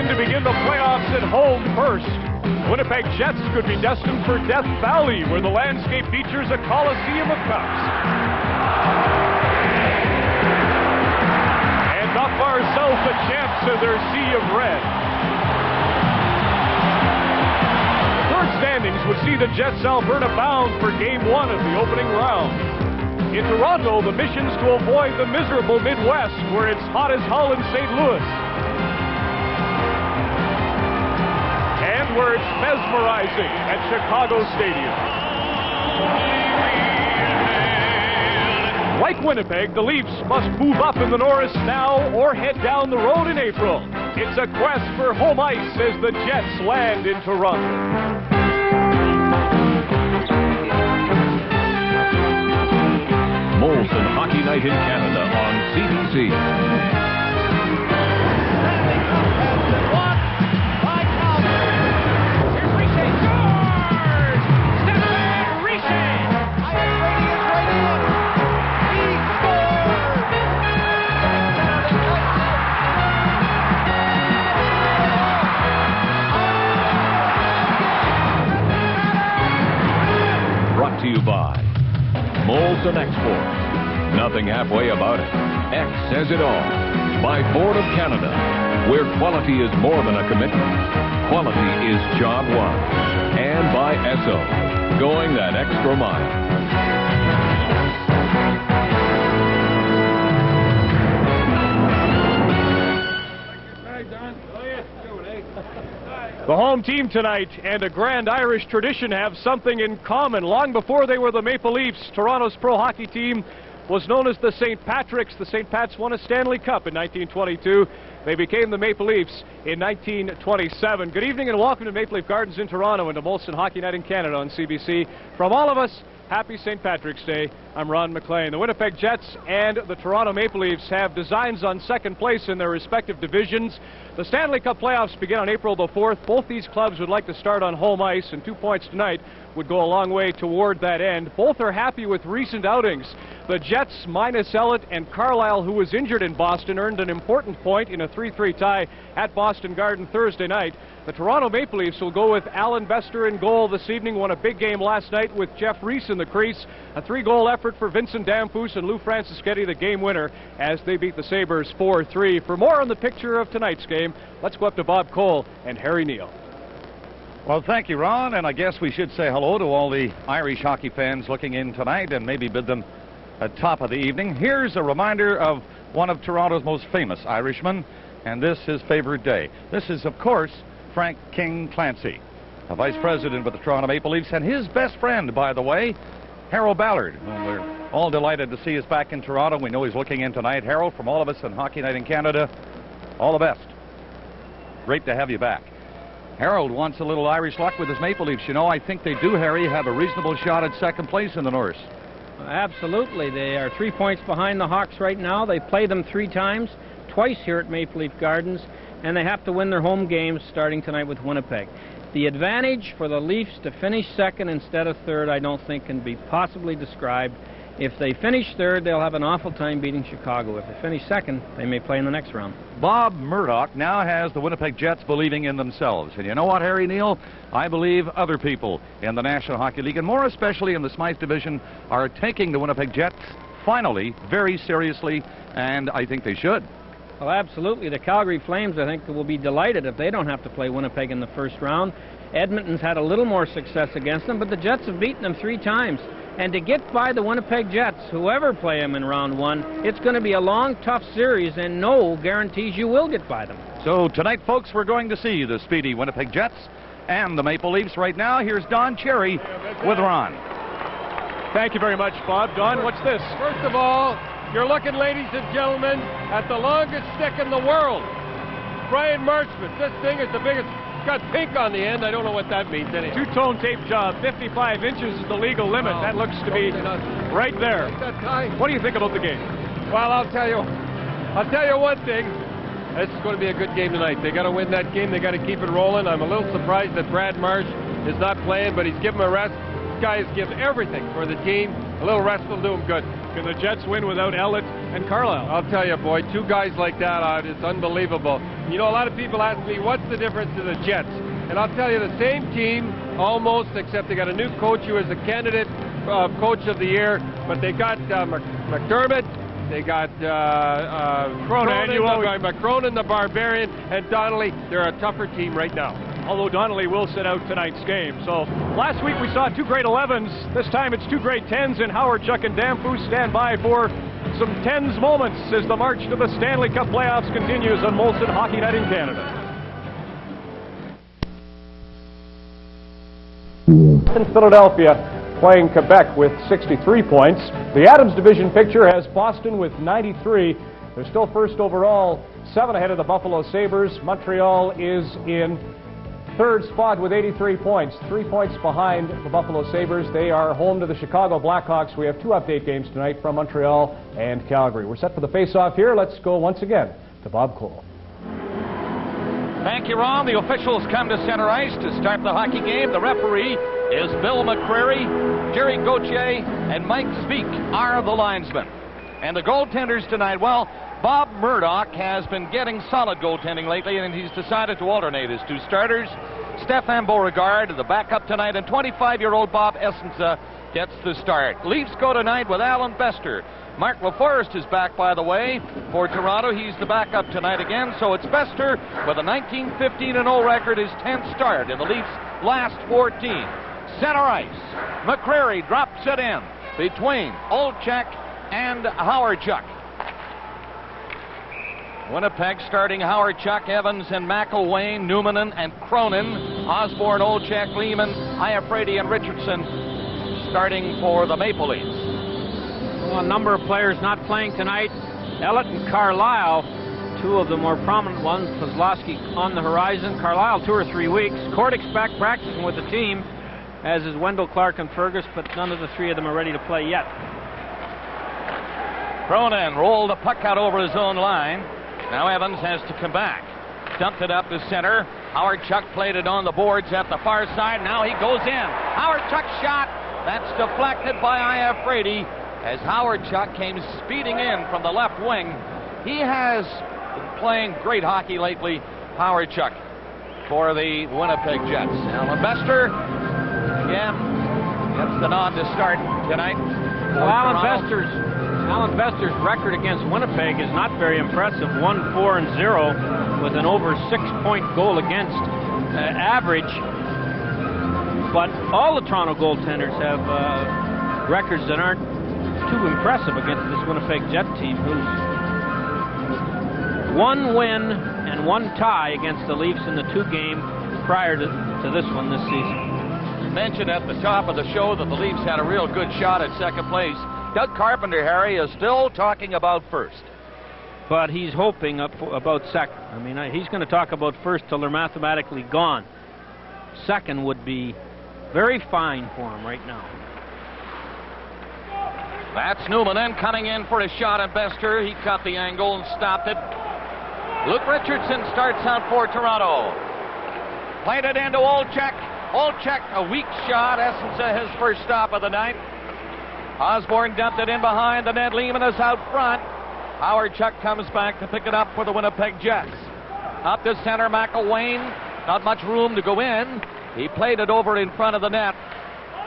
to begin the playoffs at home first. Winnipeg Jets could be destined for Death Valley, where the landscape features a coliseum of cups. And not far south, the champs of their sea of red. The third standings would see the Jets Alberta bound for Game 1 of the opening round. In Toronto, the mission's to avoid the miserable Midwest, where it's hot as hell in St. Louis. And where it's mesmerizing at Chicago Stadium. Like Winnipeg, the Leafs must move up in the Norris now or head down the road in April. It's a quest for home ice as the Jets land in Toronto. Molson Hockey Night in Canada on CBC. Brought to you by Molson Export. Nothing halfway about it. X says it all. By Ford of Canada, where quality is more than a commitment. Quality is job one. And by Esso, going that extra mile. The home team tonight and a grand Irish tradition have something in common. Long before they were the Maple Leafs, Toronto's pro hockey team was known as the St. Patrick's. The St. Pats won a Stanley Cup in 1922. They became the Maple Leafs in 1927. Good evening and welcome to Maple Leaf Gardens in Toronto and to Molson Hockey Night in Canada on CBC. From all of us, happy St. Patrick's Day. I'm Ron McLean. The Winnipeg Jets and the Toronto Maple Leafs have designs on second place in their respective divisions. The Stanley Cup playoffs begin on April the 4th. Both these clubs would like to start on home ice, and 2 points tonight would go a long way toward that end. Both are happy with recent outings. The Jets, minus Ellett, and Carlisle, who was injured in Boston, earned an important point in a 3-3 tie at Boston Garden Thursday night. The Toronto Maple Leafs will go with Alan Bester in goal this evening. Won a big game last night with Jeff Reese in the crease. A 3-goal effort for Vincent Damphousse and Lou Francischetti, the game winner, as they beat the Sabres 4-3. For more on the picture of tonight's game, let's go up to Bob Cole and Harry Neal. Well, thank you, Ron, and I guess we should say hello to all the Irish hockey fans looking in tonight and maybe bid them a top of the evening. Here's a reminder of one of Toronto's most famous Irishmen, and this his favorite day. This is, of course, Frank King Clancy, a vice president with the Toronto Maple Leafs, and his best friend, by the way, Harold Ballard, whom we're all delighted to see us back in Toronto. We know he's looking in tonight. Harold, from all of us on Hockey Night in Canada, all the best. Great to have you back. Harold wants a little Irish luck with his Maple Leafs. You know, I think they do, Harry, have a reasonable shot at second place in the North. Absolutely. They are 3 points behind the Hawks right now. They play them 3 times, twice here at Maple Leaf Gardens, and they have to win their home games starting tonight with Winnipeg. The advantage for the Leafs to finish second instead of third, I don't think can be possibly described. If they finish third, they'll have an awful time beating Chicago. If they finish second, they may play in the next round. Bob Murdoch now has the Winnipeg Jets believing in themselves. And you know what, Harry Neal? I believe other people in the National Hockey League, and more especially in the Smythe Division, are taking the Winnipeg Jets finally very seriously, and I think they should. Well, absolutely. The Calgary Flames, I think, will be delighted if they don't have to play Winnipeg in the first round. Edmonton's had a little more success against them, but the Jets have beaten them 3 times. And to get by the Winnipeg Jets, whoever play them in round 1, it's going to be a long, tough series, and no guarantees you will get by them. So tonight, folks, we're going to see the speedy Winnipeg Jets and the Maple Leafs. Right now, here's Don Cherry with Ron. Thank you very much, Bob. Don, what's this? First of all, you're looking, ladies and gentlemen, at the longest stick in the world. Brian Marchman. This thing is the biggest. It's got pink on the end. I don't know what that means anyway. 2-tone tape job. 55 inches is the legal limit. That looks to be right there. What do you think about the game? Well, I'll tell you one thing. This is going to be a good game tonight. They got to win that game. They got to keep it rolling. I'm a little surprised that Brad Marsh is not playing, but he's given him a rest. This guy has given everything for the team. A little rest will do him good. Can the Jets win without Ellett and Carlisle? I'll tell you, boy, 2 guys like that, it's unbelievable. You know, a lot of people ask me, what's the difference to the Jets? And I'll tell you, the same team, almost, except they got a new coach who is a candidate coach of the year, but they got McDermott, they got Cronin, the Barbarian, and Donnelly. They're a tougher team right now. Although Donnelly will sit out tonight's game. So last week we saw 2 great 11s. This time it's 2 great 10s, and Howard, Chuck, and Damphou stand by for some 10s moments as the march to the Stanley Cup playoffs continues on Molson Hockey Night in Canada. In Philadelphia, playing Quebec with 63 points. The Adams Division picture has Boston with 93. They're still first overall, 7 ahead of the Buffalo Sabres. Montreal is in 3rd spot with 83 points, 3 points behind the Buffalo Sabres. They are home to the Chicago Blackhawks. We have 2 update games tonight from Montreal and Calgary. We're set for the face-off here. Let's go once again to Bob Cole. Thank you, Ron. The officials come to center ice to start the hockey game. The referee is Bill McCrary. Jerry Gauthier and Mike Speak are the linesmen. And the goaltenders tonight, well, Bob Murdoch has been getting solid goaltending lately, and he's decided to alternate his 2 starters. Stefan Beauregard, the backup tonight, and 25-year-old Bob Essensa gets the start. Leafs go tonight with Alan Bester. Mark LaForest is back, by the way, for Toronto. He's the backup tonight again, so it's Bester with a 19-15-0 record, his 10th start in the Leafs' last 14. Center ice. McCrary drops it in between Olczyk and Howard-Chuck. Winnipeg starting Howard-Chuck, Evans and McElwain, Newmanen and Cronin, Osborne, Olczyk, Lehman, Iafrate and Richardson starting for the Maple Leafs. Well, a number of players not playing tonight. Ellett and Carlisle, 2 of the more prominent ones. Kozlowski on the horizon. Carlisle 2 or 3 weeks. Kordick's back practicing with the team, as is Wendell Clark and Fergus, but none of the 3 of them are ready to play yet. Cronin rolled the puck out over his own line. Now Evans has to come back. Dumped it up to center. Howard-Chuck played it on the boards at the far side. Now he goes in. Howard-Chuck's shot. That's deflected by Iafrate as Howard-Chuck came speeding in from the left wing. He has been playing great hockey lately, Howard-Chuck, for the Winnipeg Jets. Alan Bester, again, gets the nod to start tonight. Well, Alan Bester's record against Winnipeg is not very impressive. 1-4-0 with an over 6-point goal against average. But all the Toronto goaltenders have records that aren't too impressive against this Winnipeg Jet team, who's 1 win and 1 tie against the Leafs in the 2 games prior to this one this season. Mentioned at the top of the show that the Leafs had a real good shot at second place. Doug Carpenter, Harry, is still talking about first. But he's hoping about second. I mean, he's going to talk about first till they're mathematically gone. Second would be very fine for him right now. That's Newmanen coming in for a shot at Bester. He cut the angle and stopped it. Luke Richardson starts out for Toronto. Played it into Olczyk. Olczyk, a weak shot. Essensa, his first stop of the night. Osborne dumped it in behind the net. Lehman is out front. Howard-Chuck comes back to pick it up for the Winnipeg Jets. Up to center, McElwain. Not much room to go in. He played it over in front of the net.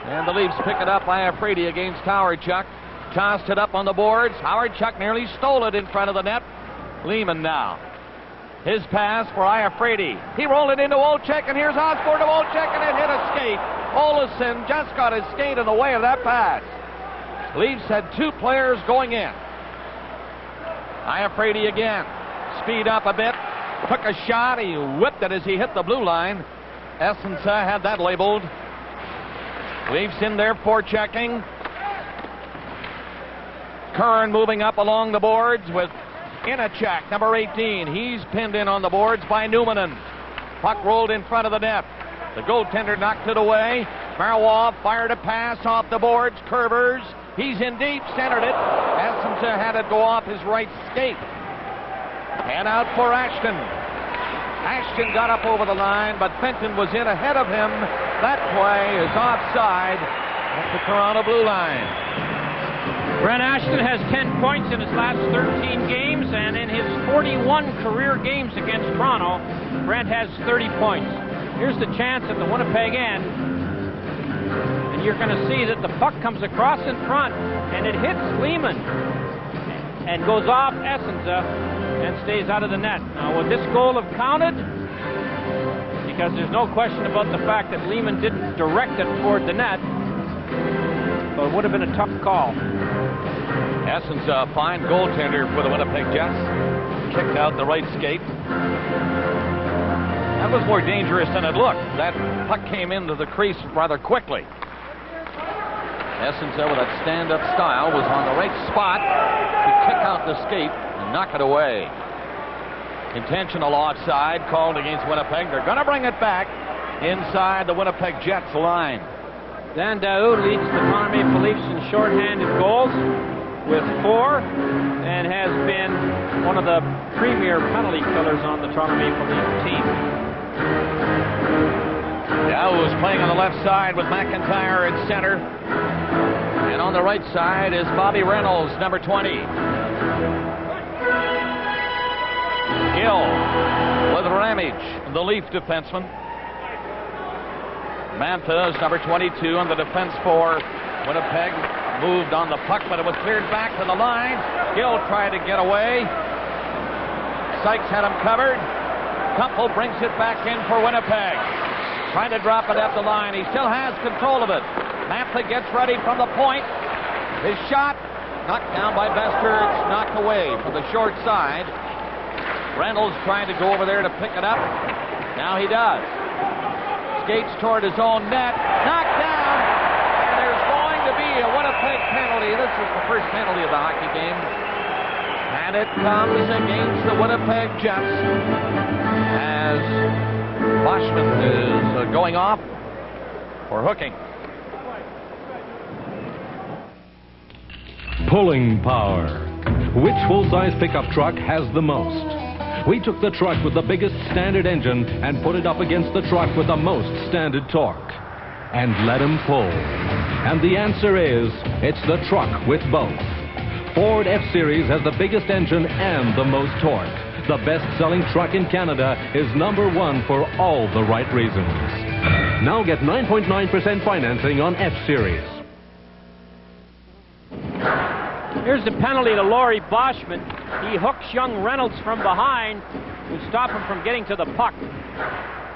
And the Leafs pick it up. Iafrate against Howard-Chuck. Tossed it up on the boards. Howard-Chuck nearly stole it in front of the net. Lehman now. His pass for Iafrate. He rolled it into Olczyk, and here's Osborne to Olczyk, and it hit a skate. Olesen just got his skate in the way of that pass. Leafs had 2 players going in. Iafrate again. Speed up a bit. Took a shot. He whipped it as he hit the blue line. Essensa had that labeled. Leafs in there forechecking. Kern moving up along the boards with Inachek, number 18. He's pinned in on the boards by Newmanen. Puck rolled in front of the net. The goaltender knocked it away. Marwov fired a pass off the boards. Curvers. He's in deep, centered it. Essensa had it go off his right skate. And out for Ashton. Ashton got up over the line, but Fenton was in ahead of him. That play is offside at the Toronto blue line. Brent Ashton has 10 points in his last 13 games, and in his 41 career games against Toronto, Brent has 30 points. Here's the chance at the Winnipeg end, and you're going to see that the puck comes across in front, and it hits Lehman, and goes off Essenza, and stays out of the net. Now, would this goal have counted? Because there's no question about the fact that Lehman didn't direct it toward the net, but it would have been a tough call. Essence, a fine goaltender for the Winnipeg Jets. Kicked out the right skate. That was more dangerous than it looked. That puck came into the crease rather quickly. Essence, with that stand-up style, was on the right spot to kick out the skate and knock it away. Intentional offside called against Winnipeg. They're going to bring it back inside the Winnipeg Jets line. Dan Daoud leads the Toronto Maple Leafs in shorthanded goals with 4, and has been one of the premier penalty killers on the Toronto Maple Leafs team. Daoud is playing on the left side with McIntyre at center. And on the right side is Bobby Reynolds, number 20. Gill with Ramage, the Leaf defenseman. Mantha is number 22 on the defense for Winnipeg. Moved on the puck, but it was cleared back to the line. Gill tried to get away. Sykes had him covered. Kumpel brings it back in for Winnipeg. Trying to drop it at the line. He still has control of it. Mantha gets ready from the point. His shot knocked down by Bester. It's knocked away from the short side. Reynolds trying to go over there to pick it up. Now he does. Skates toward his own net. Knocked down. And there's going to be a Winnipeg penalty. This is the first penalty of the hockey game. And it comes against the Winnipeg Jets as Boschman is going off for hooking. Pulling power. Which full-size pickup truck has the most? We took the truck with the biggest standard engine and put it up against the truck with the most standard torque and let him pull. And the answer is, it's the truck with both. Ford F-Series has the biggest engine and the most torque. The best-selling truck in Canada is #1 for all the right reasons. Now get 9.9% financing on F-Series. Here's the penalty to Laurie Boschman. He hooks young Reynolds from behind to stop him from getting to the puck.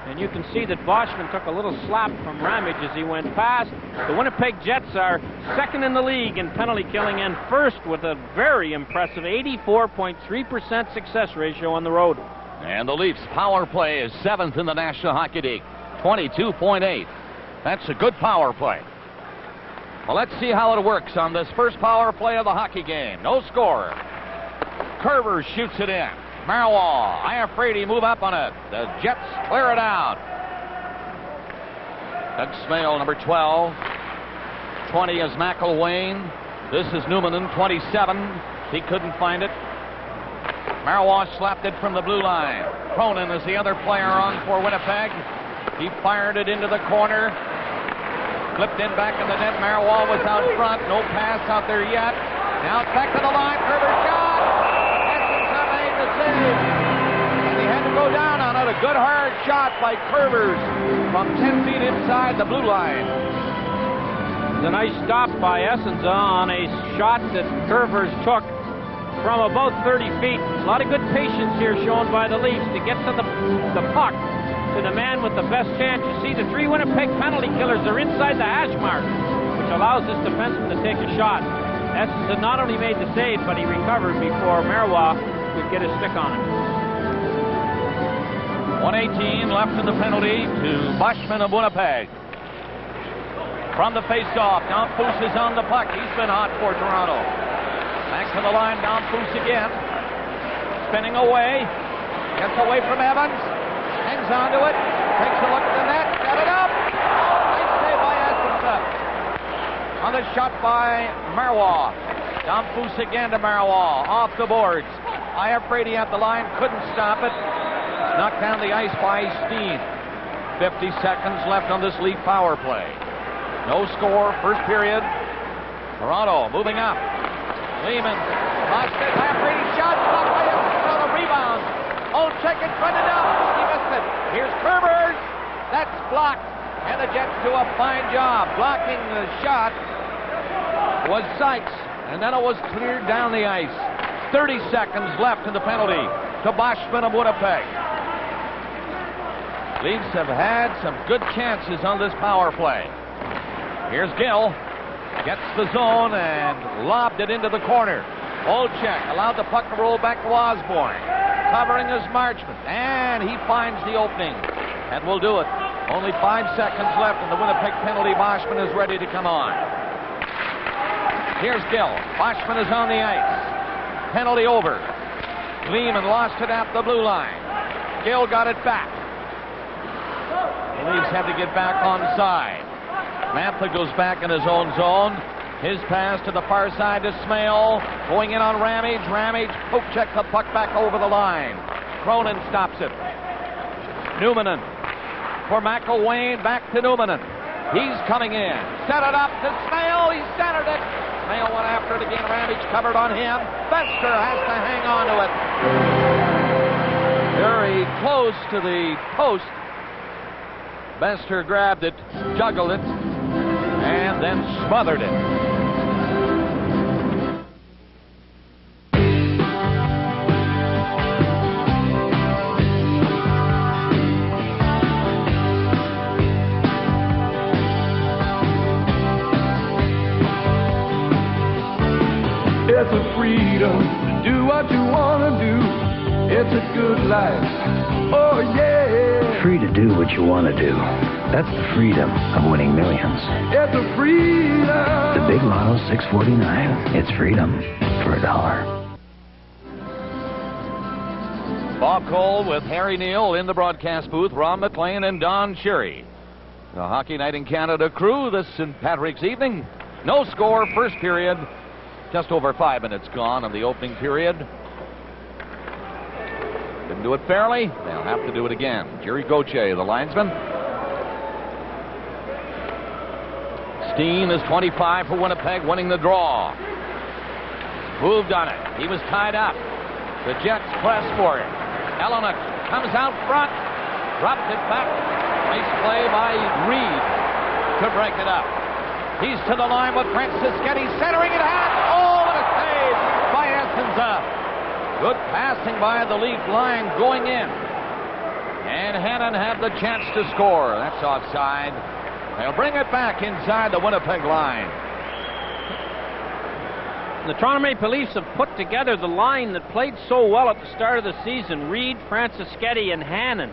And you can see that Boschman took a little slap from Ramage as he went past. The Winnipeg Jets are second in the league in penalty killing and first with a very impressive 84.3% success ratio on the road. And the Leafs' power play is 7th in the National Hockey League, 22.8. That's a good power play. Well, let's see how it works on this first power play of the hockey game. No score. Curver shoots it in. Marwall, Iafrate move up on it. The Jets clear it out. Doug Smale, number 12. 20 is McElwain. This is Newman, 27. He couldn't find it. Marwall slapped it from the blue line. Cronin is the other player on for Winnipeg. He fired it into the corner. Flipped in back in the net. Marwall was out front. No pass out there yet. Now it's back to the line. Curver shot. Essenza made the save. And he had to go down on it. A good hard shot by Curvers from 10 feet inside the blue line. It's a nice stop by Essenza on a shot that Curvers took from about 30 feet. A lot of good patience here shown by the Leafs to get to the puck. To the man with the best chance. You see the 3 Winnipeg penalty killers are inside the hash mark, which allows this defenseman to take a shot. Essenza not only made the save, but he recovered before Marois could get his stick on him. 1:18 left in the penalty to Boschman of Winnipeg. From the face-off, Domfus is on the puck. He's been hot for Toronto. Back to the line, Domfus again. Spinning away. Gets away from Evans. Hangs onto it, takes a look at the net, got it up. Nice save by Essenza. On the shot by Marois. Domfus again to Marois, off the boards. Iafrate at the line, couldn't stop it. Knocked down the ice by Steen. 50 seconds left on this Leaf power play. No score, first period. Toronto moving up. Lehman lost it. Half-range shot. Blocked by him. On a rebound. Olczyk in front of net. He missed it. Here's Kerbers. That's blocked. And the Jets do a fine job. Blocking the shot was Sykes. And then it was cleared down the ice. 30 seconds left in the penalty to Boschman of Winnipeg. Leafs have had some good chances on this power play. Here's Gill. Gets the zone and lobbed it into the corner. Olczyk allowed the puck to roll back to Osborne. Covering his Marchment. And he finds the opening. And will do it. Only 5 seconds left in the Winnipeg penalty. Boschman is ready to come on. Here's Gill. Boschman is on the ice. Penalty over. Lehman lost it at the blue line. Gill got it back. The Leafs have to get back on side. Mantha goes back in his own zone. His pass to the far side to Smale. Going in on Ramage. Ramage poke check the puck back over the line. Cronin stops it. Numanen for McElwain. Back to Numanen. He's coming in. Set it up to Smale. He centered it. Smale went after it again. Ramage covered on him. Bester has to hang on to it. Very close to the post. Bester grabbed it, juggled it, and then smothered it. It's a freedom to do what you want to do. It's a good life. Oh, yeah. Free to do what you want to do. That's the freedom of winning millions. It's a freedom. The Big Lotto 649. It's freedom for $1. Bob Cole with Harry Neal in the broadcast booth. Ron McLean and Don Cherry. The Hockey Night in Canada crew this St. Patrick's evening. No score, first period. Just over 5 minutes gone of the opening period. Didn't do it fairly. They'll have to do it again. Jerry Gauthier, the linesman. Steen is 25 for Winnipeg, winning the draw. Moved on it. He was tied up. The Jets press for it. Elenick comes out front. Dropped it back. Nice play by Reed to break it up. He's to the line with Franciscetti centering it out. Oh, what a save by Essenza. Good passing by the Leaf line going in. And Hannon had the chance to score. That's offside. They'll bring it back inside the Winnipeg line. The Toronto Maple Leafs have put together the line that played so well at the start of the season. Reed, Franciscetti, and Hannon.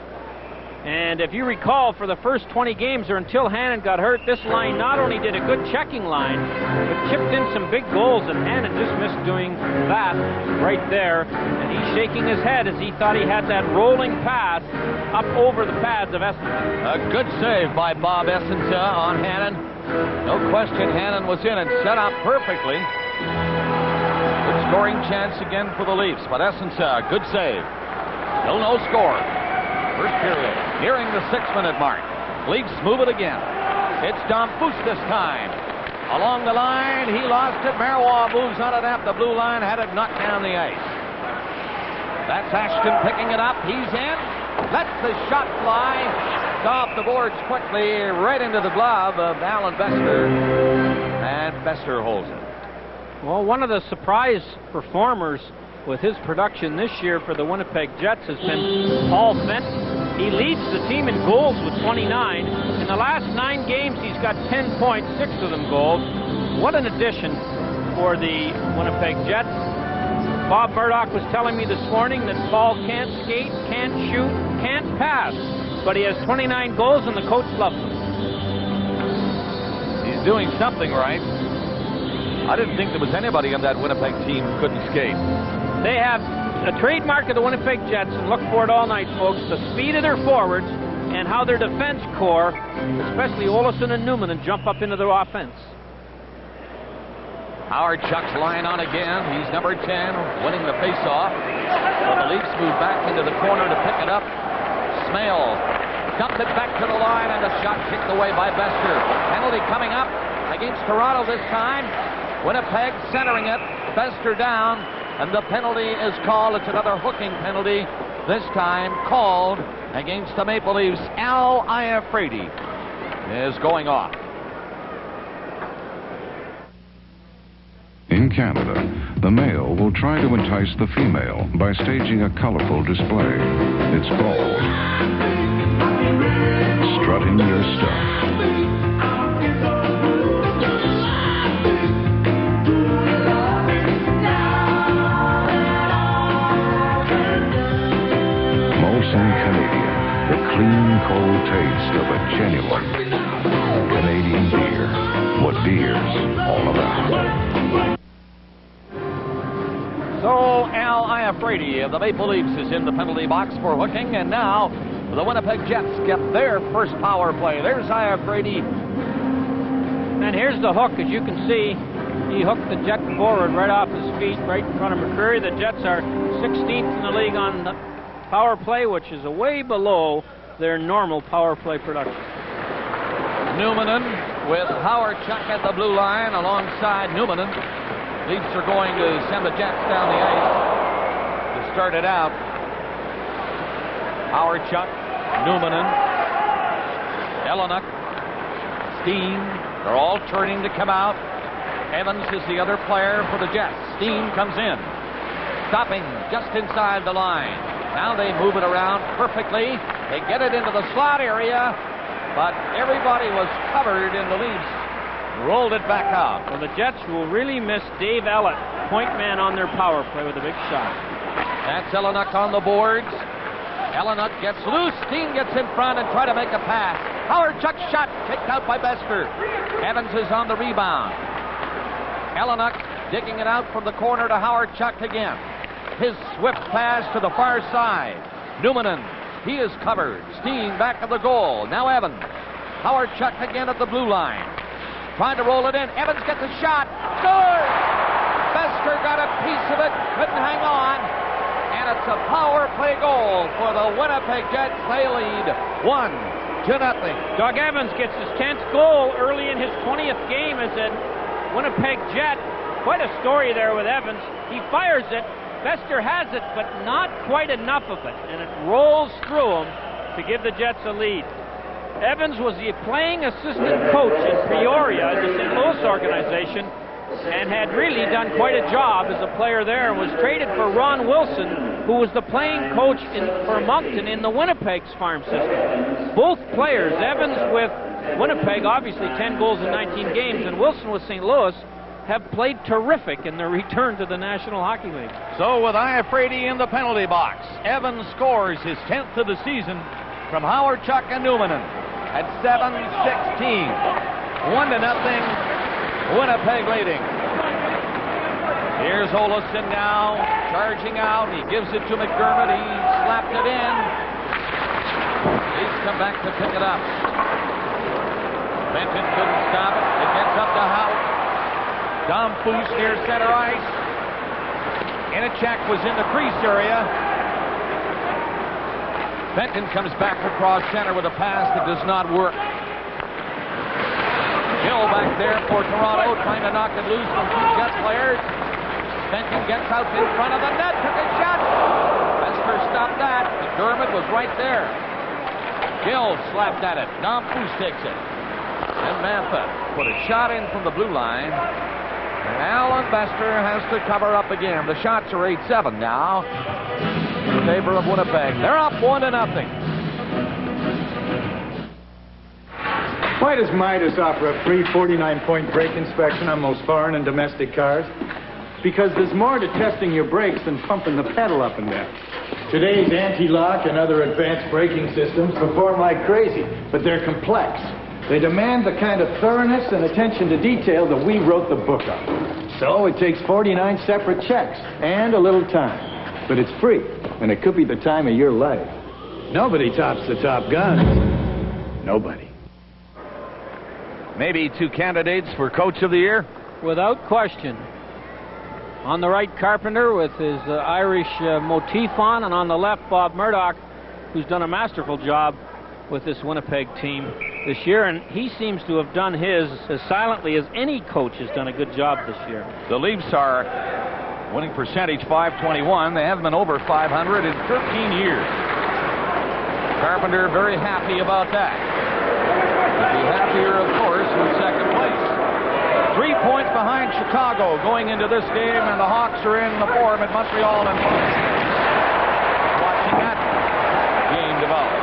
And if you recall, for the first 20 games or until Hannon got hurt, this line not only did a good checking line, but chipped in some big goals, and Hannon just missed doing that right there. And he's shaking his head as he thought he had that rolling pass up over the pads of Essenza. A good save by Bob Essenza on Hannon. No question Hannon was in and set up perfectly. Good scoring chance again for the Leafs, but Essenza, good save. Still no score. First period, nearing the 6-minute mark. Leafs move it again. It's Domfus this time. Along the line, he lost it. Marois moves on it at the blue line, had it knocked down the ice. That's Ashton picking it up. He's in. Lets the shot fly. It's off the boards quickly, right into the glove of Alan Bester. And Bester holds it. Well, one of the surprise performers with his production this year for the Winnipeg Jets has been Paul Fenton. He leads the team in goals with 29. In the last 9 games, he's got 10 points, 6 of them goals. What an addition for the Winnipeg Jets. Bob Murdoch was telling me this morning that Paul can't skate, can't shoot, can't pass, but he has 29 goals and the coach loves him. He's doing something right. I didn't think there was anybody on that Winnipeg team who couldn't skate. They have a trademark of the Winnipeg Jets, and look for it all night, folks, the speed of their forwards and how their defense core, especially Olofsson and Newman, jump up into their offense. Howard chucks line on again. He's number 10, winning the faceoff. So the Leafs move back into the corner to pick it up. Smale dumped it back to the line, and the shot kicked away by Bester. Penalty coming up against Toronto this time. Winnipeg centering it. Bester down, and the penalty is called. It's another hooking penalty, this time called against the Maple Leafs. Al Iafrate is going off. In Canada, the male will try to entice the female by staging a colorful display. It's called strutting your stuff. Molson Canadian, the clean, cold taste of a genuine Canadian beer. What beer's all about. So Al Iafrate of the Maple Leafs is in the penalty box for hooking, and now the Winnipeg Jets get their first power play. There's Iafrate. And here's the hook. As you can see, he hooked the Jet forward right off his feet, right in front of McCreary. The Jets are 16th in the league on the power play, which is way below their normal power play production. Numanen with Howard Chuck at the blue line alongside Numanen. Leafs are going to send the Jets down the ice to start it out. Howard Chuck, Numanen, Elenuck, Steen. They're all turning to come out. Evans is the other player for the Jets. Steen comes in, stopping just inside the line. Now they move it around perfectly. They get it into the slot area, but everybody was covered in the Leafs. Rolled it back out. Well, the Jets will really miss Dave Ellett, point man on their power play with a big shot. That's Elenuck on the boards. Elenuck gets loose. Steen gets in front and try to make a pass. Howard Chuck shot kicked out by Bester. Evans is on the rebound. Elenuck digging it out from the corner to Howard Chuck again. His swift pass to the far side. Numanen, he is covered. Steen back at the goal. Now Evans. Howard Chuck again at the blue line. Trying to roll it in. Evans gets a shot. Scores! Bester got a piece of it. Couldn't hang on. And it's a power play goal for the Winnipeg Jets. They lead 1-0. Doug Evans gets his 10th goal early in his 20th game as a Winnipeg Jet. Quite a story there with Evans. He fires it. Bester has it, but not quite enough of it. And it rolls through him to give the Jets a lead. Evans was the playing assistant coach in Peoria in the St. Louis organization and had really done quite a job as a player there and was traded for Ron Wilson, who was the playing coach for Moncton in the Winnipeg's farm system. Both players, Evans with Winnipeg, obviously 10 goals in 19 games, and Wilson with St. Louis, have played terrific in their return to the National Hockey League. So with Iafrate in the penalty box, Evans scores his 10th of the season from Howard Chuck and Numanen at 7-16. 1-0, Winnipeg leading. Here's Olofsson now, charging out. He gives it to McDermott. He slapped it in. He's come back to pick it up. Benton couldn't stop it. It gets up to Howe. Dom Foose near center ice. Inachek was in the crease area. Benton comes back across center with a pass that does not work. Hill back there for Toronto, trying to knock it loose from two Jet players. Benton gets out in front of the net, took a shot. Bester stopped that. McDermott was right there. Gill slapped at it. Dom Foose takes it. And Mantha put a shot in from the blue line. And Alan Bester has to cover up again. The shots are 8-7 now in favor of Winnipeg. They're up 1-0. Why does Midas offer a free 49-point brake inspection on most foreign and domestic cars? Because there's more to testing your brakes than pumping the pedal up and down. Today's anti-lock and other advanced braking systems perform like crazy, but they're complex. They demand the kind of thoroughness and attention to detail that we wrote the book on. So it takes 49 separate checks and a little time. But it's free, and it could be the time of your life. Nobody tops the Top Guns. Nobody. Maybe two candidates for Coach of the Year? Without question. On the right, Carpenter with his Irish motif on, and on the left, Bob Murdoch, who's done a masterful job with this Winnipeg team. this year, and he seems to have done his as silently as any coach has done a good job this year. The Leafs are winning percentage .521. They haven't been over .500 in 13 years. Carpenter very happy about that. He'll be happier, of course, with second place. 3 points behind Chicago going into this game, and the Hawks are in the form at Montreal and watching that game develop.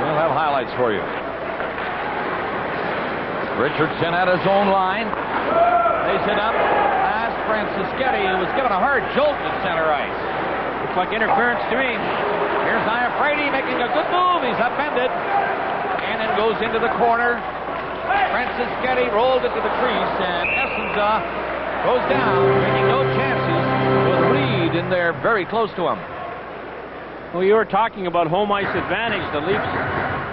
We'll have highlights for you. Richardson at his own line. Lays it up past Francischetti, who was given a hard jolt at center ice. Looks like interference to me. Here's Iafrate making a good move. He's upended. And then goes into the corner. Francischetti rolled into the crease, and Essenza goes down, taking no chances with Reed in there very close to him. Well, you were talking about home ice advantage. The Leafs,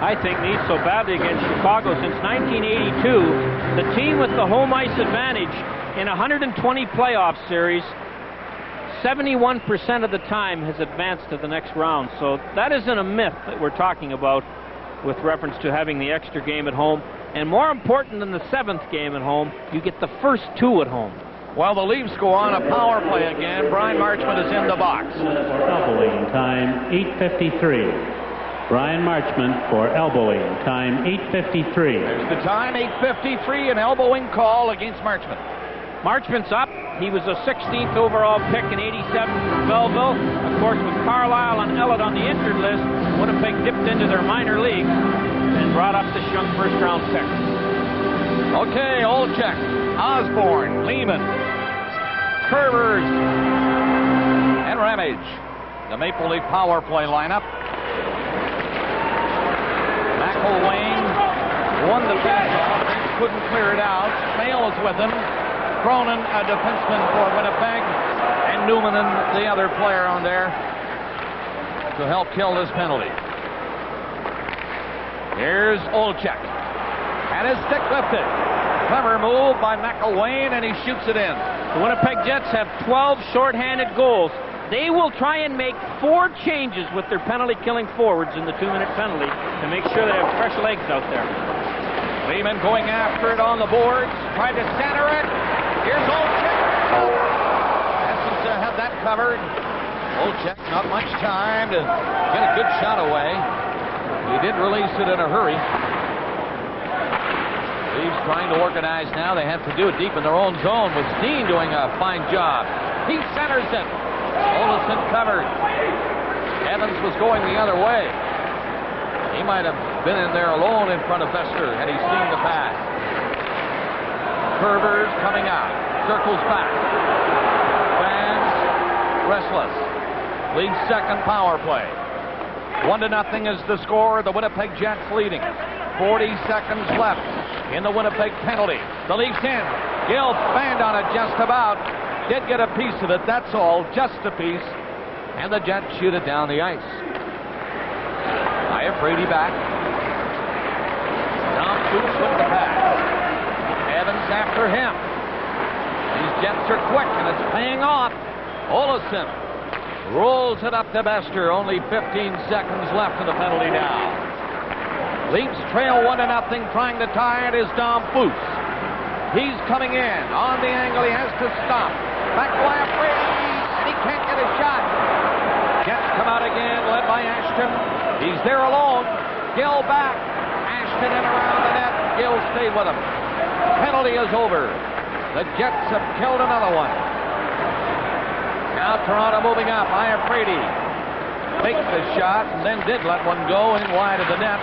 I think, need so badly against Chicago. Since 1982, the team with the home ice advantage in 120 playoff series, 71% of the time has advanced to the next round. So that isn't a myth that we're talking about with reference to having the extra game at home. And more important than the 7th game at home, you get the first 2 at home. While the Leafs go on a power play again, Brian Marchment is in the box. Elbowing, time 8:53. Brian Marchment for elbowing, time 8:53. There's the time, 8:53, an elbowing call against Marchment. Marchment's up. He was a 16th overall pick in '87 from Belleville. Of course, with Carlisle and Ellett on the injured list, Winnipeg dipped into their minor leagues and brought up this young first-round pick. Okay, Olczyk, Osborne, Lehman, Curvers, and Ramage. The Maple Leaf power play lineup. McElwain won the faceoff, couldn't clear it out. Smale is with him. Cronin, a defenseman for Winnipeg, and Newman, the other player on there, to help kill this penalty. Here's Olczyk. And his stick lifted. Clever move by McElwain, and he shoots it in. The Winnipeg Jets have 12 shorthanded goals. They will try and make 4 changes with their penalty-killing forwards in the 2-minute penalty to make sure they have fresh legs out there. Lehman going after it on the boards. Tried to center it. Here's Olczyk. Essenza had that covered. Olczyk, not much time to get a good shot away. He did release it in a hurry. Leafs trying to organize now. They have to do it deep in their own zone, with Steen doing a fine job. He centers it. Olesen covered. Evans was going the other way. He might have been in there alone in front of Vester had he seen the pass. Curvers coming out. Circles back. Fans restless. Leafs second power play. 1-0 is the score. The Winnipeg Jets leading. 40 seconds left in the Winnipeg penalty. The Leafs in. Gill banged on it just about. Did get a piece of it, that's all. Just a piece. And the Jets shoot it down the ice. Iafrate back. Tom Fuchs with the pass. Evans after him. These Jets are quick, and it's paying off. Olesen rolls it up to Bester. Only 15 seconds left in the penalty now. Leafs trail 1-0, trying to tie it is Dom Fuchs. He's coming in. On the angle, he has to stop. Back to Iafrate, and he can't get a shot. Jets come out again, led by Ashton. He's there alone. Gill back. Ashton in around the net. Gill stayed with him. Penalty is over. The Jets have killed another one. Now Toronto moving up. Iafrate faked the shot and then did let one go in wide of the net.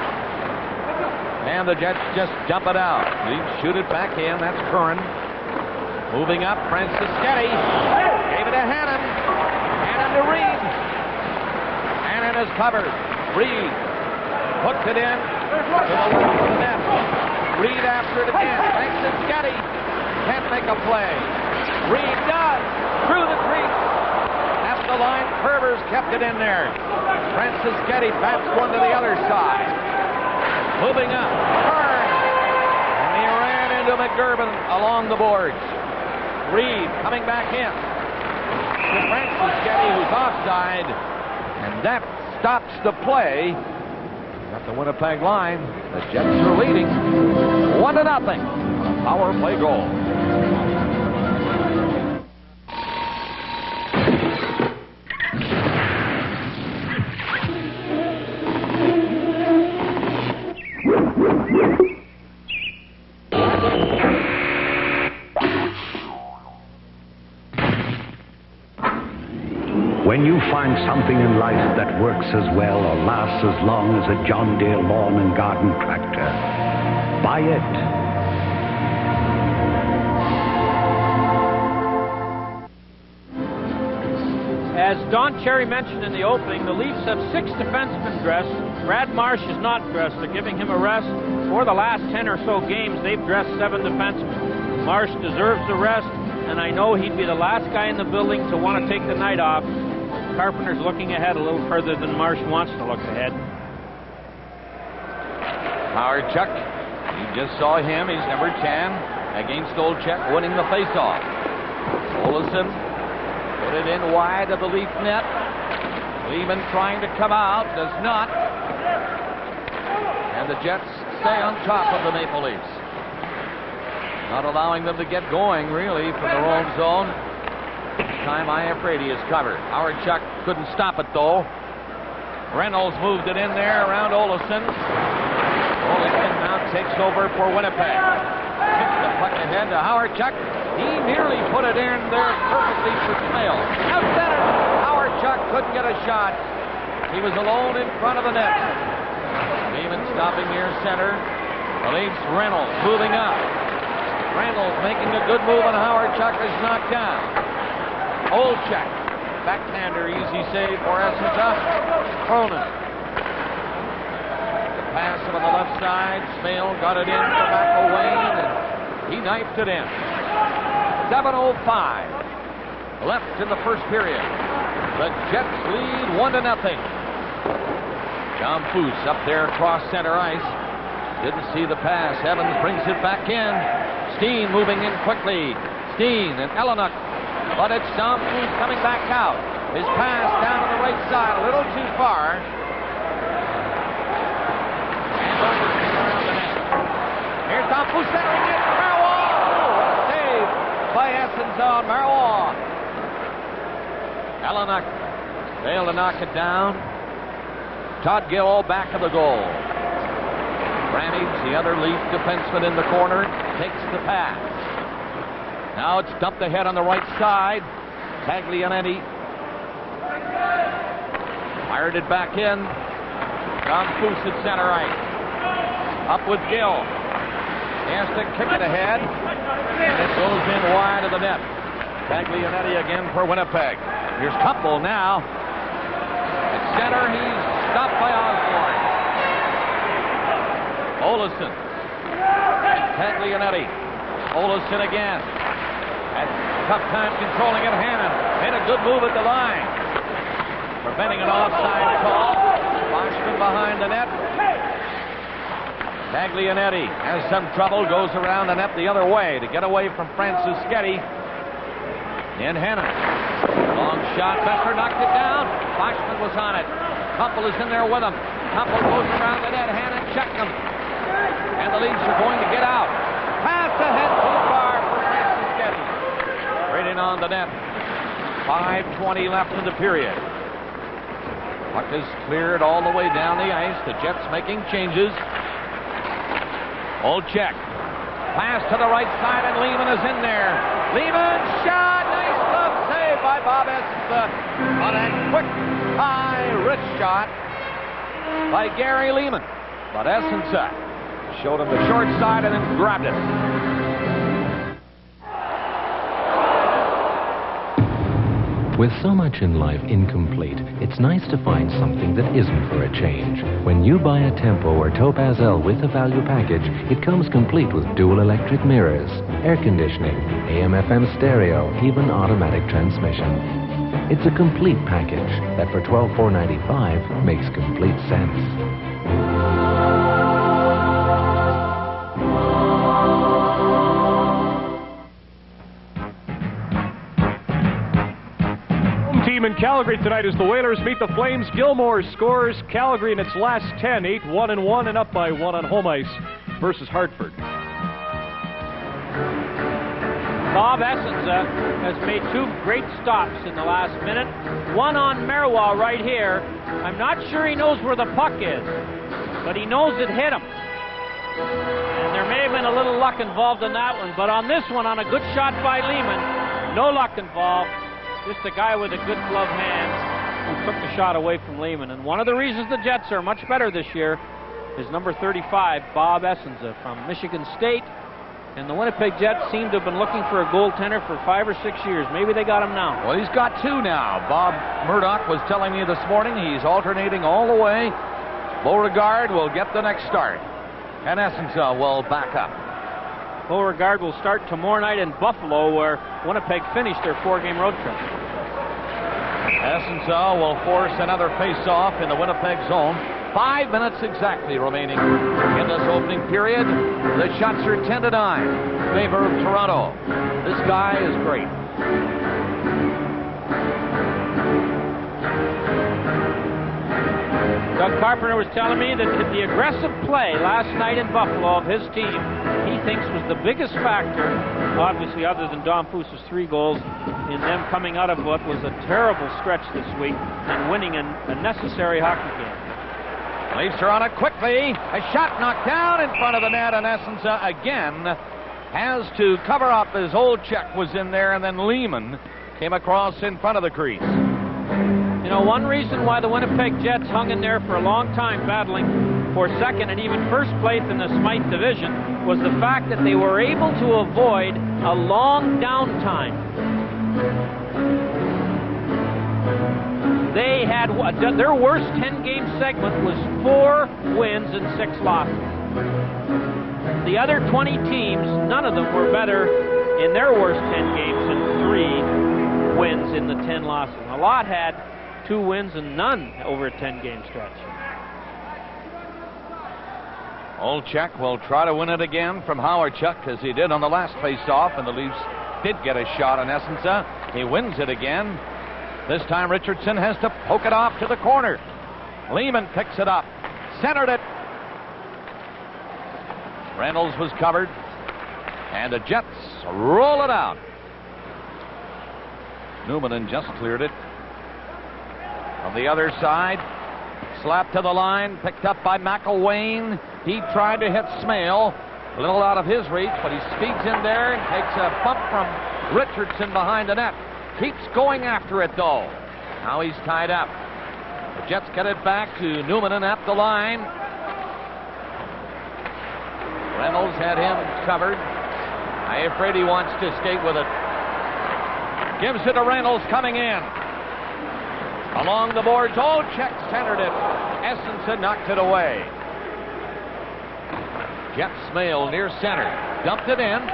And the Jets just dump it out. Leafs shoot it back in. That's Curran. Moving up, Francischetti. Gave it to Hannon. Hannon to Reed. Hannon is covered. Reed hooked it in to the left of the net. Reed after it again. Francischetti can't make a play. Reed does. Through the crease. At the line, Curvers kept it in there. Francischetti bats one to the other side. Moving up, Burn. And he ran into McGurban along the boards. Reed coming back in to Francischetti, who's offside. And that stops the play. At the Winnipeg line, the Jets are leading 1-0. Power play goal. When you find something in life that works as well or lasts as long as a John Deere lawn and garden tractor, buy it. As Don Cherry mentioned in the opening, the Leafs have 6 defensemen dressed. Brad Marsh is not dressed. They're giving him a rest. For the last 10 or so games, they've dressed 7 defensemen. Marsh deserves the rest, and I know he'd be the last guy in the building to want to take the night off. Carpenter's looking ahead a little further than Marsh wants to look ahead. Howard Chuck, you just saw him. He's number 10 against Olczyk, winning the faceoff. Olesen put it in wide of the Leaf net. Lehman trying to come out, does not. And the Jets stay on top of the Maple Leafs. Not allowing them to get going, really, from their own zone. Time Iafrate is covered. Howard Chuck couldn't stop it, though. Reynolds moved it in there around Olesen. Olesen now takes over for Winnipeg. Kicks the puck ahead to Howard Chuck. He nearly put it in there perfectly for Smale. Out center. Howard Chuck couldn't get a shot. He was alone in front of the net. Lehman stopping near center. The Leafs, Reynolds moving up. Reynolds making a good move, and Howard Chuck is knocked down. Olczyk, backhander, easy save for Essensa. Cronin. The pass on the left side. Smale got it in for McElwain, and he knifed it in. 7:05 left in the first period. The Jets lead 1-0. John Foose up there across center ice. Didn't see the pass. Evans brings it back in. Steen moving in quickly. Steen and Eleanor. But it's Tom Foose coming back out. His pass down on the right side, a little too far. And over around the net. Here's Tom Foose centering it. Marois! Oh, what a save by Essens on Marois. Eleanor failed to knock it down. Todd Gill back of the goal. Ramage, the other Leaf defenseman in the corner, takes the pass. Now it's dumped ahead on the right side. Taglianetti fired it back in. John Foose at center ice. Up with Gill. He has to kick it ahead. And it goes in wide of the net. Taglianetti again for Winnipeg. Here's Kumpel now. At center, he's stopped by Osborne. Olesen. And Taglianetti. Olesen again. Had tough time controlling it. Hannon made a good move at the line. Preventing an offside call. Boschman behind the net. Taglianetti has some trouble. Goes around the net the other way to get away from Francis Getty. And Hannon. Long shot. Besser knocked it down. Boschman was on it. Kumpel is in there with him. Kumpel goes around the net. Hannon checked him. And the Leafs are going to get out. Pass ahead too far for Francis Getty. Right in on the net. 5:20 left in the period. Puck is cleared all the way down the ice. The Jets making changes. Olczyk. Pass to the right side, and Lehman is in there. Lehman shot. Nice glove save by Bob Essensa on a quick, high wrist shot by Gary Lehman. But Essensa showed him the short side and then grabbed it. With so much in life incomplete, it's nice to find something that isn't for a change. When you buy a Tempo or Topaz L with a value package, it comes complete with dual electric mirrors, air conditioning, AM/FM stereo, even automatic transmission. It's a complete package that for $12,495 makes complete sense. Team in Calgary tonight as the Whalers meet the Flames. Gilmore scores. Calgary in its last 10, 8-1-1, and up by 1 on home ice versus Hartford. Bob Essenza has made 2 great stops in the last minute. One on Merwa right here. I'm not sure he knows where the puck is, but he knows it hit him. And there may have been a little luck involved in that one, but on this one, on a good shot by Lehman, no luck involved. Just a guy with a good glove hand who took the shot away from Lehman. And one of the reasons the Jets are much better this year is number 35, Bob Essenza from Michigan State. And the Winnipeg Jets seem to have been looking for a goaltender for 5 or 6 years. Maybe they got him now. Well, he's got 2 now. Bob Murdoch was telling me this morning he's alternating all the way. Beauregard will get the next start, and Essenza will back up. Beauregard will start tomorrow night in Buffalo, where Winnipeg finished their 4-game road trip. Essenza will force another face-off in the Winnipeg zone. 5 minutes exactly remaining in this opening period. The shots are 10-9 in favor of Toronto. This guy is great. Doug Carpenter was telling me that the aggressive play last night in Buffalo of his team, he thinks was the biggest factor, obviously other than Don Fusa's 3 goals, in them coming out of what was a terrible stretch this week and winning a necessary hockey game. Leafs are on it quickly. A shot knocked down in front of the net, and Essenza again has to cover up as Olczyk was in there, and then Lehman came across in front of the crease. You know, one reason why the Winnipeg Jets hung in there for a long time battling for second and even first place in the Smythe division was the fact that they were able to avoid a long downtime. They had their worst 10-game segment was 4 wins and 6 losses. The other 20 teams, none of them were better in their worst 10 games than 3 wins in the 10 losses. A lot had 2 wins and none over a 10-game stretch. Olczyk will try to win it again from Howardchuk as he did on the last face-off, and the Leafs did get a shot on Essenza. He wins it again. This time Richardson has to poke it off to the corner. Lehman picks it up, centered it. Reynolds was covered, and the Jets roll it out. Newman just cleared it. On the other side, slapped to the line, picked up by McElwain. He tried to hit Smale, a little out of his reach, but he speeds in there and takes a bump from Richardson behind the net. Keeps going after it, though. Now he's tied up. The Jets get it back to Newman at the line. Reynolds had him covered. I'm afraid he wants to skate with it. Gives it to Reynolds coming in. Along the boards, Olczyk centered it. Essenza knocked it away. Jeff Smale near center. Dumped it in.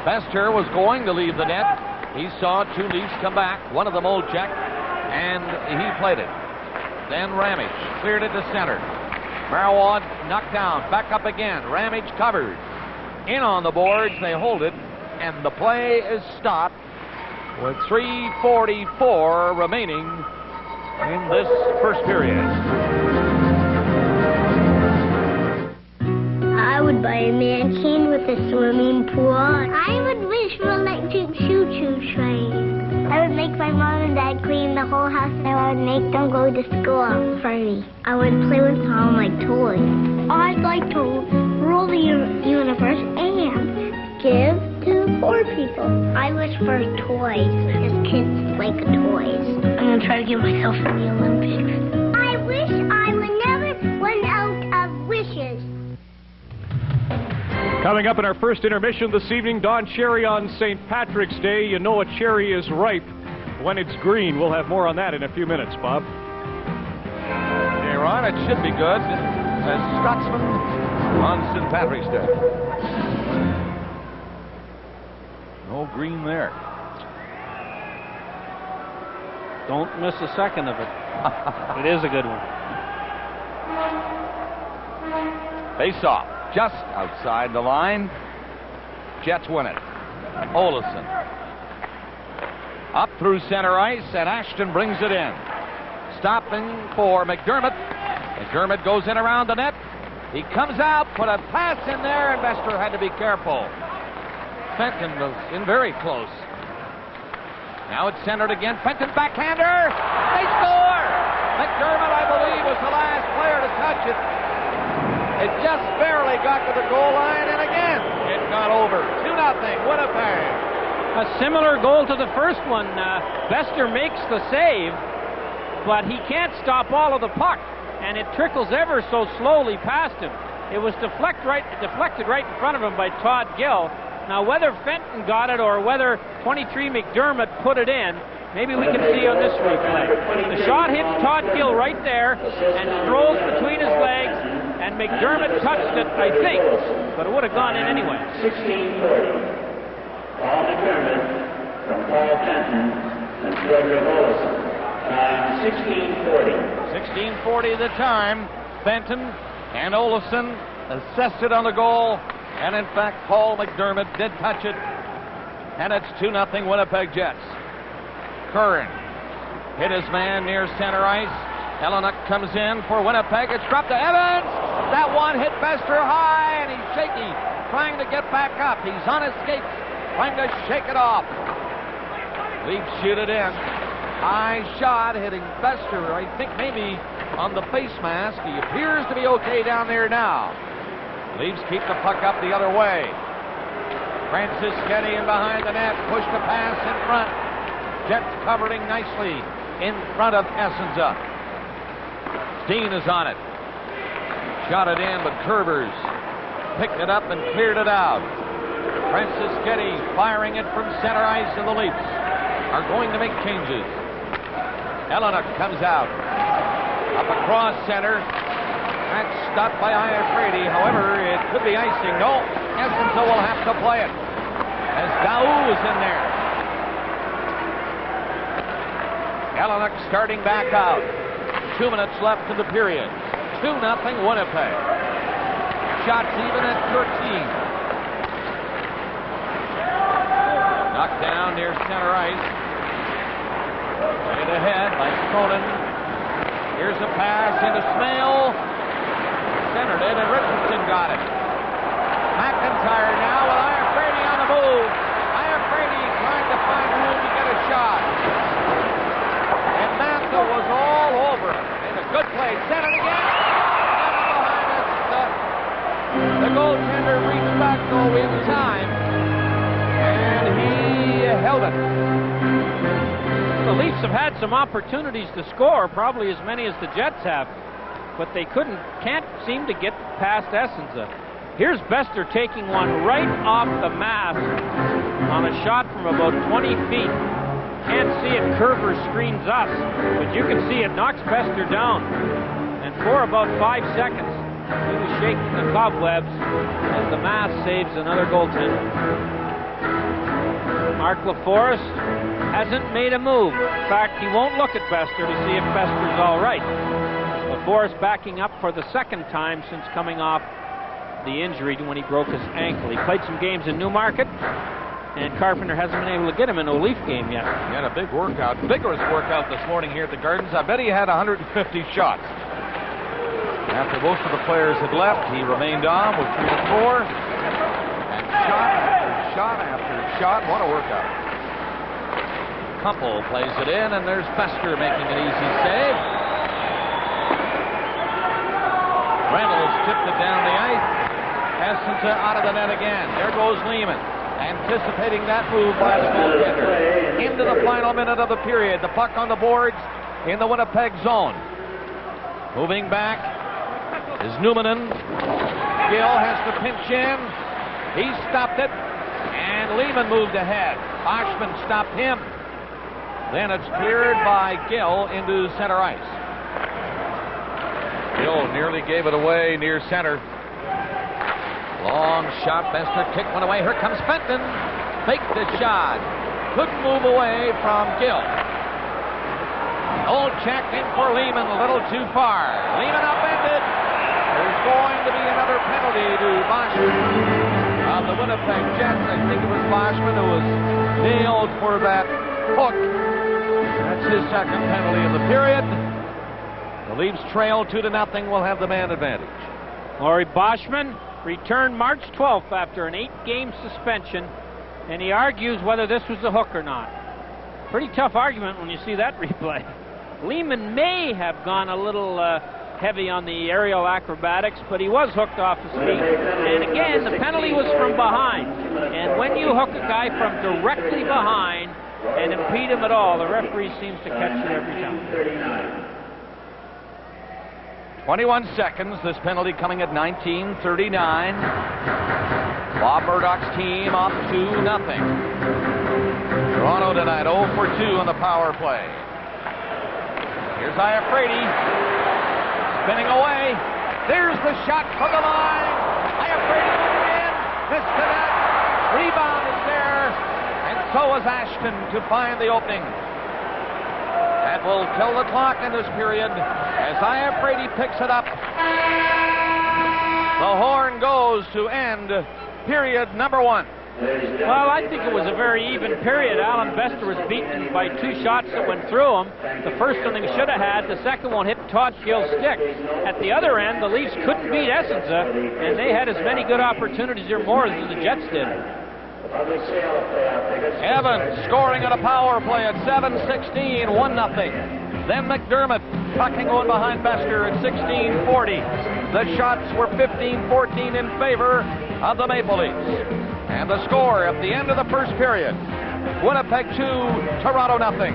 Bester was going to leave the net. He saw 2 Leafs come back. One of them Olczyk, and he played it. Then Ramage cleared it to center. Marwad knocked down. Back up again. Ramage covered. In on the boards. They hold it, and the play is stopped with 3:44 remaining in this first period. I would buy a mansion with a swimming pool. I would wish for an electric choo-choo train. I would make my mom and dad clean the whole house, and I would make them go to school for me. I would play with all my toys. I'd like to rule the universe and give to poor people. I wish for toys, because kids like toys. I'm going to try to get myself in the Olympics. I wish I would never run out of wishes. Coming up in our first intermission this evening, Don Cherry on St. Patrick's Day. You know a cherry is ripe when it's green. We'll have more on that in a few minutes, Bob. Hey, Ron, it should be good. As Scotsman on St. Patrick's Day. No green there. Don't miss a second of it. It is a good one. Face off. Just outside the line. Jets win it. Olesen. Up through center ice, and Ashton brings it in. Stopping for McDermott. McDermott goes in around the net. He comes out, put a pass in there, and Bester had to be careful. Fenton was in very close. Now it's centered again. Fenton backhander. They score! McDermott, I believe, was the last player to touch it. It just barely got to the goal line, and again, it got over. 2-0, Winnipeg. A similar goal to the first one. Bester makes the save, but he can't stop all of the puck, and it trickles ever so slowly past him. It was deflected right in front of him by Todd Gill. Now, whether Fenton got it or whether 23 McDermott put it in, maybe we can see on this replay. The shot hits Todd Gill right there and strolls between his legs, and McDermott touched it, I think, but it would have gone in anyway. 1640. Paul McDermott from Paul Fenton and Frederick Olson. Time 1640. 16:40 the time. Fenton and Olson assessed it on the goal, and in fact, Paul McDermott did touch it, and it's 2-0 Winnipeg Jets. Curran hit his man near center ice. Hellenic comes in for Winnipeg. It's dropped to Evans. That one hit Bester high, and he's shaky, trying to get back up. He's on his skates, trying to shake it off. Leafs shoot it in. High shot hitting Bester, I think maybe on the face mask. He appears to be okay down there now. Leafs keep the puck up the other way. Francis Getty in behind the net, pushed a pass in front. Jets covering nicely in front of Essenza. Steen is on it. Shot it in, but Curvers picked it up and cleared it out. Francis Getty firing it from center ice, and the Leafs are going to make changes. Hellenic comes out. Up across center. That's stopped by Iafredi. However, it could be icing. No, Essenza will have to play it, as Daou is in there. Hellenic starting back out. 2 minutes left in the period. 2-0 Winnipeg. Shots even at 13. Knocked down near center ice. Played ahead by Cronin. Here's a pass into Smale. Centered it, and Richardson got it. McIntyre now with Iafredi on the move. Iafredi trying to find room to get a shot. And Mantha was all over him. And a good play. Centered again. And behind us, the goaltender reached back though in time. And he held it. The Leafs have had some opportunities to score, probably as many as the Jets have, but they can't seem to get past Essenza. Here's Bester taking one right off the mask on a shot from about 20 feet. Can't see it, Curver screens us, but you can see it knocks Bester down. And for about 5 seconds, he was shaking the cobwebs as the mask saves another goaltender. Mark LaForest hasn't made a move. In fact, he won't look at Bester to see if Bester's all right. LaForest backing up for the second time since coming off the injury when he broke his ankle. He played some games in Newmarket, and Carpenter hasn't been able to get him into a Leaf game yet. He had a big workout, vigorous workout this morning here at the Gardens. I bet he had 150 shots. After most of the players had left, he remained on with 3 to 4. And shot after shot after shot. What a workout. Kumpel plays it in, and there's Bester making an easy save. Reynolds tipped it down the ice. Essenza out of the net again. There goes Lehman, anticipating that move by the goaltender. Into the final minute of the period. The puck on the boards in the Winnipeg zone. Moving back is Numanen. Gill has to pinch in. He stopped it, and Lehman moved ahead. Oshman stopped him. Then it's cleared by Gill into center ice. Gill nearly gave it away near center. Long shot. Bester kicked one away. Here comes Fenton. Faked the shot. Couldn't move away from Gill. Old check in for Lehman. A little too far. Lehman upended. There's going to be another penalty to Boschman of the Winnipeg Jets. I think it was Boschman who was nailed for that Hook. That's his second penalty of the period. The Leafs trail 2-0, will have the man advantage. Laurie Boschman returned March 12th after an 8-game suspension, and he argues whether this was a hook or not. Pretty tough argument when you see that replay. Lehman may have gone a little heavy on the aerial acrobatics, but he was hooked off his feet. And again, the penalty was from behind. And when you hook a guy from directly behind and impede him at all, the referee seems to catch it every time. 21 seconds, this penalty coming at 19:39. Bob Murdoch's team off 2-0. Toronto tonight 0 for 2 on the power play. Here's Iafrate, spinning away. There's the shot from the line. Iafrate moving in, missed the net. Rebound is there, and so is Ashton to find the opening. That will kill the clock in this period as Iafrate picks it up. The horn goes to end period number 1. Well, I think it was a very even period. Alan Bester was beaten by 2 shots that went through him. The first one he should have had. The second one hit Todd Gill's stick. At the other end, the Leafs couldn't beat Essenza, and they had as many good opportunities or more than the Jets did. Evans scoring on a power play at 7:16, 1-0. Then McDermott tucking one behind Bester at 16:40. The shots were 15-14 in favor of the Maple Leafs. And the score at the end of the first period, Winnipeg 2, Toronto 0.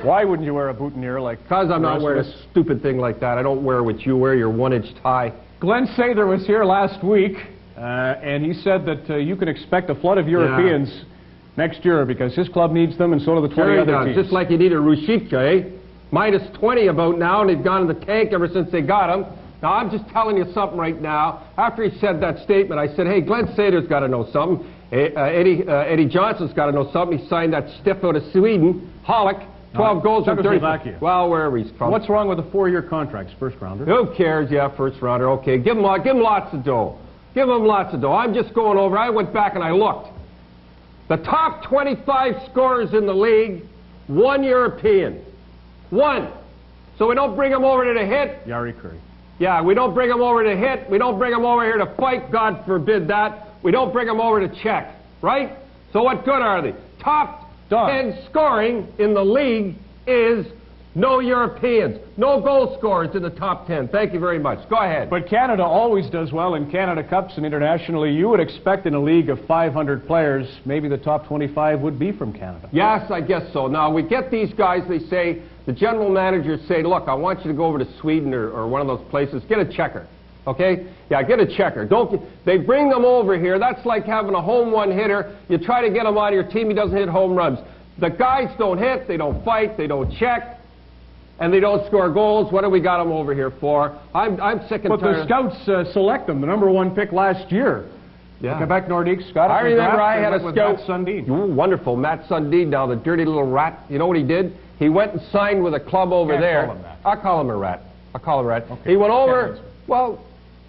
Why wouldn't you wear a boutonniere like? Because I'm not wearing a stupid thing like that. I don't wear what you wear, your 1-inch tie. Glenn Sather was here last week, and he said that you can expect a flood of Europeans next year because his club needs them, and so do the 20 other teams. Just like you need a Rushika, eh? Minus 20 about now, and they've gone in the tank ever since they got him. Now, I'm just telling you something right now. After he said that statement, I said, hey, Glenn Sather's got to know something. Eddie Johnson's got to know something. He signed that stiff out of Sweden, Hollick. 12 goals in 30. Well, wherever he's from. What's wrong with a 4-year contract, first rounder? Who cares? Yeah, first rounder. Okay, give him lots of dough. Give him lots of dough. I'm just going over. I went back and I looked. The top 25 scorers in the league, 1 European. 1. So we don't bring him over to the hit. Yari Curry. Yeah, we don't bring him over to hit. We don't bring him over here to fight. God forbid that. We don't bring him over to check. Right? So what good are they? Top 10 scoring in the league is no Europeans. No goal scorers in the top 10. Thank you very much. Go ahead. But Canada always does well in Canada Cups and internationally. You would expect in a league of 500 players, maybe the top 25 would be from Canada. Yes, I guess so. Now, we get these guys, they say, the general managers say, look, I want you to go over to Sweden or one of those places. Get a checker. Okay? Yeah, get a checker. They bring them over here. That's like having a home run hitter. You try to get him on your team, he doesn't hit home runs. The guys don't hit, they don't fight, they don't check, and they don't score goals. What do we got them over here for? I'm sick and tired. But the scouts select them, the #1 pick last year. Yeah. Quebec Nordiques got it. I remember I had a scout. Matt Sundin. Ooh, wonderful. Matt Sundin now, the dirty little rat. You know what he did? He went and signed with a club over there. Call him that. I'll call him a rat. Okay. He went over, well,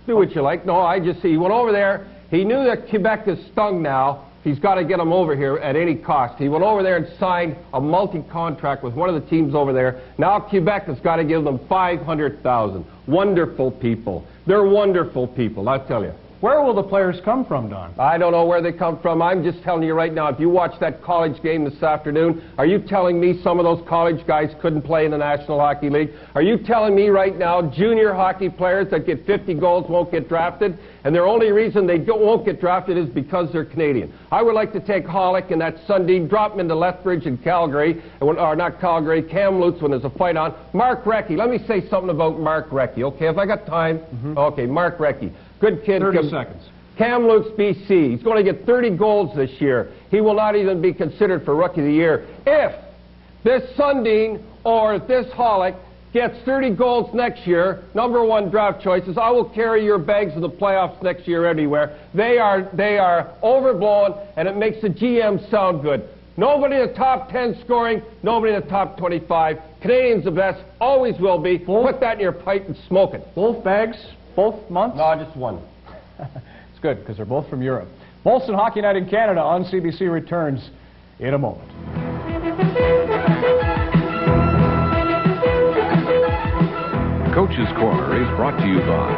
do what you like. No, he went over there. He knew that Quebec is stung now. He's got to get him over here at any cost. He went over there and signed a multi-contract with one of the teams over there. Now Quebec has got to give them $500,000. Wonderful people. They're wonderful people, I'll tell you. Where will the players come from, Don? I don't know where they come from. I'm just telling you right now, if you watch that college game this afternoon, are you telling me some of those college guys couldn't play in the National Hockey League? Are you telling me right now junior hockey players that get 50 goals won't get drafted? And their only reason they won't get drafted is because they're Canadian. I would like to take Hollick and that Sundin, drop them into Lethbridge and Calgary, or not Calgary, Kamloops when there's a fight on. Mark Recchi. Let me say something about Mark Recchi, okay? If I got time? Okay, Mark Recchi. Good kid. 30 seconds. Kamloops, BC. He's going to get 30 goals this year. He will not even be considered for Rookie of the Year. If this Sundin or this Hollick gets 30 goals next year, #1 draft choices, I will carry your bags to the playoffs next year anywhere. They are overblown, and it makes the GM sound good. Nobody in the top 10 scoring, nobody in the top 25. Canadians the best, always will be. Put that in your pipe and smoke it. Both bags Both months? No, just one. It's good, because they're both from Europe. Molson Hockey Night in Canada on CBC returns in a moment. Coach's Corner is brought to you by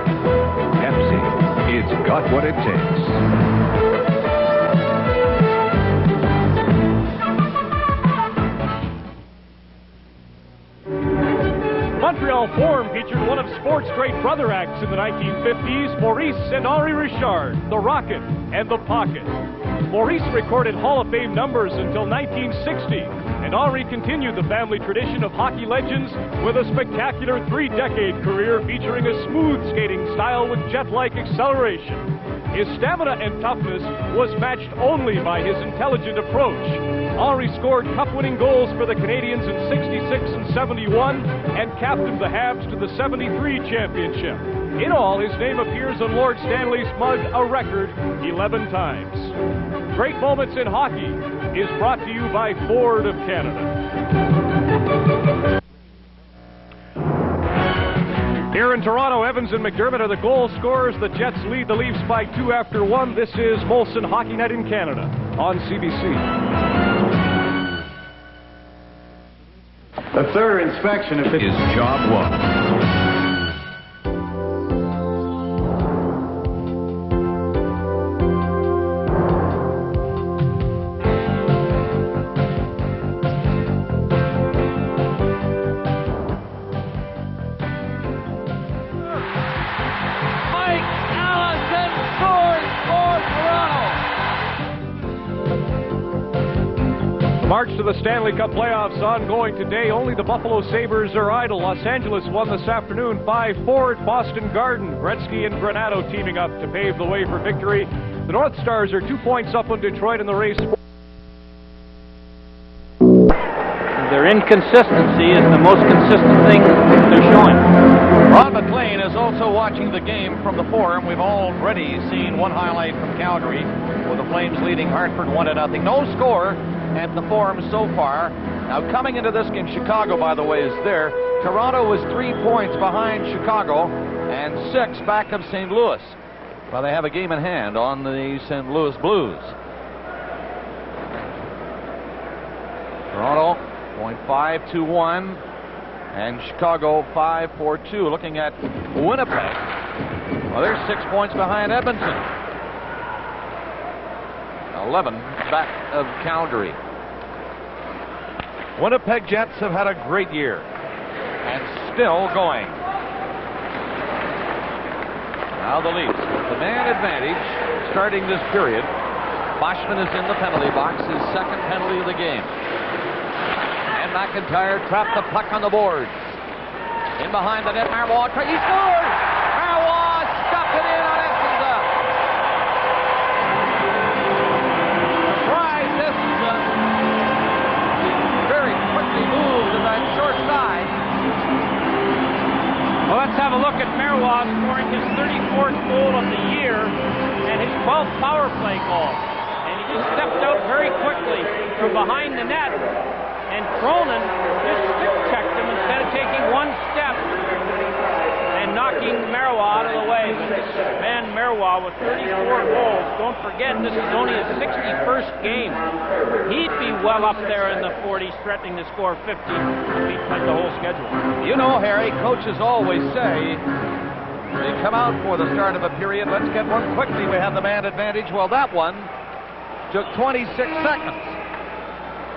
Pepsi. It's got what it takes. Montreal Forum featured one of sport's great brother acts in the 1950s, Maurice and Henri Richard, the Rocket and the Pocket. Maurice recorded Hall of Fame numbers until 1960, and Henri continued the family tradition of hockey legends with a spectacular 3-decade career featuring a smooth skating style with jet-like acceleration. His stamina and toughness was matched only by his intelligent approach. Henri scored cup-winning goals for the Canadiens in 66 and 71 and captained the Habs to the 73 championship. In all, his name appears on Lord Stanley's mug a record 11 times. Great Moments in Hockey is brought to you by Ford of Canada. Here in Toronto, Evans and McDermott are the goal scorers. The Jets lead the Leafs by 2 after 1. This is Molson Hockey Night in Canada on CBC. A thorough inspection of Is job one. March to the Stanley Cup playoffs ongoing today. Only the Buffalo Sabres are idle. Los Angeles won this afternoon 5-4 at Boston Garden. Gretzky and Granato teaming up to pave the way for victory. The North Stars are 2 points up on Detroit in the race. Their inconsistency is the most consistent thing they're showing. Ron McLean is also watching the game from the Forum. We've already seen one highlight from Calgary, with the Flames leading Hartford 1-0. No score at the Forum so far. Now coming into this game, Chicago, by the way, is there. Toronto was 3 points behind Chicago and 6 back of St. Louis. Well, they have a game in hand on the St. Louis Blues. Toronto 0.5-1 and Chicago 5-4-2. Looking at Winnipeg, well, they're 6 points behind Edmonton. 11 back of Calgary. Winnipeg Jets have had a great year and still going. Now the Leafs with the man advantage starting this period. Boschman is in the penalty box, his second penalty of the game. And McIntyre trapped the puck on the boards. In behind the net, Marois, he scores! Marois stuffed it in on Essenza. Surprise, Essenza. Very quickly moved to that short side. Well, let's have a look at Marois scoring his 34th goal of the year and his 12th power play goal. And he just stepped out very quickly from behind the net. And Cronin just stick-checked him instead of taking one step and knocking Marois out of the way. This man Marois with 34 goals. Don't forget, this is only his 61st game. He'd be well up there in the 40s, threatening to score 50 if he played the whole schedule. You know, Harry, coaches always say, they come out for the start of a period, let's get one quickly, we have the man advantage. Well, that one took 26 seconds.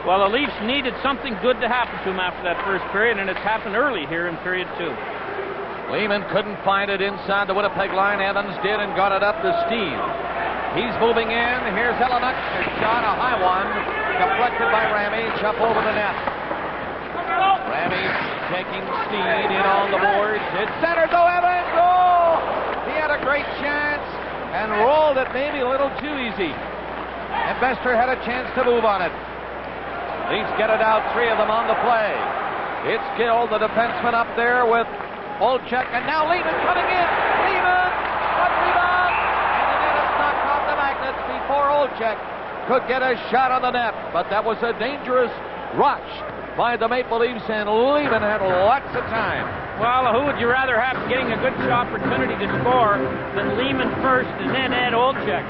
Well, the Leafs needed something good to happen to them after that first period, and it's happened early here in period 2. Lehman couldn't find it inside the Winnipeg line. Evans did and got it up to Steve. He's moving in. Here's Hellenic. A shot, a high one, deflected by Ramage up over the net. Ramage taking Steed in on the boards. It's centered, though, Evans! Oh! He had a great chance and rolled it maybe a little too easy. And Bester had a chance to move on it. Leafs get it out, 3 of them on the play. It's Gill, the defenseman, up there with Olczyk, and now Lehman coming in. Lehman, what rebound? And the net is knocked off the magnets before Olczyk could get a shot on the net. But that was a dangerous rush by the Maple Leafs, and Lehman had lots of time. Well, who would you rather have getting a good opportunity to score than Lehman first and then Ed Olczyk?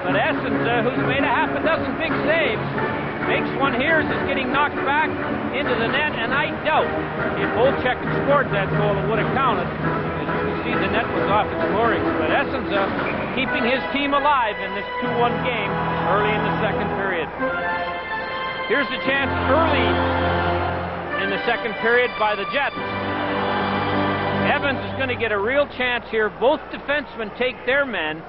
But Essens, who's made a half a dozen big saves, makes one here as he's getting knocked back into the net, and I doubt if Olczyk had scored that goal, it would have counted. As you can see, the net was off its moorings. But Essens keeping his team alive in this 2-1 game early in the second period. Here's a chance early in the second period by the Jets. Evans is going to get a real chance here. Both defensemen take their men,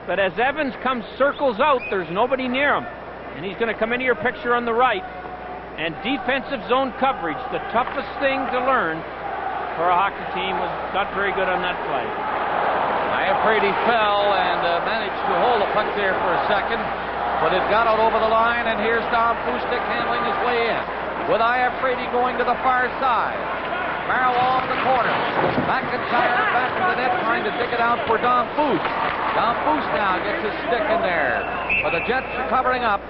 but as Evans circles out, there's nobody near him. And he's going to come into your picture on the right. And defensive zone coverage, the toughest thing to learn for a hockey team, was not very good on that play. I'm afraid he fell and managed to hold the puck there for a second, but it got out over the line, and here's Dom Fustic handling his way in, with Iafrate going to the far side. Marois in the corner. McIntyre back to the net, trying to dig it out for Dom Foose. Dom Foose now gets his stick in there. But the Jets are covering up,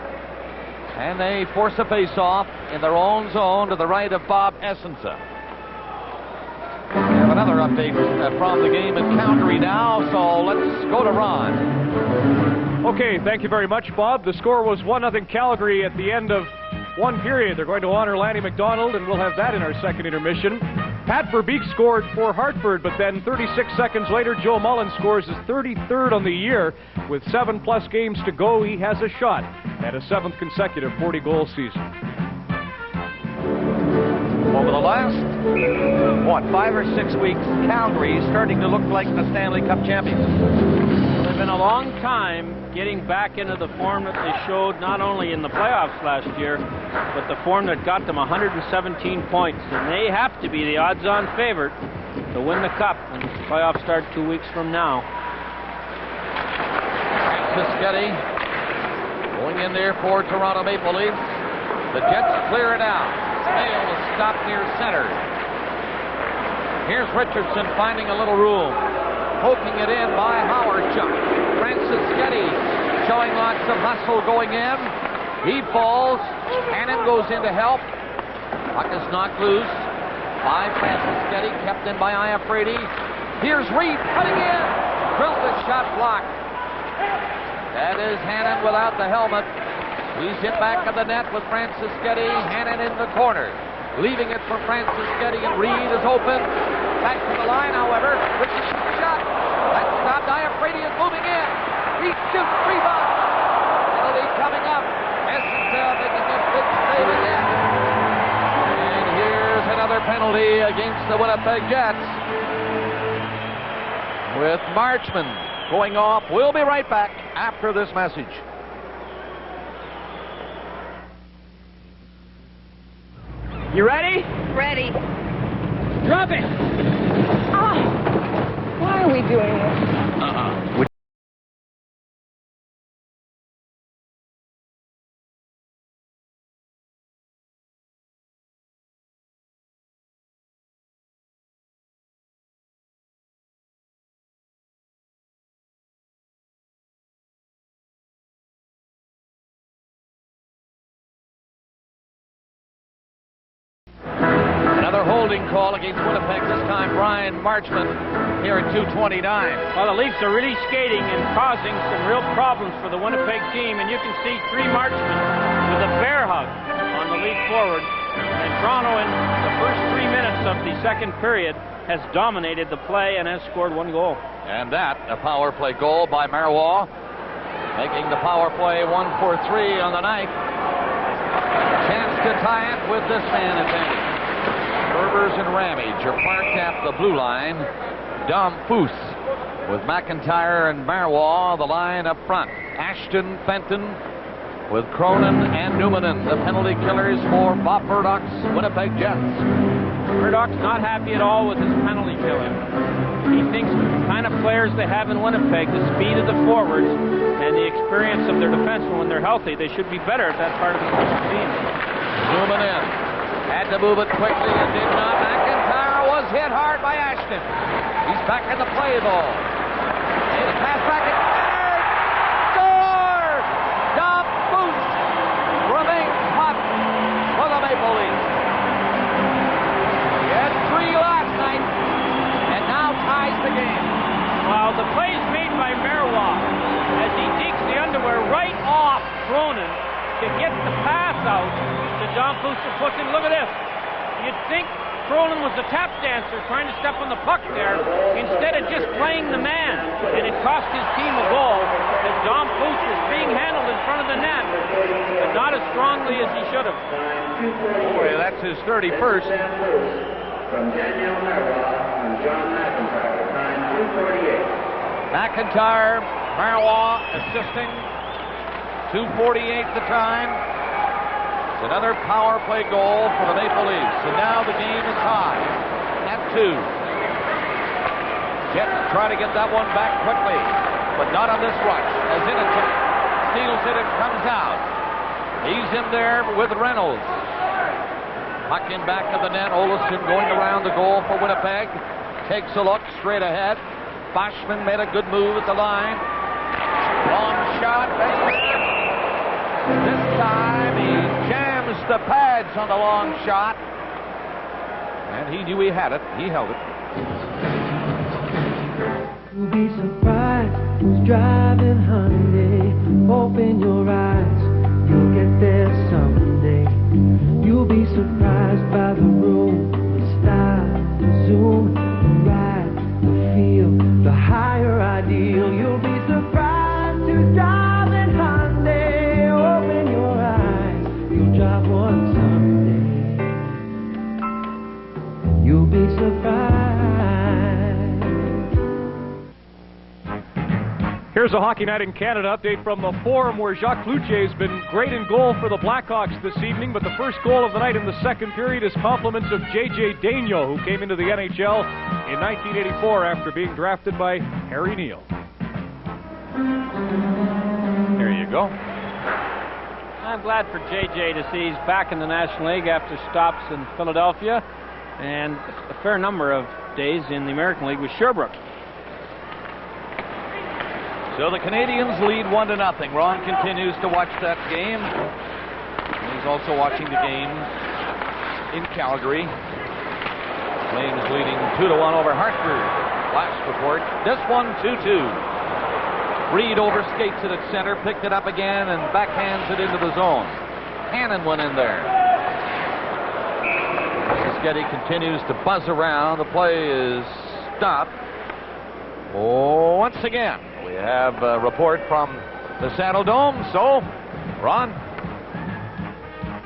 and they force a face-off in their own zone to the right of Bob Essens. We have another update from the game in Calgary now, so let's go to Ron. Okay, thank you very much, Bob. The score was 1-0 Calgary at the end of one period. They're going to honor Lanny McDonald, and we'll have that in our second intermission. Pat Verbeek scored for Hartford, but then 36 seconds later, Joe Mullen scores his 33rd on the year. With 7+ games to go, he has a shot at a 7th consecutive 40-goal season. Over the last, 5 or 6 weeks, Calgary is starting to look like the Stanley Cup champions. It's been a long time getting back into the form that they showed not only in the playoffs last year, but the form that got them 117 points. And they have to be the odds-on favorite to win the Cup when the playoffs start 2 weeks from now. Cischetti going in there for Toronto Maple Leafs. The Jets clear it out. Smale is stopped near center. Here's Richardson finding a little room. Poking it in by Howardchuk. Cischetti showing lots of hustle going in. He falls. Hannon goes in to help. Puck is knocked loose by Cischetti, kept in by Iafrate. Here's Reed cutting in. Drilled the shot blocked. That is Hannon without the helmet. He's hit back of the net with Cischetti. Hannon in the corner. Leaving it for Cischetti, and Reed is open. Back to the line, however. Richardson shot. That's stopped. Iafrate is moving in. He shoots, rebound. Penalty coming up. Essens making this big save again. And here's another penalty against the Winnipeg Jets. With Marchman going off. We'll be right back after this message. You ready? Ready. Drop it! Oh, why are we doing this? Another holding call against Winnipeg, this time Brian Marchman here at 2:29. Well, the Leafs are really skating and causing some real problems for the Winnipeg team, and you can see Cree Marchman with a bear hug on the Leaf forward. And Toronto, in the first 3 minutes of the second period, has dominated the play and has scored 1 goal. And that, a power play goal by Marois, making the power play 1-for-3 on the night. Chance to tie it with this man advantage. Berbers and Ramage are parked at the blue line. Dom Foose with McIntyre and Marois, the line up front. Ashton, Fenton with Cronin and Newmanen, the penalty killers for Bob Murdoch's Winnipeg Jets. Murdoch's not happy at all with his penalty killing. He thinks the kind of players they have in Winnipeg, the speed of the forwards and the experience of their defensemen when they're healthy, they should be better at that part of the team. Newmanen had to move it quickly and did not. McIntyre was hit hard by Ashton. He's back in the play, though. Made a pass back at center. Score! Dom Foose remains hot for the Maple Leafs. He had 3 last night. to get the pass out to John Fuster puts in. Look at this. You'd think Crolin was a tap dancer trying to step on the puck there instead of just playing the man. And it cost his team a goal as John Fuster was being handled in front of the net, but not as strongly as he should have. Boy, that's his 31st. From Daniel Marois and John McIntyre, time 2:48. McIntyre, Marois assisting. 2:48 the time. It's another power play goal for the Maple Leafs. And now the game is tied at 2. Jets try to get that one back quickly, but not on this rush. As Innocent steals it and comes out. He's in there with Reynolds. Puck in back of the net. Olofsson going around the goal for Winnipeg. Takes a look straight ahead. Boschman made a good move at the line. Long shot. This time he jams the pads on the long shot. And he knew he had it. He held it. You'll be surprised who's driving Hyundai. Open your eyes, you'll get there someday. You'll be surprised by the road, the style, the zoom, the ride, the feel, the higher ideal. You'll be surprised who's driving Hyundai. Open your eyes, you'll drive one someday. You'll be surprised. Here's a Hockey Night in Canada update from the Forum, where Jacques Cloutier has been great in goal for the Blackhawks this evening, but the first goal of the night in the second period is compliments of J.J. Daigneault, who came into the NHL in 1984 after being drafted by Harry Neal. There you go. I'm glad for J.J. to see he's back in the National League after stops in Philadelphia and a fair number of days in the American League with Sherbrooke. So the Canadians lead 1-0. Ron continues to watch that game. He's also watching the game in Calgary. Flames leading 2-1 over Hartford. Last report. This one 2-2. Reed overskates it at center, picked it up again, and backhands it into the zone. Hannon went in there. Muschietti continues to buzz around. The play is stopped. Once again, we have a report from the Saddle Dome. So, Ron?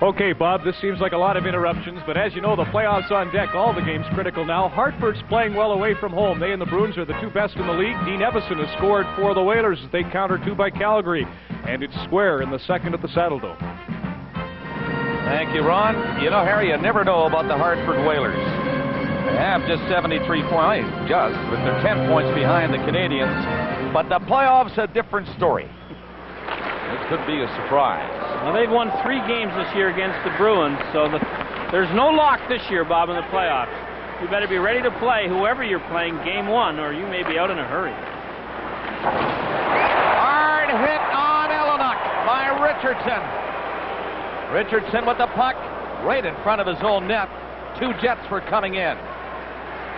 Okay, Bob, this seems like a lot of interruptions, but as you know, the playoffs on deck. All the games critical now. Hartford's playing well away from home. They and the Bruins are the two best in the league. Dean Evison has scored for the Whalers as they counter 2 by Calgary. And it's square in the second at the Saddle Dome. Thank you, Ron. You know, Harry, you never know about the Hartford Whalers. They have just 73 points, but they're 10 points behind the Canadians. But the playoffs, a different story. It could be a surprise. Well, they've won 3 games this year against the Bruins, so there's no lock this year, Bob, in the playoffs. You better be ready to play whoever you're playing game 1, or you may be out in a hurry. Hard hit on Eleanor by Richardson. Richardson with the puck right in front of his own net. 2 Jets were coming in.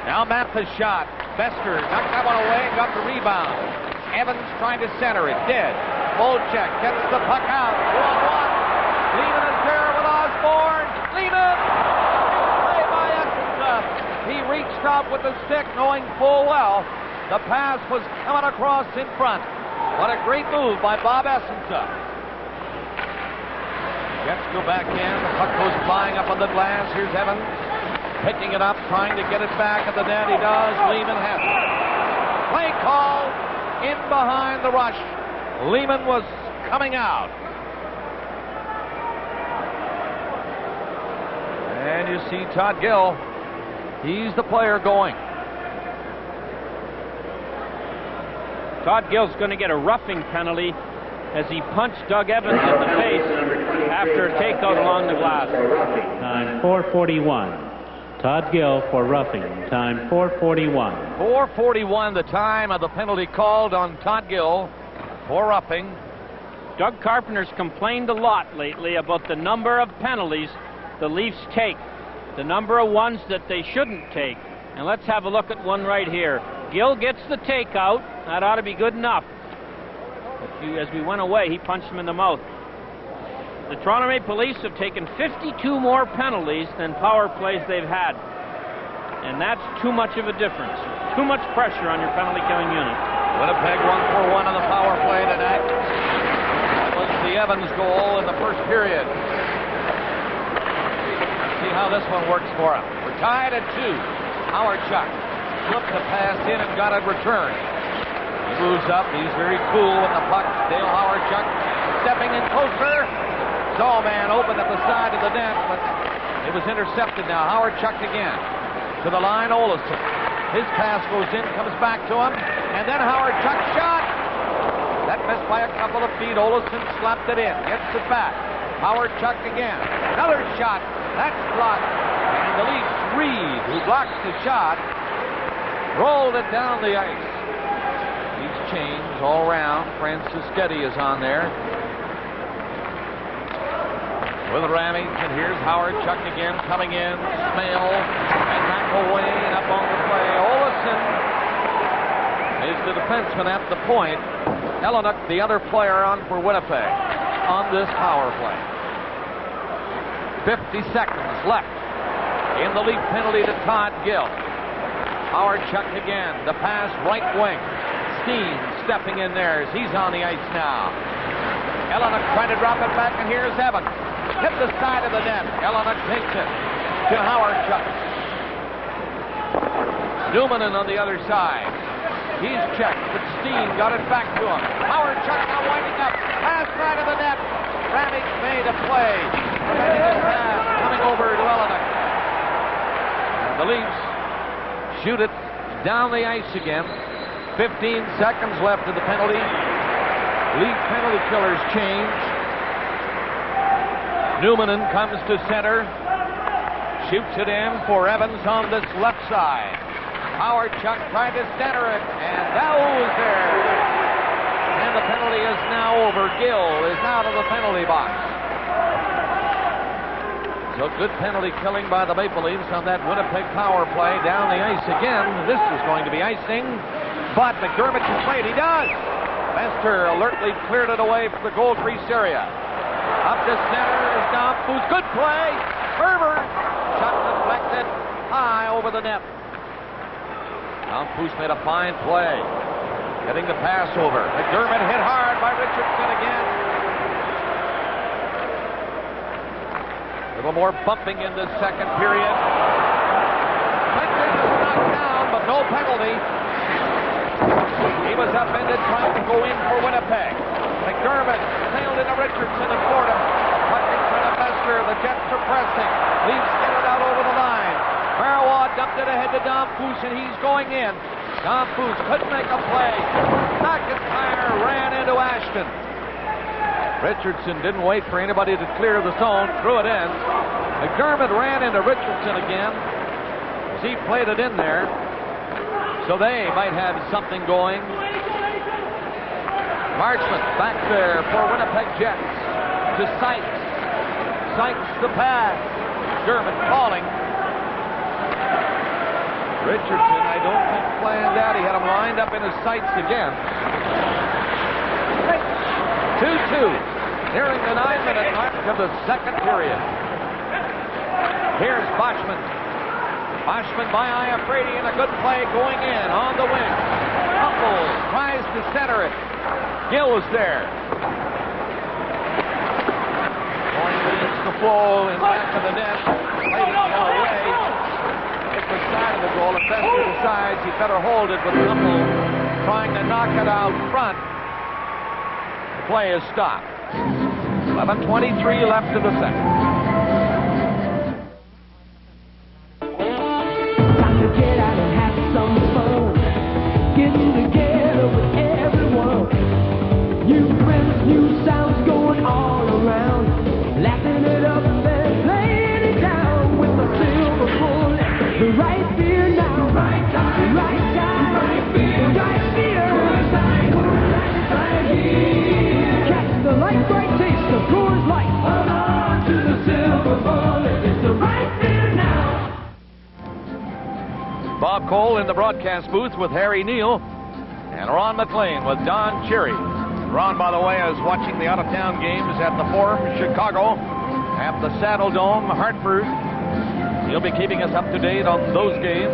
Now Mathis shot. Bester knocked that one away and got the rebound. Evans trying to center it. Did. Bolchek gets the puck out. 2-on-1. Lehman is there with Osborne. Lehman! Play by Essensa. He reached out with the stick, knowing full well the pass was coming across in front. What a great move by Bob Essensa. Jets go back in. The puck goes flying up on the glass. Here's Evans. Picking it up, trying to get it back at the net. He does. Lehman has it. Play call in behind the rush. Lehman was coming out. And you see Todd Gill. He's the player going. Todd Gill's going to get a roughing penalty as he punched Doug Evans in the face after a takeout along the glass. Time 4:41. Todd Gill for roughing. Time 4:41. 4:41 the time of the penalty called on Todd Gill for roughing. Doug Carpenter's complained a lot lately about the number of penalties the Leafs take, the number of ones that they shouldn't take. And let's have a look at one right here. Gill gets the takeout. That ought to be good enough. But as we went away, he punched him in the mouth. The Toronto Maple Leafs have taken 52 more penalties than power plays they've had. And that's too much of a difference. Too much pressure on your penalty killing unit. Winnipeg 1-for-1 on the power play tonight. That was the Evans goal in the first period. Let's see how this one works for him. We're tied at 2. Howard Chuck flipped the pass in and got it returned. He moves up. He's very cool with the puck. Dale Howard Chuck stepping in closer. Saw a man open at the side of the net, but it was intercepted now. Howard Chuck again. To the line, Olofsson. His pass goes in, comes back to him, and then Howard Chuck shot. That missed by a couple of feet. Olofsson slapped it in, gets it back. Howard Chuck again. Another shot. That's blocked. And the Leafs, Reed, who blocked the shot, rolled it down the ice. These chains all around. Francis Getty is on there. With Ramage, and here's Howard Chuck again coming in. Smale and McElwain up on the play. Olofsson is the defenseman at the point. Hellenick, the other player on for Winnipeg on this power play. 50 seconds left in the Leaf penalty to Todd Gill. Howard Chuck again. The pass right wing. Steen stepping in there as he's on the ice now. Hellenick trying to drop it back, and here's Evans. Hit the side of the net. Hellenick takes it to Howard Chuck. Newman on the other side. He's checked, but Steen got it back to him. Howard Chuck now winding up. Last side of the net. Ramage made a play. Preventing his pass coming over to Hellenick. And the Leafs shoot it down the ice again. 15 seconds left of the penalty. Leaf penalty killers change. Newman comes to center. Shoots it in for Evans on this left side. Howard Chuck tried to center it, and that was there. And the penalty is now over. Gill is out of the penalty box. So good penalty killing by the Maple Leafs on that Winnipeg power play. Down the ice again. This is going to be icing, but McDermott can play it. He does. Lester alertly cleared it away from the goal crease area. Up to center is Dom Foose. Good play. Herbert. Shot deflected high over the net. Dom Foose made a fine play. Getting the pass over. McDermott hit hard by Richardson again. A little more bumping in the second period. Hunter was knocked down, but no penalty. He was upended trying to go in for Winnipeg. McDermott sailed into Richardson and Fordham. Puck in front of Lester. The Jets are pressing. Leafs get it out over the line. Marawa dumped it ahead to Dom Foose, and he's going in. Dom Foose couldn't make a play. McIntyre ran into Ashton. Richardson didn't wait for anybody to clear the zone. Threw it in. McDermott ran into Richardson again as he played it in there. So they might have something going. Marchment back there for Winnipeg Jets to Sykes. Sykes the pass. German calling. Richardson, I don't think planned that. He had him lined up in his sights again. 2-2. Nearing the 9-minute mark of the second period. Here's Boschman. Boschman by Iafrate, and a good play going in on the wing. Humble tries to center it. Gill was there. Going against the flow in back of the net. Played it away. Hit the side of the goal. If Fester decides he better hold it with Humble trying to knock it out front. The play is stopped. 11:23 left in the second. Get out and have some fun. Getting together with everyone. New friends, new sounds going all around. Laughing it up and playing it down with the silver bullet. The right beer now. Right time, right time. Right beer, right beer. Right here. Catch the light bright taste of Coors Light. Hold on to the silver bullet. It's the right beer now. Bob Cole in the broadcast booth with Harry Neal and Ron McLean with Don Cherry. Ron, by the way, is watching the out-of-town games at the Forum, Chicago, at the Saddle Dome, Hartford. He'll be keeping us up to date on those games.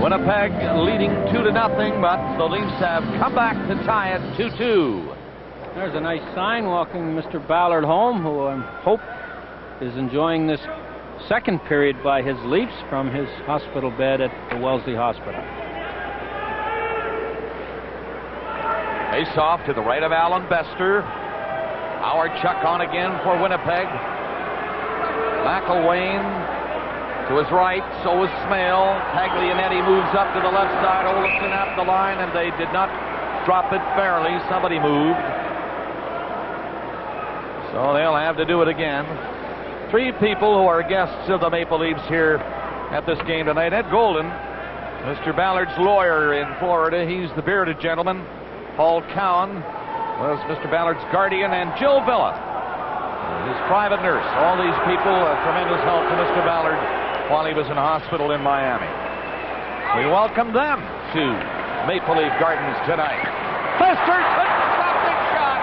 Winnipeg leading 2-0, but the Leafs have come back to tie it 2-2. There's a nice sign welcoming Mr. Ballard home, who I hope is enjoying this second period by his Leafs from his hospital bed at the Wellesley Hospital. Face off to the right of Alan Bester. Howard Chuck on again for Winnipeg. McElwain to his right, so is Smale. Taglianetti moves up to the left side. Olafson at the line, and they did not drop it fairly. Somebody moved. So they'll have to do it again. Three people who are guests of the Maple Leafs here at this game tonight. Ed Golden, Mr. Ballard's lawyer in Florida. He's the bearded gentleman. Paul Cowan was Mr. Ballard's guardian, and Jill Villa, his private nurse. All these people, a tremendous help to Mr. Ballard while he was in hospital in Miami. We welcome them to Maple Leaf Gardens tonight. Bester couldn't stop the shot.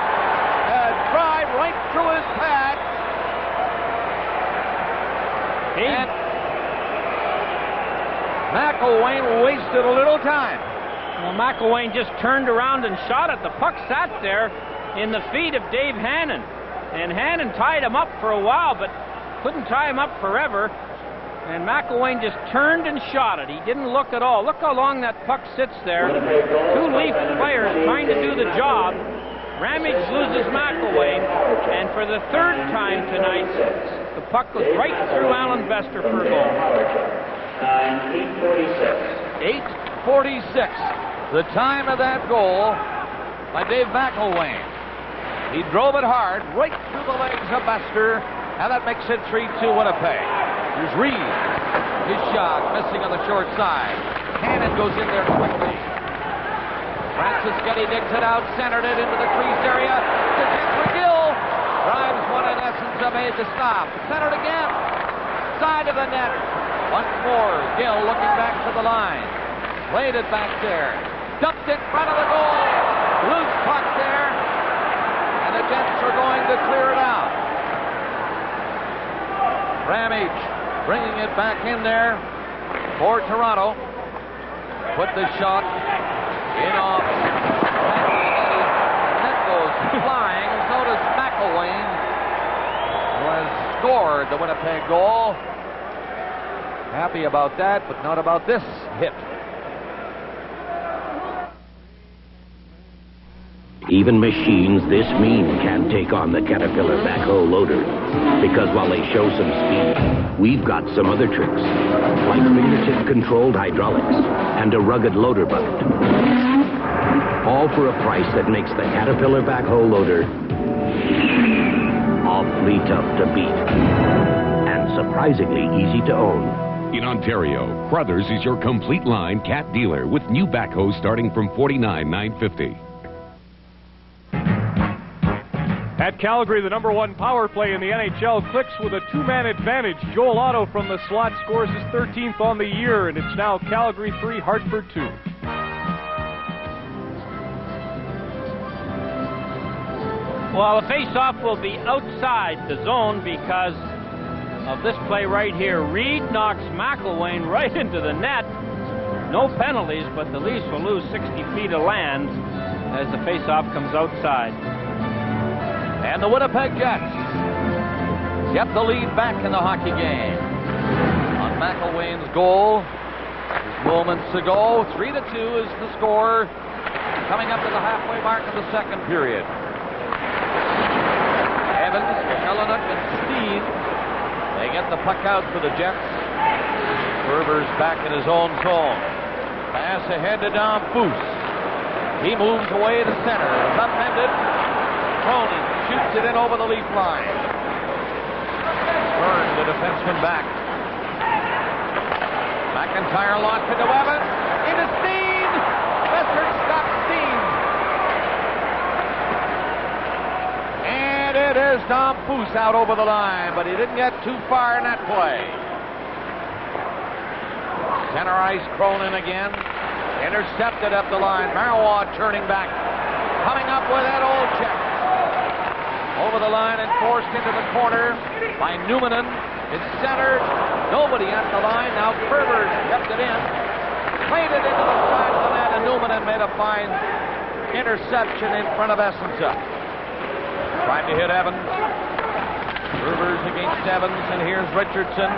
A drive right through his pad. And McElwain wasted a little time. Well, McElwain just turned around and shot it. The puck sat there in the feet of Dave Hannon. And Hannon tied him up for a while, but couldn't tie him up forever. And McElwain just turned and shot it. He didn't look at all. Look how long that puck sits there. Two Leaf players trying to do the job. Ramage loses McElwain, and for the third time tonight, the puck goes right through Alan Bester for a goal. 8:46. The time of that goal by Dave McElwain. He drove it hard right through the legs of Bester, and that makes it 3-2 Winnipeg. Here's Reed. His shot missing on the short side. Hannon goes in there quickly. Francis Getty digs it out, centered it into the crease area. To Gill. Drives one in essence of made to stop. Centered again. Side of the net. Once more, Gill looking back to the line. Played it back there. Dumped in front of the goal. Loose puck there. And the Jets are going to clear it out. Ramage bringing it back in there for Toronto. Put the shot in off. That goes flying. So does McElwain, who has scored the Winnipeg goal. Happy about that, but not about this hit. Even machines this mean can't take on the Caterpillar backhoe loader. Because while they show some speed, we've got some other tricks, like fingertip-controlled hydraulics and a rugged loader bucket. All for a price that makes the Caterpillar backhoe loader awfully tough to beat. And surprisingly easy to own. In Ontario, Crothers is your complete line cat dealer with new backhoes starting from $49,950. At Calgary, the #1 power play in the NHL clicks with a two-man advantage. Joel Otto from the slot scores his 13th on the year, and it's now Calgary 3, Hartford 2. Well, the face-off will be outside the zone because of this play right here. Reed knocks McElwain right into the net. No penalties, but the Leafs will lose 60 feet of land as the face-off comes outside. And the Winnipeg Jets get the lead back in the hockey game. On McElwain's goal, just moments ago, 3-2 is the score. Coming up to the halfway mark of the second period. Evans, Helenuck, and Steen. They get the puck out for the Jets. Berber's back in his own zone. Pass ahead to Dom Foose. He moves away to center. It's upended. Cronin shoots it in over the Leaf line. Byrne, the defenseman, back. McIntyre launched into Evans. Into Steen. Bester stops Steen. And it is Dom Foose out over the line, but he didn't get too far in that play. Center ice, Cronin again. Intercepted up the line. Marois turning back. Coming up with that old check. Over the line and forced into the corner by Newmanen. It's centered. Nobody at the line. Now Ferber kept it in. Played it into the side of the net, and Newmanen made a fine interception in front of Essensa. Tried to hit Evans. Rivers against Evans, and here's Richardson.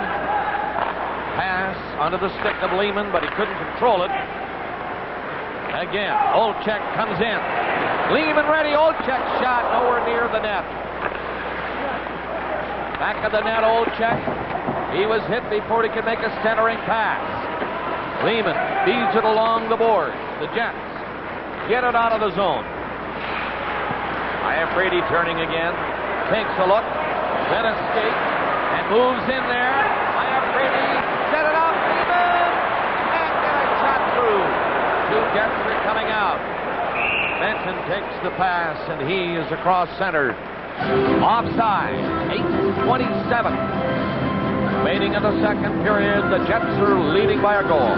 Pass onto the stick of Lehman, but he couldn't control it. Again, Olczyk comes in. Lehman ready. Olczyk shot nowhere near the net. Back of the net, Olczyk. He was hit before he could make a centering pass. Lehman feeds it along the board. The Jets get it out of the zone. Iafrate turning again. Takes a look. Then escape. And moves in there. Iafrate set it up. Lehman! And get a shot through. Two Jets are coming out. Benson takes the pass, and he is across center. Offside. 8:27. Remaining in the second period. The Jets are leading by a goal.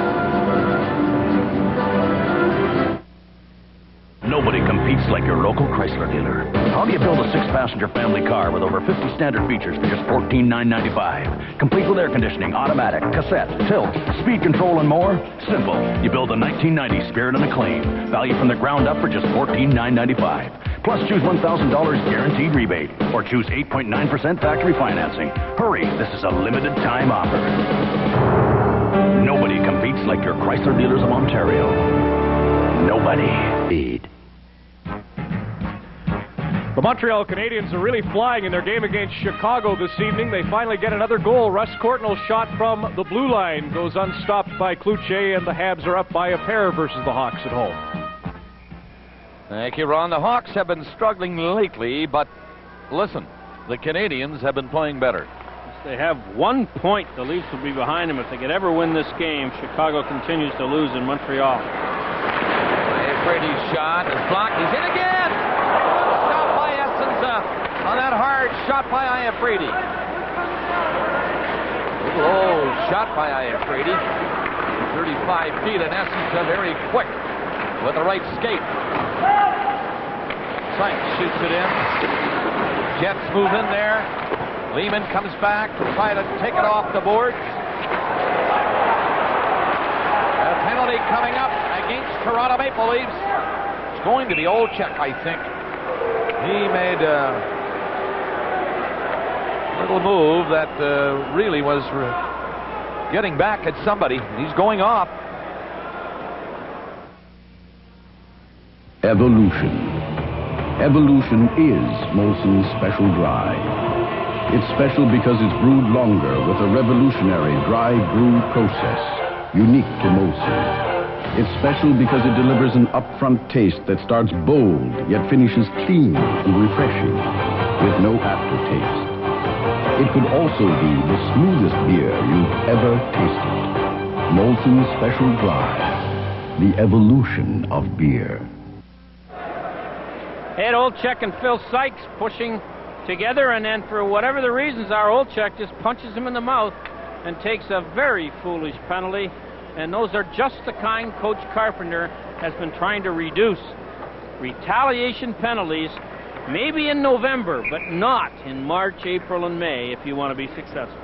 Nobody competes like your local Chrysler dealer. How do you build a 6-passenger family car with over 50 standard features for just $14,995? Complete with air conditioning, automatic, cassette, tilt, speed control, and more? Simple. You build a 1990 Spirit and Acclaim. Value from the ground up for just $14,995. Plus choose $1,000 guaranteed rebate. Or choose 8.9% factory financing. Hurry, this is a limited time offer. Nobody competes like your Chrysler dealers of Ontario. Nobody. Indeed. The Montreal Canadiens are really flying in their game against Chicago this evening. They finally get another goal. Russ Courtnall's shot from the blue line goes unstopped by Cloutier, and the Habs are up by a pair versus the Hawks at home. Thank you, Ron. The Hawks have been struggling lately, but listen, the Canadiens have been playing better. They have 1 point. The Leafs will be behind them. If they could ever win this game, Chicago continues to lose in Montreal. Brady's shot is blocked. He's in again. Stopped by Essensa on that hard shot by Iafrate. Oh, shot by Iafrate. 35 feet, and Essensa very quick with the right skate. Sykes shoots it in. Jets move in there. Lehman comes back to try to take it off the boards. A penalty coming up against Toronto Maple Leafs. It's going to be Olczyk, I think. He made a little move that really was getting back at somebody. He's going off. Evolution. Evolution is Molson's Special Dry. It's special because it's brewed longer with a revolutionary dry brew process, unique to Molson. It's special because it delivers an upfront taste that starts bold, yet finishes clean and refreshing, with no aftertaste. It could also be the smoothest beer you've ever tasted. Molson Special Dry, the evolution of beer. Ed Olczyk and Phil Sykes pushing together, and then for whatever the reasons are, Olczyk just punches him in the mouth and takes a very foolish penalty. And those are just the kind Coach Carpenter has been trying to reduce. Retaliation penalties, maybe in November, but not in March, April, and May if you want to be successful.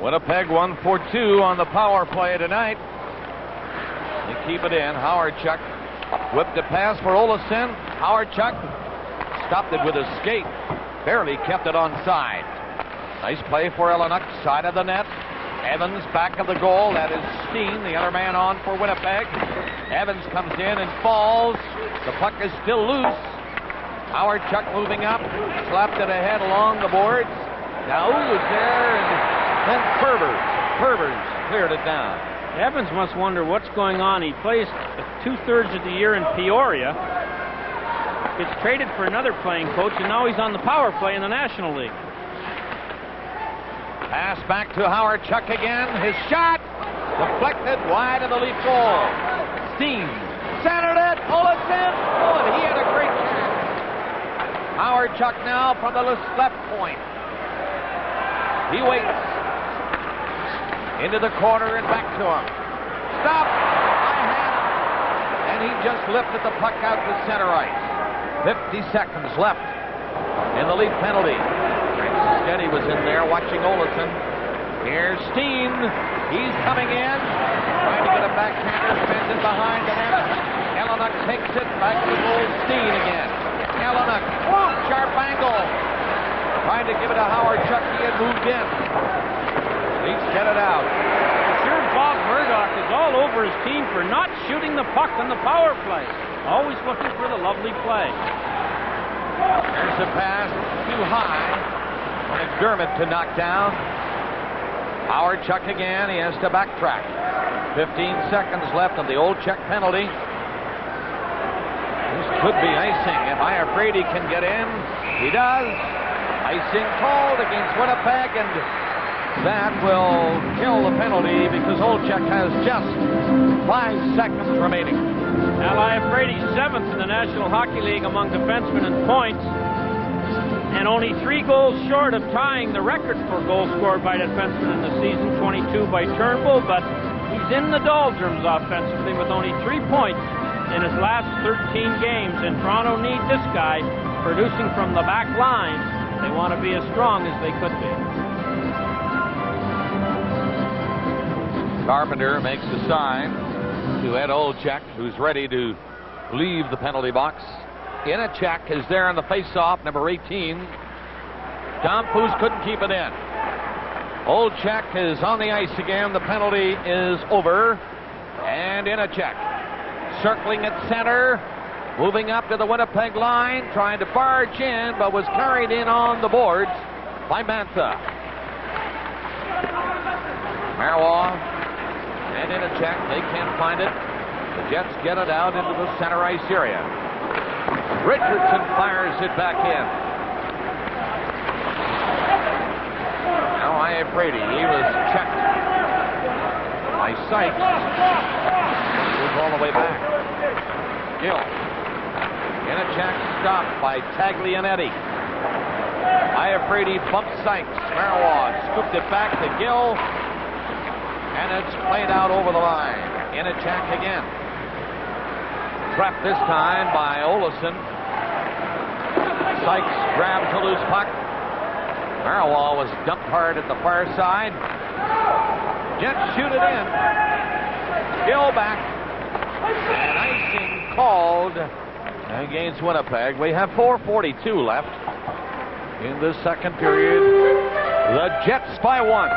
Winnipeg 1-for-2 on the power play tonight. They keep it in. Hawerchuk whipped a pass for Olofsson. Hawerchuk stopped it with a skate. Barely kept it onside. Nice play for Eleanuk, side of the net. Evans back of the goal. That is Steen, the other man on for Winnipeg. Evans comes in and falls. The puck is still loose. Hawerchuk moving up. Slapped it ahead along the boards. Now was there, and then Ferbers cleared it down. Evans must wonder what's going on. He plays 2/3 of the year in Peoria. Gets traded for another playing coach, and now he's on the power play in the National League. Pass back to Hawerchuk again. His shot deflected wide of the Leaf goal. Steen centered it. Olofsson. Oh, and he had a great chance. Hawerchuk now from the left point. He waits. Into the corner and back to him. Stop. And he just lifted the puck out to center ice. 50 seconds left in the lead penalty. Francis Getty was in there watching Olesen. Here's Steen. He's coming in. Trying to get a backhander. Fenton behind the net. Ellenuk takes it back to the goal. Steen again. Ellenuk. Sharp angle. Trying to give it to Howard Chuck. He had moved in. Leafs get it out. Sure, Bob Murdoch is all over his team for not shooting the puck on the power play. Always looking for the lovely play. There's a pass too high. McDermott to knock down. Howard Chuck again. He has to backtrack. 15 seconds left on the old Czech penalty. This could be icing if Iafrate can get in. He does. Icing called against Winnipeg, and that will kill the penalty because Olczyk has just 5 seconds remaining. Al Iafrate's 7th in the National Hockey League among defensemen in points, and only 3 goals short of tying the record for goals scored by defensemen in the season, 22 by Turnbull, but he's in the doldrums offensively with only 3 points in his last 13 games, and Toronto needs this guy producing from the back line. They want to be as strong as they could be. Carpenter makes a sign to Ed Olczyk, who's ready to leave the penalty box. Inachek is there on the face-off, number 18. Dompoos couldn't keep it in. Olczyk is on the ice again. The penalty is over. And Inachek circling at center, moving up to the Winnipeg line, trying to barge in, but was carried in on the boards by Mantha. Marois and Inachek, they can't find it. The Jets get it out into the center ice area. Richardson fires it back in. Now Iafrate, he was checked by Sykes. Moves all the way back. Gill. Inachek stopped by Taglianetti. Iafrate bumps Sykes. Marois scooped it back to Gill. And it's played out over the line. Inachek again. Trapped this time by Olesen. Sykes grabs a loose puck. Marois was dumped hard at the far side. Jets shoot it in. Gill back. And icing called against Winnipeg. We have 4:42 left in the second period. The Jets by 1.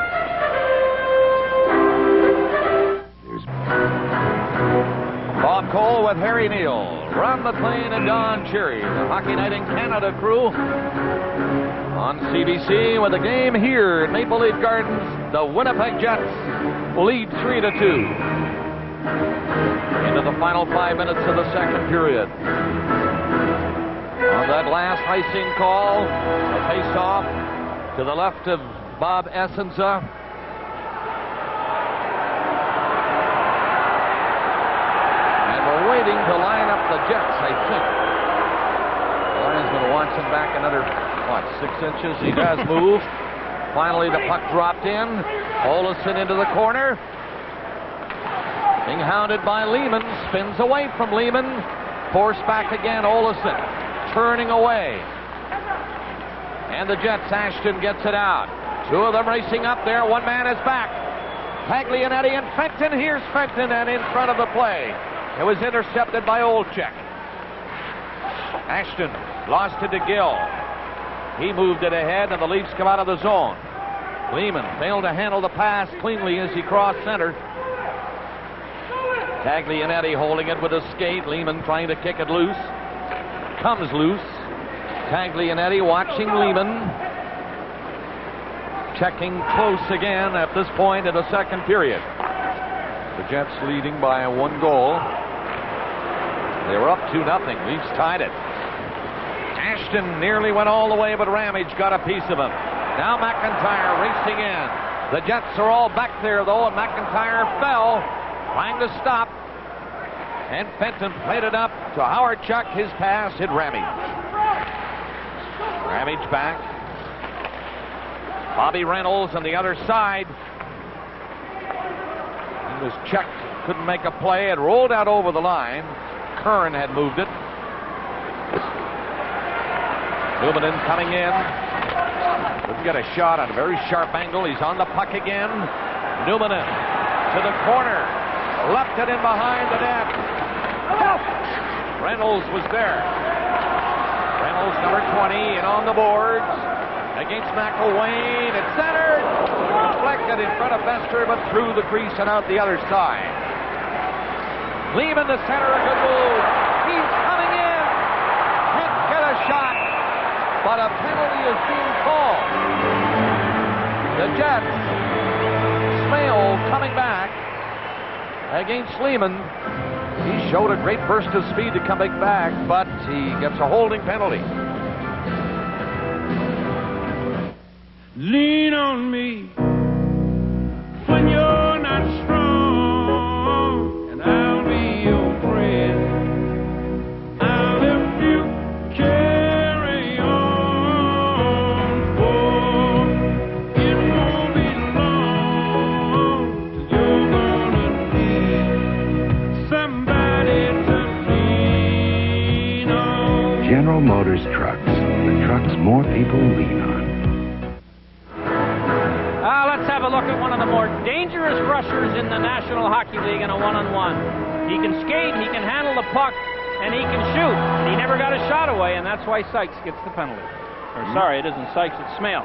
Bob Cole with Harry Neal, Ron McLean and Don Cherry, the Hockey Night in Canada crew on CBC with a game here in Maple Leaf Gardens. The Winnipeg Jets lead 3-2 into the final 5 minutes of the second period. On that last icing call, a face-off to the left of Bob Essenza. Waiting to line up the Jets, I think. The linesman wants him back another, 6 inches? He does move. Finally, the puck dropped in. Olesen into the corner. Being hounded by Lehman. Spins away from Lehman. Forced back again, Olesen. Turning away. And the Jets, Ashton gets it out. 2 of them racing up there. 1 man is back. Taglianetti and Fenton. Here's Fenton and in front of the play. It was intercepted by Olczyk. Ashton lost it to Gill. He moved it ahead, and the Leafs come out of the zone. Lehman failed to handle the pass cleanly as he crossed center. Taglianetti holding it with a skate. Lehman trying to kick it loose. Comes loose. Taglianetti watching Lehman. Checking close again at this point in the second period. The Jets leading by 1 goal. They were up 2-0. Leafs tied it. Ashton nearly went all the way, but Ramage got a piece of him. Now McIntyre racing in. The Jets are all back there, though, and McIntyre fell, trying to stop. And Fenton played it up to Howard Chuck. His pass hit Ramage. Ramage back. Bobby Reynolds on the other side. He was checked, couldn't make a play. It rolled out over the line. Curran had moved it. Newman coming in. Couldn't get a shot on a very sharp angle. He's on the puck again. Newman to the corner. Left it in behind the net. Reynolds was there. Reynolds, number 20, in on the boards. Against McElwain. It's centered. Deflected in front of Bester, but through the crease and out the other side. Lehman, the center, a good move. He's coming in. Can't get a shot, but a penalty is being called. The Jets. Smale coming back against Lehman. He showed a great burst of speed to coming back, but he gets a holding penalty. Lean on me when you're not strong, and I'll be your friend. I'll help you carry on, for it won't be long till you're gonna need somebody to lean on. General Motors trucks, the trucks more people lean on. Let's have a look at one of the more dangerous rushers in the National Hockey League in a one-on-one. He can skate, he can handle the puck, and he can shoot. He never got a shot away, and that's why Sykes gets the penalty. Or sorry, it isn't Sykes, it's Smale.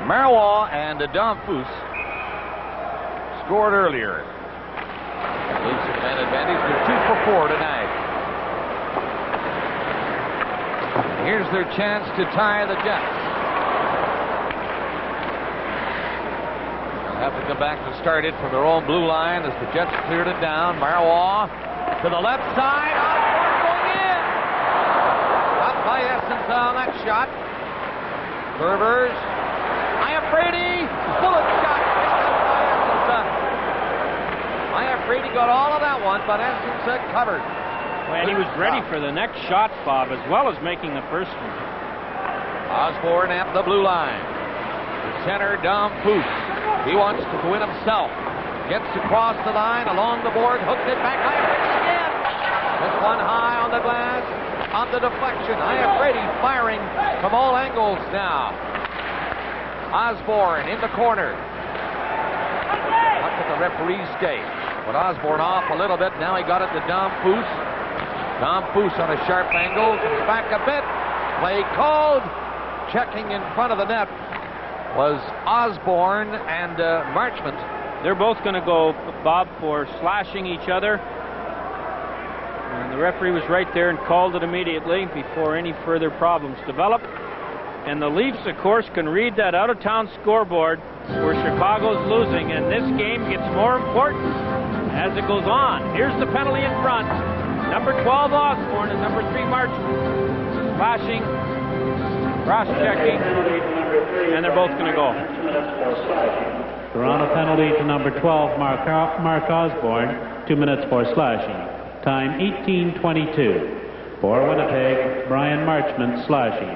Marois and Dom Foose scored earlier. Leafs have an advantage. They're 2 for 4 tonight. Here's their chance to tie the Jets. Have to come back to start it from their own blue line as the Jets cleared it down. Marois to the left side. Osborne going in. Up by Essence on that shot. Curvers. Iafredi. Bullet shot. Iafredi got all of that one, but Essence covered. And he was ready for the next shot, Bob, as well as making the first one. Osborne at the blue line. The center, Dom Foose. He wants to go in himself. Gets across the line, along the board, hooks it back. Iafredi again. This one high on the glass, on the deflection. Iafredi firing from all angles now. Osborne in the corner. Look at the referee's skate. But Osborne off a little bit. Now he got it to Dom Foose. Dom Foose on a sharp angle. Comes back a bit. Play called. Checking in front of the net was Osborne and Marchment. They're both going to go, Bob, for slashing each other. And the referee was right there and called it immediately before any further problems developed. And the Leafs, of course, can read that out-of-town scoreboard where Chicago's losing, and this game gets more important as it goes on. Here's the penalty in front. Number 12, Osborne, and number 3, Marchment. Slashing, cross-checking, and they're both going to go. Toronto penalty to number 12, Mark Osborne, 2 minutes for slashing. Time 18:22. For Winnipeg, Brian Marchment slashing.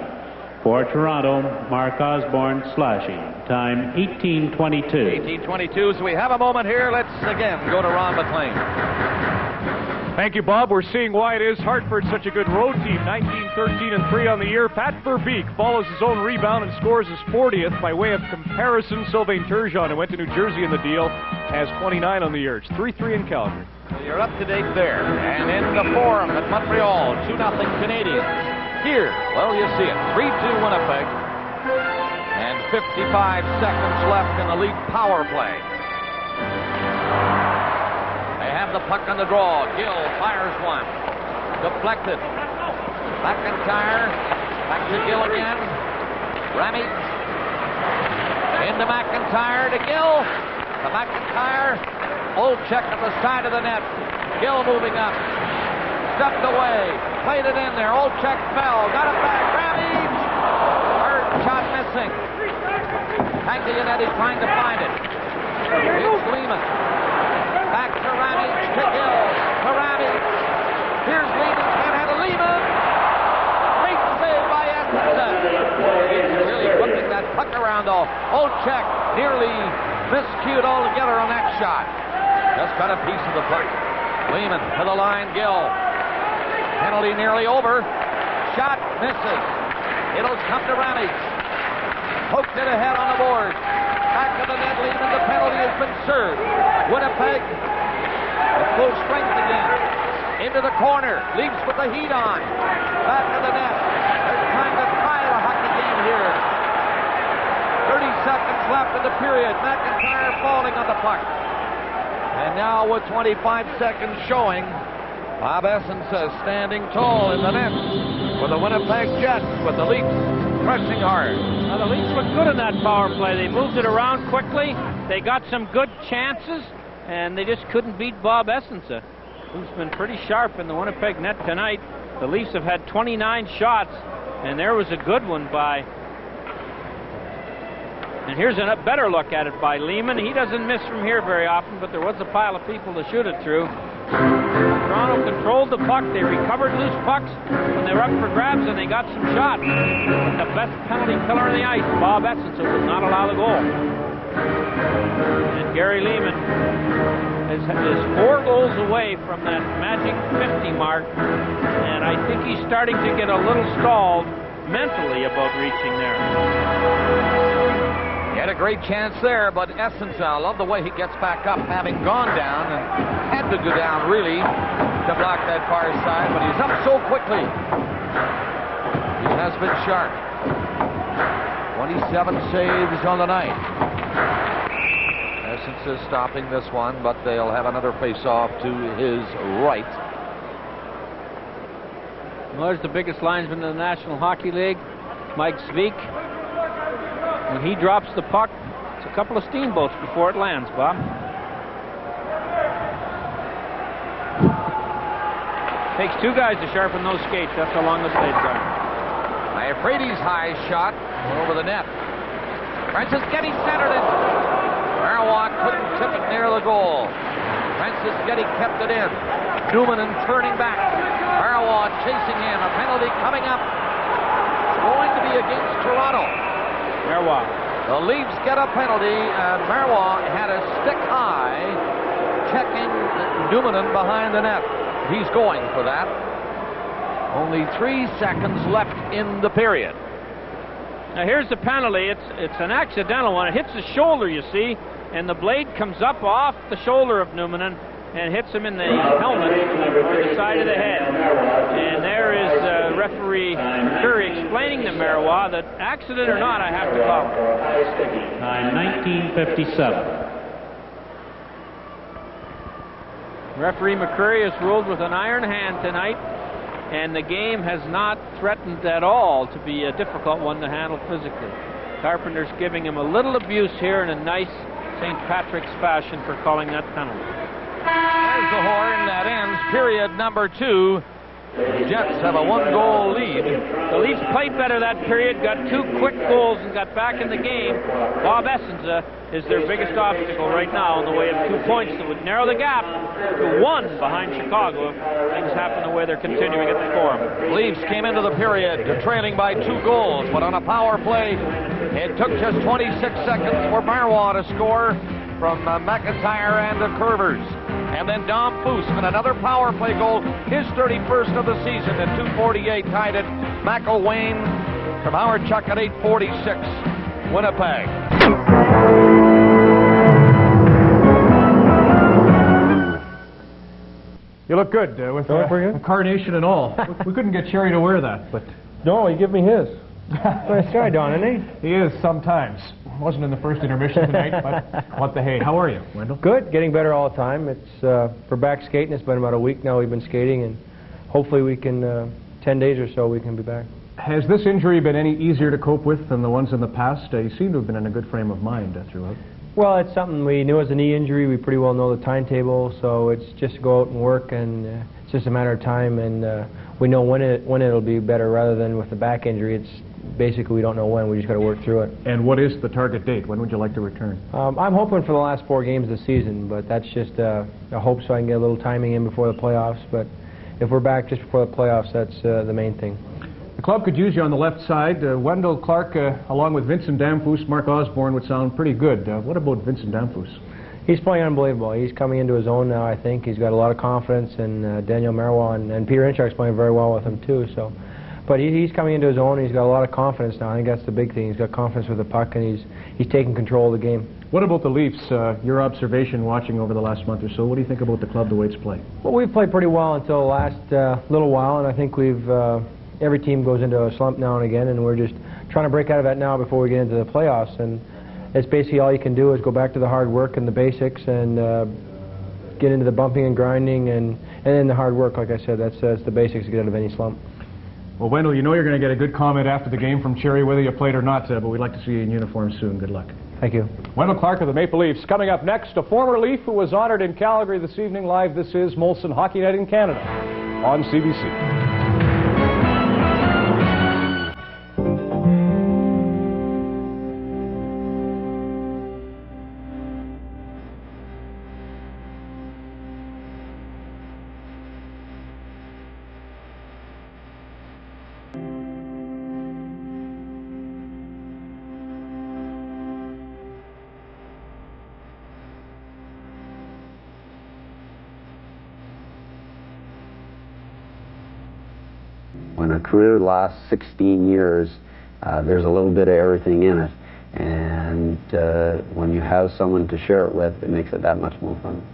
For Toronto, Mark Osborne slashing. Time 18:22. 18:22. So we have a moment here. Let's again go to Ron McLean. Thank you, Bob. We're seeing why it is Hartford such a good road team. 19-13-3 on the year. Pat Verbeek follows his own rebound and scores his 40th. By way of comparison, Sylvain Turgeon, who went to New Jersey in the deal, has 29 on the year. It's 3-3 in Calgary. So you're up to date there. And in the Forum at Montreal, 2-0 Canadians. Here, well, you see it. 3-2 Winnipeg. And 55 seconds left in the league power play. They have the puck on the draw. Gill fires one. Deflected. McIntyre. Back to Gill again. Ramage. Into McIntyre to Gill. To McIntyre. Olczyk at the side of the net. Gill moving up. Stepped away. Played it in there. Olczyk fell. Got it back. Ramage. Third shot missing. Taglianetti trying to find it. It's Lehman. Back to Ramage, to Gill, to Ramage. Here's Lehman, can't handle Lehman. Great save by Atkinson. He's really whipping that puck around though. Olczyk nearly miscued altogether on that shot. Just got a piece of the puck. Lehman to the line, Gill. Penalty nearly over. Shot misses. It'll come to Ramage. Poked it ahead on the board. Back to the net, Lehman. The penalty has been served. Winnipeg at full strength again. Into the corner. Leafs with the heat on. Back to the net. There's time to tie the hockey game here. 30 seconds left in the period. McIntyre falling on the puck. And now with 25 seconds showing, Bob Essence standing tall in the net for the Winnipeg Jets with the Leafs pressing hard. Now the Leafs look good in that power play. They moved it around quickly. They got some good chances, and they just couldn't beat Bob Essence, who's been pretty sharp in the Winnipeg net tonight. The Leafs have had 29 shots, and there was a good one by... And here's a better look at it by Lehman. He doesn't miss from here very often, but there was a pile of people to shoot it through. Toronto controlled the puck. They recovered loose pucks when they were up for grabs, and they got some shots. The best penalty killer on the ice, Bob Essence, who would not allow the goal. And Gary Lehman is 4 goals away from that magic 50 mark, and I think he's starting to get a little stalled mentally about reaching there. He had a great chance there, but Essence, I love the way he gets back up, having gone down and had to go down really to block that far side, but he's up so quickly. He has been sharp. 27 saves on the night. Essence is stopping this one, but they'll have another face-off to his right. Well, there's the biggest linesman in the National Hockey League, Mike Zwick. When he drops the puck, it's a couple of steamboats before it lands, Bob. Takes 2 guys to sharpen those skates. That's how long the blades are. Iafredi's high shot over the net. Francis Getty centered it. Marois couldn't tip it near the goal. Francis Getty kept it in. Newman turning back. Marois chasing in. A penalty coming up. It's going to be against Toronto. Marois. The Leafs get a penalty, and Marois had a stick high, checking Newman behind the net. He's going for that. Only 3 seconds left in the period. Now here's the penalty. It's an accidental one. It hits the shoulder, you see, and the blade comes up off the shoulder of Newman and hits him in the helmet or the side of the head. And there is referee Curry explaining to Marois that accident or not, I have to call it. 1957. Referee McCurry has ruled with an iron hand tonight, and the game has not threatened at all to be a difficult one to handle physically. Carpenter's giving him a little abuse here in a nice St. Patrick's fashion for calling that penalty. There's the horn. That ends period number 2. The Jets have a 1-goal lead. The Leafs played better that period, got 2 quick goals, and got back in the game. Bob Essence is their biggest obstacle right now in the way of 2 points that would narrow the gap to 1 behind Chicago if things happen the way they're continuing at the Forum. Leafs came into the period trailing by 2 goals, but on a power play, it took just 26 seconds for Marois to score from McIntyre and the Curvers. And then Dom Foose with another power play goal, his 31st of the season at 2:48, tied it. McElwain from Howard Chuck at 8:46. Winnipeg. You look good with a carnation and all. We couldn't get Sherry to wear that, but... No, he gave me his. Nice guy, Don, isn't he? He is sometimes. Wasn't in the first intermission tonight, but what the hey. How are you, Wendell? Good, getting better all the time. It's for back skating. It's been about a week now we've been skating, and hopefully we can, 10 days or so, we can be back. Has this injury been any easier to cope with than the ones in the past? You seem to have been in a good frame of mind throughout. Well, it's something we knew as a knee injury. We pretty well know the timetable, so it's just go out and work, and it's just a matter of time, and we know when it'll be better rather than with the back injury. It's basically we don't know when. We just got to work through it. And what is the target date? When would you like to return? I'm hoping for the last 4 games of the season, but that's just a hope so I can get a little timing in before the playoffs. But if we're back just before the playoffs, that's the main thing. The club could use you on the left side. Wendell Clark, along with Vincent Damphousse, Mark Osborne would sound pretty good. What about Vincent Damphousse? He's playing unbelievable. He's coming into his own now, I think. He's got a lot of confidence, and Daniel Marois and Peter Inchuk's playing very well with him, too. So, but he's coming into his own. He's got a lot of confidence now. I think that's the big thing. He's got confidence with the puck, and he's taking control of the game. What about the Leafs? Your observation watching over the last month or so, what do you think about the club, the way it's played? Well, we've played pretty well until the last little while, and I think we've every team goes into a slump now and again, and we're just trying to break out of that now before we get into the playoffs. And it's basically all you can do is go back to the hard work and the basics and get into the bumping and grinding and then the hard work. Like I said, that's the basics to get out of any slump. Well, Wendell, you know you're going to get a good comment after the game from Cherry, whether you played or not, but we'd like to see you in uniform soon. Good luck. Thank you. Wendell Clark of the Maple Leafs. Coming up next, a former Leaf who was honored in Calgary this evening live. This is Molson Hockey Night in Canada on CBC. When a career lasts 16 years, there's a little bit of everything in it. And when you have someone to share it with, it makes it that much more fun.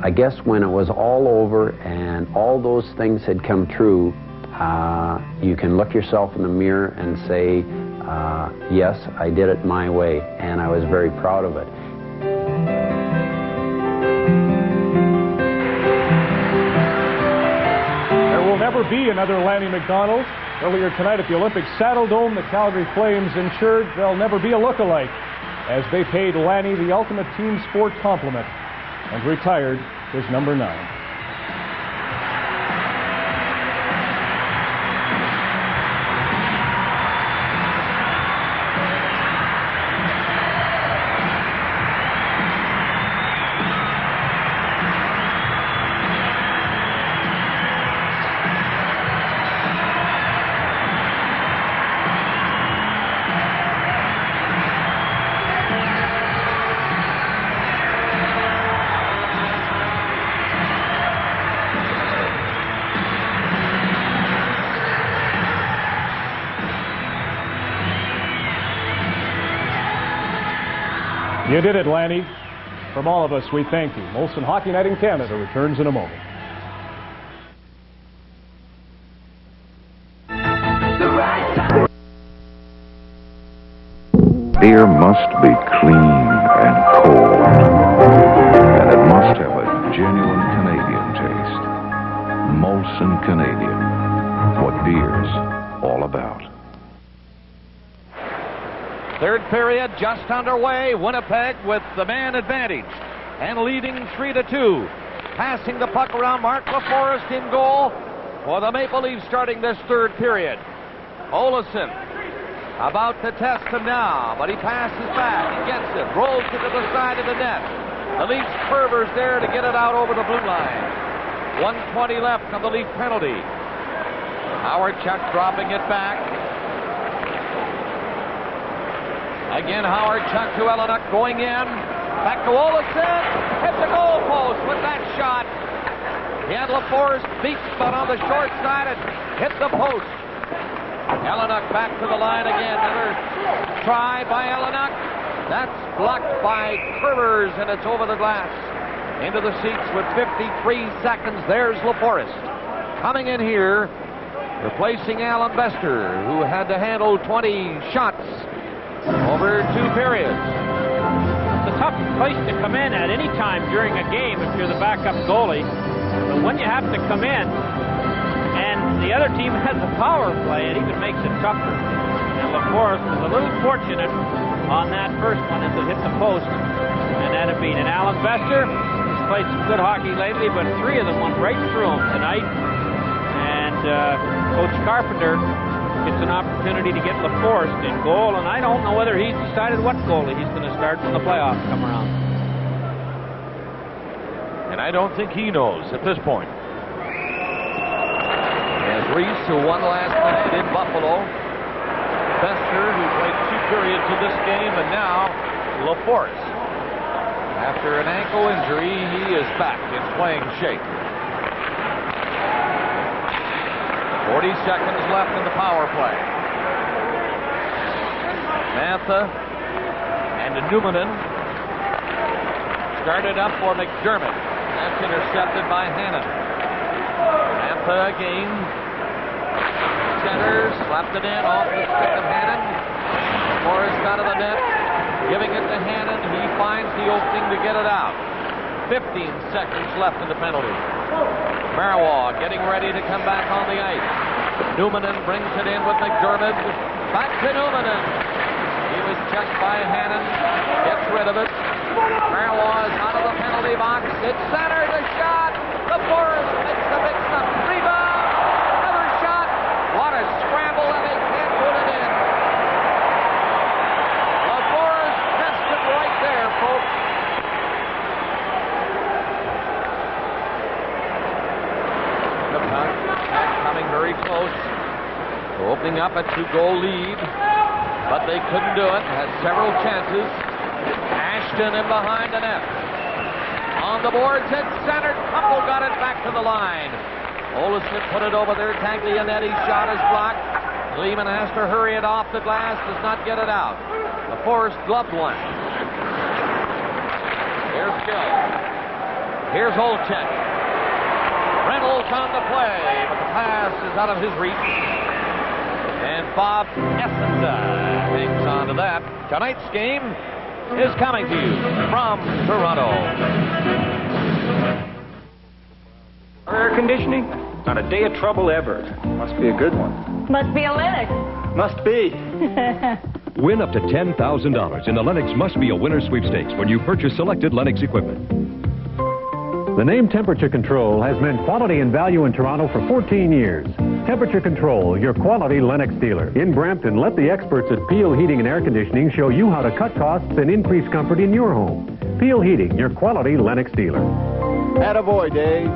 I guess when it was all over and all those things had come true, you can look yourself in the mirror and say, yes, I did it my way, and I was very proud of it. There will never be another Lanny McDonald. Earlier tonight at the Olympic Saddle Dome, the Calgary Flames ensured there'll never be a look-alike as they paid Lanny the ultimate team sport compliment and retired his number 9. You did it, Lanny. From all of us, we thank you. Molson Hockey Night in Canada returns in a moment. Beer must be clean and cold, and it must have a genuine Canadian taste. Molson Canadian, what beer's all about. Third period just underway. Winnipeg with the man advantage and leading 3-2. Passing the puck around, Mark LaForest in goal for the Maple Leafs starting this third period. Olesen about to test him now, but he passes back. He gets it, rolls it to the side of the net. The Leafs Ferber's there to get it out over the blue line. 1:20 left on the Leaf penalty. Howard Chuck dropping it back. Again, Howard Chuck to Elenuck going in. Back to Olesen. Hit the goal post with that shot. He had LaForest beat, but on the short side it hit the post. Elenuck back to the line again. Another try by Elenuck. That's blocked by Curvers, and it's over the glass. Into the seats with 53 seconds. There's LaForest. Coming in here, replacing Alan Bester, who had to handle 20 shots over 2 periods. It's a tough place to come in at any time during a game if you're the backup goalie. But when you have to come in and the other team has a power play, it even makes it tougher. And LaForest was a little fortunate on that first one as it hit the post. And that'd have been an Alan Bester. He's played some good hockey lately, but 3 of them went right through him tonight. And Coach Carpenter gets an opportunity to get LaForest in goal, and I don't know whether he's decided what goalie he's going to start when the playoffs come around. And I don't think he knows at this point. As Reese, who won last night in Buffalo, Bester, who played 2 periods of this game, and now LaForest. After an ankle injury, he is back in playing shape. 40 seconds left in the power play. Mantha and Numanen started up for McDermott. That's intercepted by Hannon. Mantha again. Center, slapped it in off the stick of Hannon. Forrest out of the net, giving it to Hannon. He finds the opening to get it out. 15 seconds left in the penalty. Marwa getting ready to come back on the ice. Numanen brings it in with McDermott. Back to Numanen. He was checked by Hannon. Gets rid of it. Marwa is out of the penalty box. It's centered. A shot. LaForest makes the mix-up. Rebound. Another shot. What a scramble, and they can't put it in. LaForest missed it right there, folks. Coming very close to opening up a 2-goal lead, but they couldn't do it. Had several chances. Ashton in behind the net. On the boards, it's centered. Kumpel got it back to the line. Olesen put it over there. Taglianetti's shot is blocked. Lehman has to hurry it off the glass. Does not get it out. LaForest gloved one. Here's Gill. Here's Olchek. Reynolds on the play, but the pass is out of his reach. And Bob Essenza hangs on to that. Tonight's game is coming to you from Toronto. Air conditioning? Not a day of trouble ever. Must be a good one. Must be a Lennox. Must be. Win up to $10,000 in the Lennox Must Be a Winner sweepstakes when you purchase selected Lennox equipment. The name Temperature Control has meant quality and value in Toronto for 14 years. Temperature Control, your quality Lennox dealer. In Brampton, let the experts at Peel Heating and Air Conditioning show you how to cut costs and increase comfort in your home. Peel Heating, your quality Lennox dealer. Attaboy, Dave.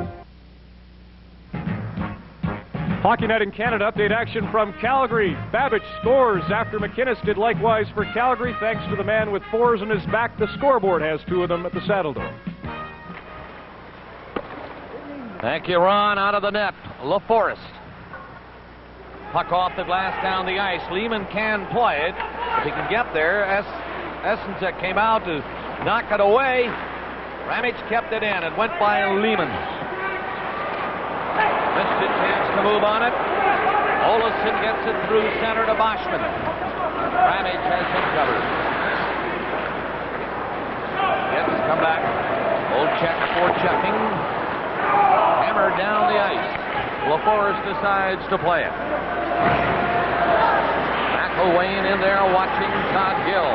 Hockey Night in Canada update action from Calgary. Babbage scores after McInnes did likewise for Calgary. Thanks to the man with 4s in his back, the scoreboard has 2 of them at the Saddle Dome. Thank you, Ron. Out of the net, LaForest. Puck off the glass down the ice. Lehman can play it if he can get there. Essenza came out to knock it away. Ramage kept it in. It went by Lehman. Missed a chance to move on it. Olafson gets it through center to Boschman. Ramage has him covered. Gets come back. Old check for checking. Hammered down the ice. LaForest decides to play it. McElwain in there watching Todd Gill.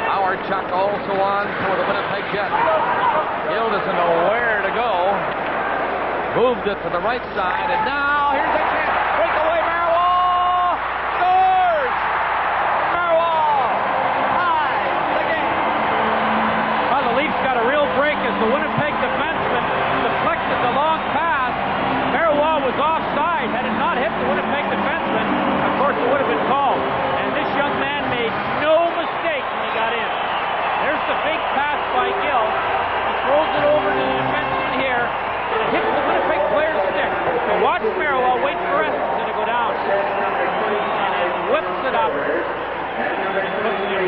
Howard Chuck also on for the Winnipeg Jets. Gill doesn't know where to go. Moved it to the right side, and now here's a chance. Breakaway, Marois scores! Marois ties the game. Well, the Leafs got a real break as the Winnipeg defenseman deflected the long pass. Marois was offside. Had it not hit the Winnipeg defenseman, of course it would have been called. And this young man made no mistake when he got in. There's the big pass by Gill. He throws it over to the defenseman here. It hits the Winnipeg player's stick. So watch Marois wait for Essenson to go down. And it whips it up.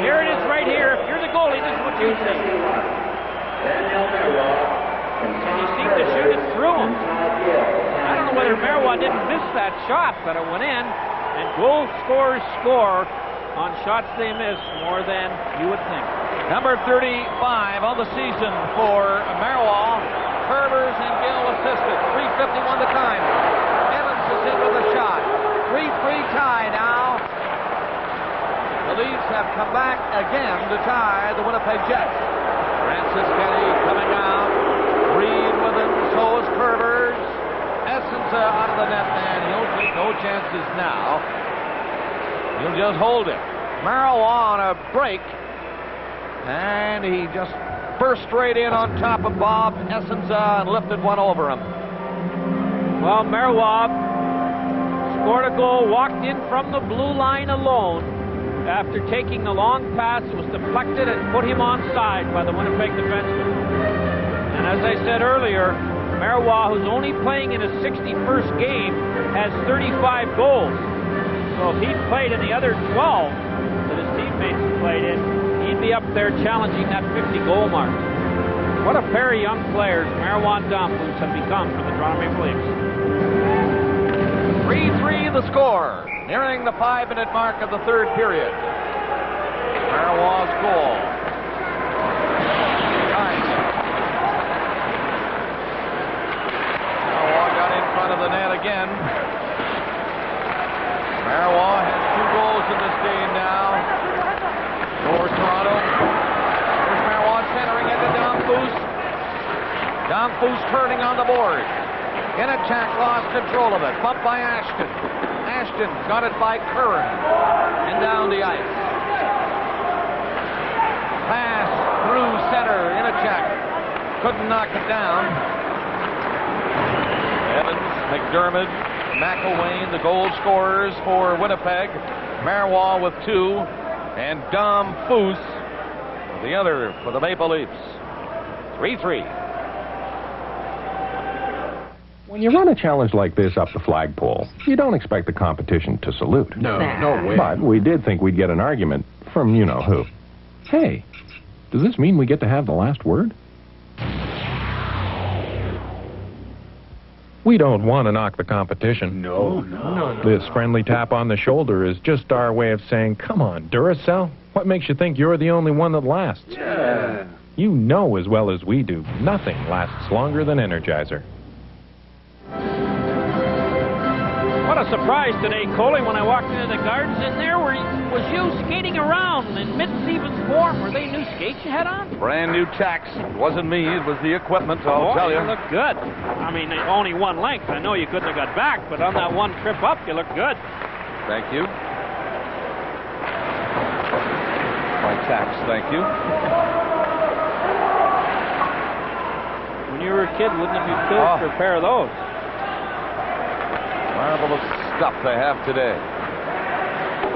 Here it is right here. If you're the goalie, this is what you see. And he seemed to shoot it through him. I don't know whether Marois didn't miss that shot, but it went in. And goal scorers score on shots they miss more than you would think. Number 35 on the season for Marois. Herbers and Gill assisted. 3:51 the time. Evans is in with a shot. 3-3 tie now. The Leafs have come back again to tie the Winnipeg Jets. Francis Kenny coming out. Reed with him. So is Herbers. Essence out of the net, and he'll take no chances now. He'll just hold it. Marois on a break. And he just burst right in on top of Bob Essenza and lifted one over him. Well, Marois scored a goal, walked in from the blue line alone after taking the long pass. It was deflected and put him onside by the Winnipeg defenseman. And as I said earlier, Marois, who's only playing in his 61st game, has 35 goals. So if he'd played in the other 12 that his teammates played in, he'd be up there challenging that 50-goal mark. What a pair of young players Marois and Domfus have become for the Toronto Maple Leafs. 3-3 the score, nearing the 5-minute mark of the third period. Marois' goal. Nice. Marois got in front of the net again. Marois has 2 goals in this game now. For Toronto. Here's Marois centering into Domfus. Domfus turning on the board. In attack, lost control of it. Bumped by Ashton. Ashton got it by Curran. And down the ice. Pass through center. In attack. Couldn't knock it down. Evans, McDermott, McElwain, the goal scorers for Winnipeg. Marois with 2. And Domfus, the other for the Maple Leafs. 3-3. When you run a challenge like this up the flagpole, you don't expect the competition to salute. No way. But we did think we'd get an argument from you-know-who. Hey, does this mean we get to have the last word? We don't want to knock the competition. No. This friendly tap on the shoulder is just our way of saying, come on, Duracell, what makes you think you're the only one that lasts? Yeah. You know as well as we do, nothing lasts longer than Energizer. What a surprise today, Coley, when I walked into the gardens, and there was you skating around in mid-season form. Were they new skates you had on? Brand new tacks. It wasn't me, it was the equipment, I'll tell you. You look good. I mean, only one length. I know you couldn't have got back, but on that one trip up, you look good. Thank you. My tacks, thank you. When you were a kid, wouldn't it be cool for a pair of those? Marvelous stuff they have today.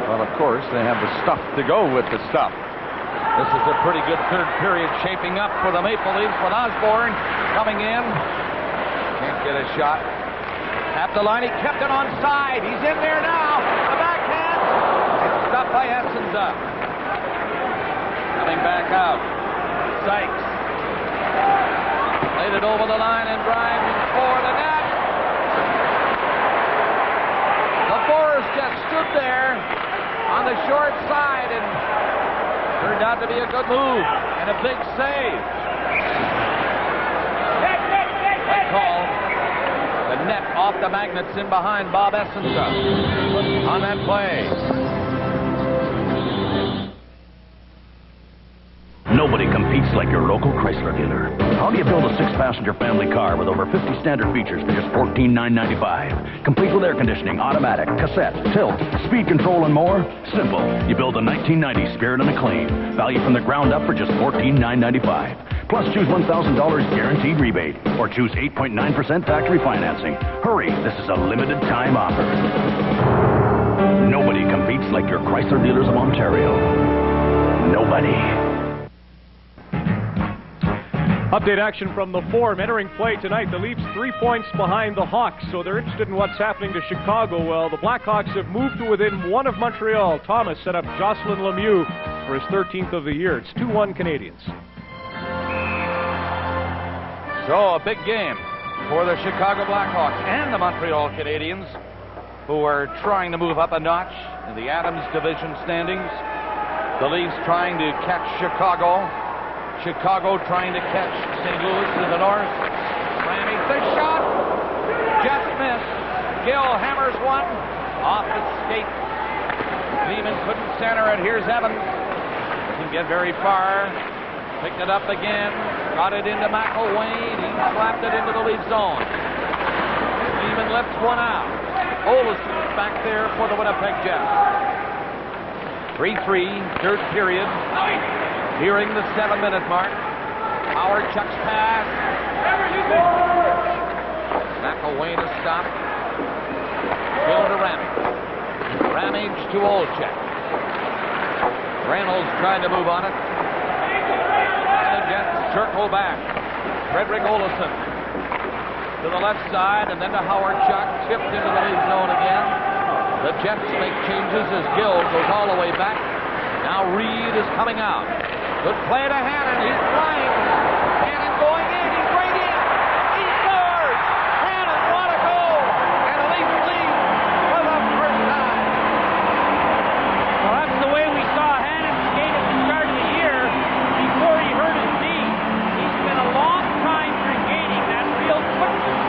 Well, of course, they have the stuff to go with the stuff. This is a pretty good third period shaping up for the Maple Leafs with Osborne coming in. Can't get a shot. At the line, he kept it on side. He's in there now. The backhand. It's stopped by Essenza. And Coming back out. Sykes. Laid it over the line and drives for the net. LaForest just stood there on the short side and turned out to be a good move and a big save. Play call. The net off the magnets in behind Bob Essensa on that play. Nobody competes like your local Chrysler dealer. How do you build a 6-passenger family car with over 50 standard features for just $14,995? Complete with air conditioning, automatic, cassette, tilt, speed control, and more? Simple. You build a 1990 Spirit and Acclaim. Value from the ground up for just $14,995. Plus choose $1,000 guaranteed rebate or choose 8.9% factory financing. Hurry, this is a limited time offer. Nobody competes like your Chrysler dealers of Ontario. Nobody. Update action from the Forum. Entering play tonight, the Leafs 3 points behind the Hawks, so they're interested in what's happening to Chicago. Well, the Blackhawks have moved to within 1 of Montreal. Thomas set up Jocelyn Lemieux for his 13th of the year. It's 2-1 Canadiens. So a big game for the Chicago Blackhawks and the Montreal Canadiens, who are trying to move up a notch in the Adams Division standings. The Leafs trying to catch Chicago. Chicago trying to catch St. Louis to the north. Miami, the shot just missed. Gill hammers one off the skate. Lehman couldn't center it. Here's Evans. Doesn't get very far. Picked it up again. Got it into McElwain. He slapped it into the Leaf zone. Lehman lifts one out. Olsen back there for the Winnipeg Jets. 3-3, third period. Nearing the 7-minute mark. Howard Chuck's pass. McElwain is stopped. Gill to Ramage. Ramage to Olczyk. Reynolds trying to move on it. And the Jets circle back. Frederick Olsen to the left side and then to Howard Chuck. Tipped into the lead zone again. The Jets make changes as Gill goes all the way back. Now Reed is coming out. Good play to Hannon. He's flying. Hannon going in. He's right in. He scores. Hannon, what a goal. And the Leafs lead for the first time. Well, that's the way we saw Hannon skate at the start of the year before he hurt his knee. He's been a long time forgetting that real quickness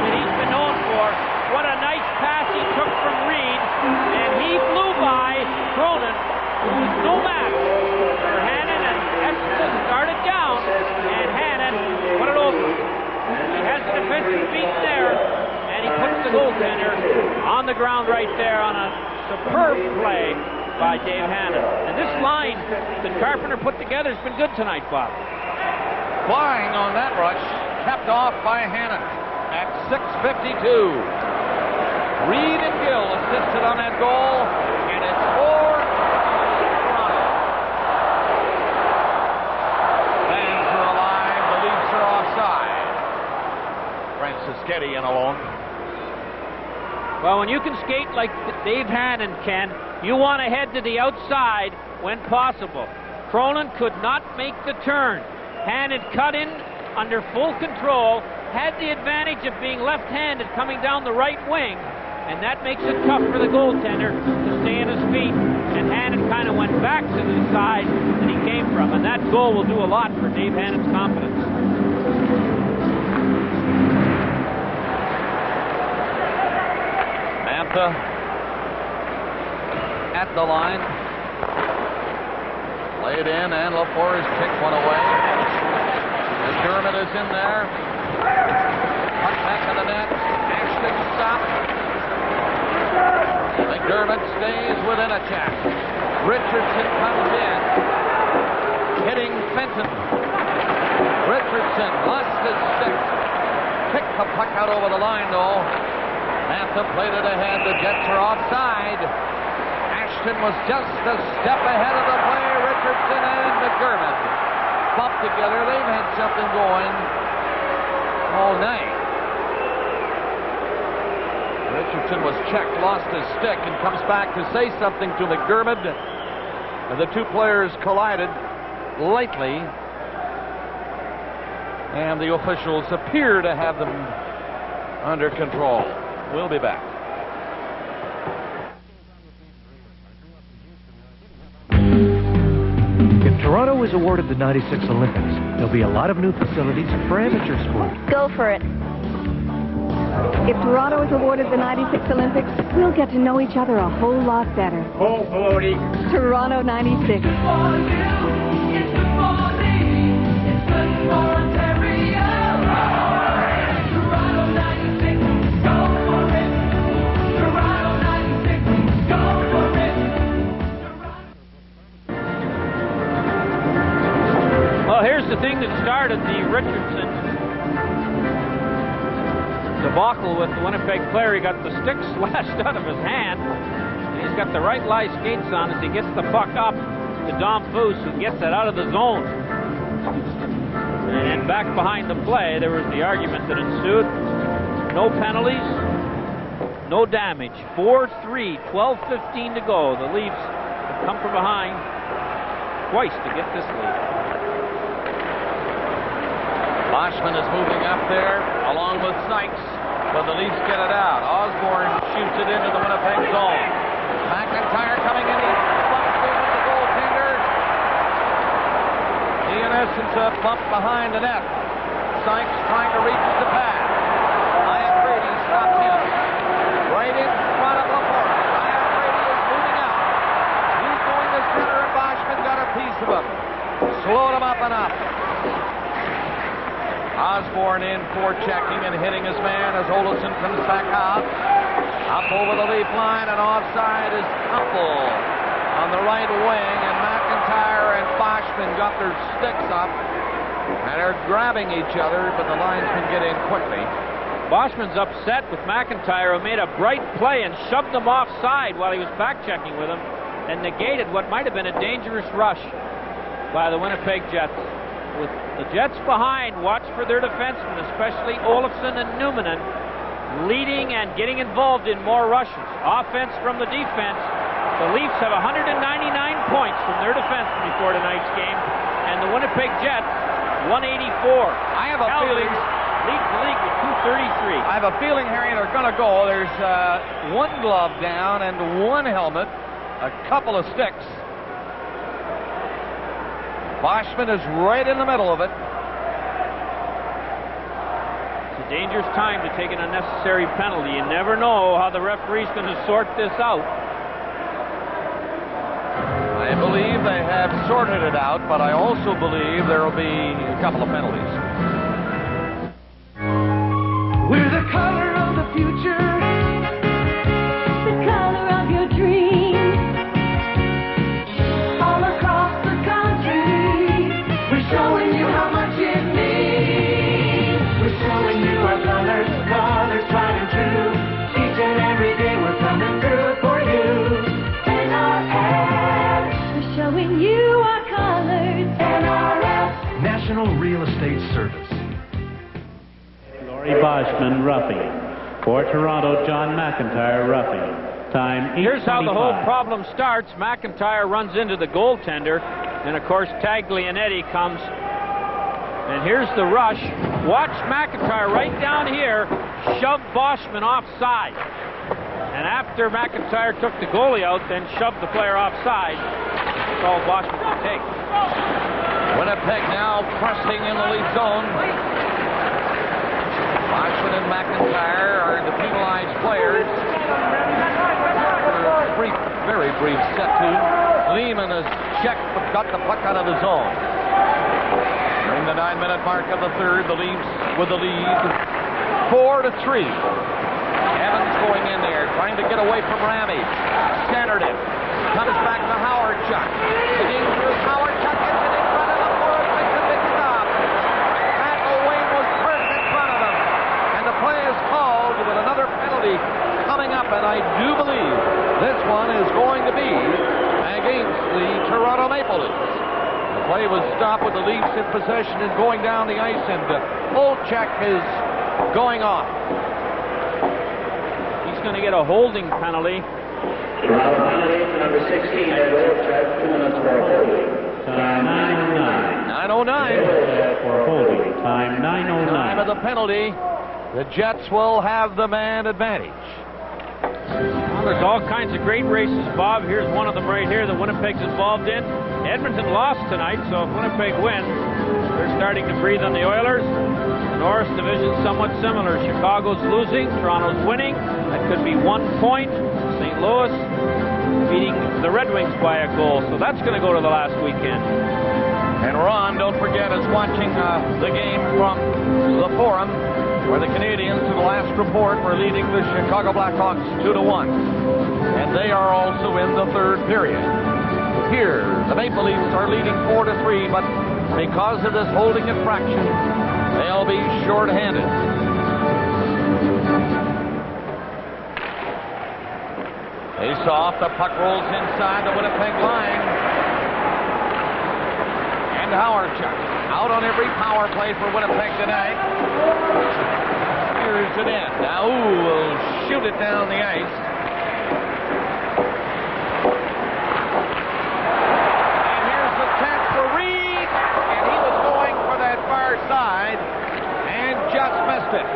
that he's been known for. What a nice pass he took from Reed. And he flew by Cronin, who was no match for Hannon. Started down, and Hannon put it over. He has the defensive beat there, and he puts the goaltender on the ground right there on a superb play by Dave Hannon. And this line that Carpenter put together has been good tonight, Bob. Flying on that rush, kept off by Hannon at 6:52. Reed and Gill assisted on that goal, and it's 4. Francis in alone. Well, when you can skate like Dave Hannon can, you want to head to the outside when possible. Cronin could not make the turn. Hannon cut in under full control, had the advantage of being left-handed coming down the right wing, and that makes it tough for the goaltender to stay on his feet. And Hannon kind of went back to the side that he came from, and that goal will do a lot for Dave Hannon's confidence. At the line. Laid in, and LaForest kicks one away. McDermott is in there. Puck back to the net. Ashton stopped. McDermott stays within a check. Richardson comes in. Hitting Fenton. Richardson lost his stick. Picked the puck out over the line, though. Mantha played it ahead. The Jets are offside. Ashton was just a step ahead of the play. Richardson and McDermott bumped together. They've had something going all night. Richardson was checked, lost his stick, and comes back to say something to McDermott. And the two players collided. lightly, and the officials appear to have them under control. We'll be back. If Toronto is awarded the '96 Olympics, there'll be a lot of new facilities for amateur sport. Go for it. If Toronto is awarded the '96 Olympics, we'll get to know each other a whole lot better. Oh, Pelody. Toronto '96. Well, here's the thing that started the Richardson debacle with the Winnipeg player. He got the stick slashed out of his hand. And he's got the right lie skates on as he gets the puck up to Dom Foose, who gets it out of the zone. And back behind the play, there was the argument that ensued. No penalties, no damage. 4-3, 12:15 to go. The Leafs have come from behind twice to get this lead. Boschman is moving up there along with Sykes, but the Leafs get it out. Osborne shoots it into the Winnipeg zone. McIntyre coming in. He bumps over the goaltender. He, in essence, a bump behind the net. Sykes trying to reach the pass. Ian Brady stopped him. Right in front of Laporte. Ian Brady is moving out. He's going to center, and Boschman got a piece of him. Slowed him up enough. Osborne in forechecking and hitting his man as Olofsson comes back out. Up over the leaf line, and offside is Temple on the right wing, and McIntyre and Boschman got their sticks up, and they're grabbing each other, but the linesmen get in quickly. Boschman's upset with McIntyre, who made a bright play and shoved him offside while he was back-checking with him, and negated what might have been a dangerous rush by the Winnipeg Jets. With the Jets behind, watch for their defensemen, especially Olofsson and Numminen, leading and getting involved in more rushes. Offense from the defense. The Leafs have 199 points from their defensemen before tonight's game, and the Winnipeg Jets 184. I have a feeling leads the league with 233. I have a feeling, Harry, they're going to go. There's one glove down and one helmet, a couple of sticks. Boschman is right in the middle of it. It's a dangerous time to take an unnecessary penalty. You never know how the referee's going to sort this out. I believe they have sorted it out, but I also believe there will be a couple of penalties. We're the color of the future, the color of your dreams. All across the country, we're showing you how much it means. We're showing you our colors, colors tried and true. Each and every day we're coming through for you. NRS, we're showing you our colors. NRS, National Real Estate Service. Laurie Boschman, roughing. For Toronto, John McIntyre, roughing. Time 8:25. Here's how the whole problem starts. McIntyre runs into the goaltender, and of course Taglianetti comes. And here's the rush. Watch McIntyre right down here shove Boschman offside. And after McIntyre took the goalie out, then shoved the player offside. That's all Boschman could take. Winnipeg now pressing in the lead zone. Boschman and McIntyre are the penalized players. Very brief set to. Lehman has checked but got the puck out of the zone. During the 9-minute mark of the third, the Leafs with the lead 4-3. Evans going in there, trying to get away from Rami. Centered it. Comes back to Howard Chuck. Digging through Howard Chuck gets it in front of the board. Makes a big stop. Matt Owain was first in front of him. And the play is called with another penalty coming up, and I do believe this one is going to be against the Toronto Maple Leafs. The play was stopped with the Leafs in possession and going down the ice, and Olchek is going off. He's going to get a holding penalty. Toronto penalty, number 16, Ed Olchek, 2 minutes for a holding. Time 9:09. 9:09. For holding. Time 9:09. Time of the penalty. The Jets will have the man advantage. Well, there's all kinds of great races, Bob. Here's one of them right here that Winnipeg's involved in. Edmonton lost tonight, so if Winnipeg wins, they're starting to breathe on the Oilers. The Norris division's somewhat similar. Chicago's losing, Toronto's winning. That could be 1 point. St. Louis beating the Red Wings by a goal, so that's going to go to the last weekend. And Ron, don't forget, is watching the game from the Forum, where the Canadians, in the last report, were leading the Chicago Blackhawks 2-1. And they are also in the third period. Here, the Maple Leafs are leading 4-3, but because of this holding infraction, they'll be short-handed. Face off, the puck rolls inside the Winnipeg line. And Howardchuk out on every power play for Winnipeg tonight. Here's it in. Now will shoot it down the ice. And here's the chance for Reed. And he was going for that far side and just missed it.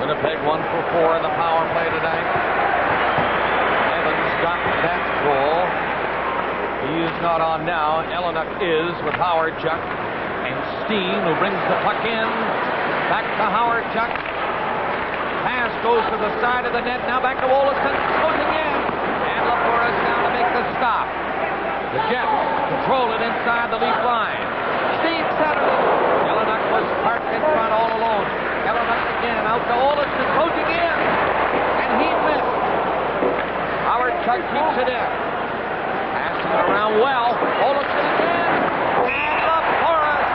Winnipeg 1 for 4 in the power play tonight. Evans got that goal. He is not on now. Ellenuk is with Howardchuk. And Steen, who brings the puck in. Back to Howardchuk. Pass goes to the side of the net. Now back to Olofsson. Goes again. And LaForest down to make the stop. The Jets control it inside the Leaf line. Steen centered it. Ellenuk was parked in front all alone. Ellenuk again out to Olofsson. Goes again. And he missed. Howardchuk keeps it in. Passing it around well. Olofsson again. And LaForest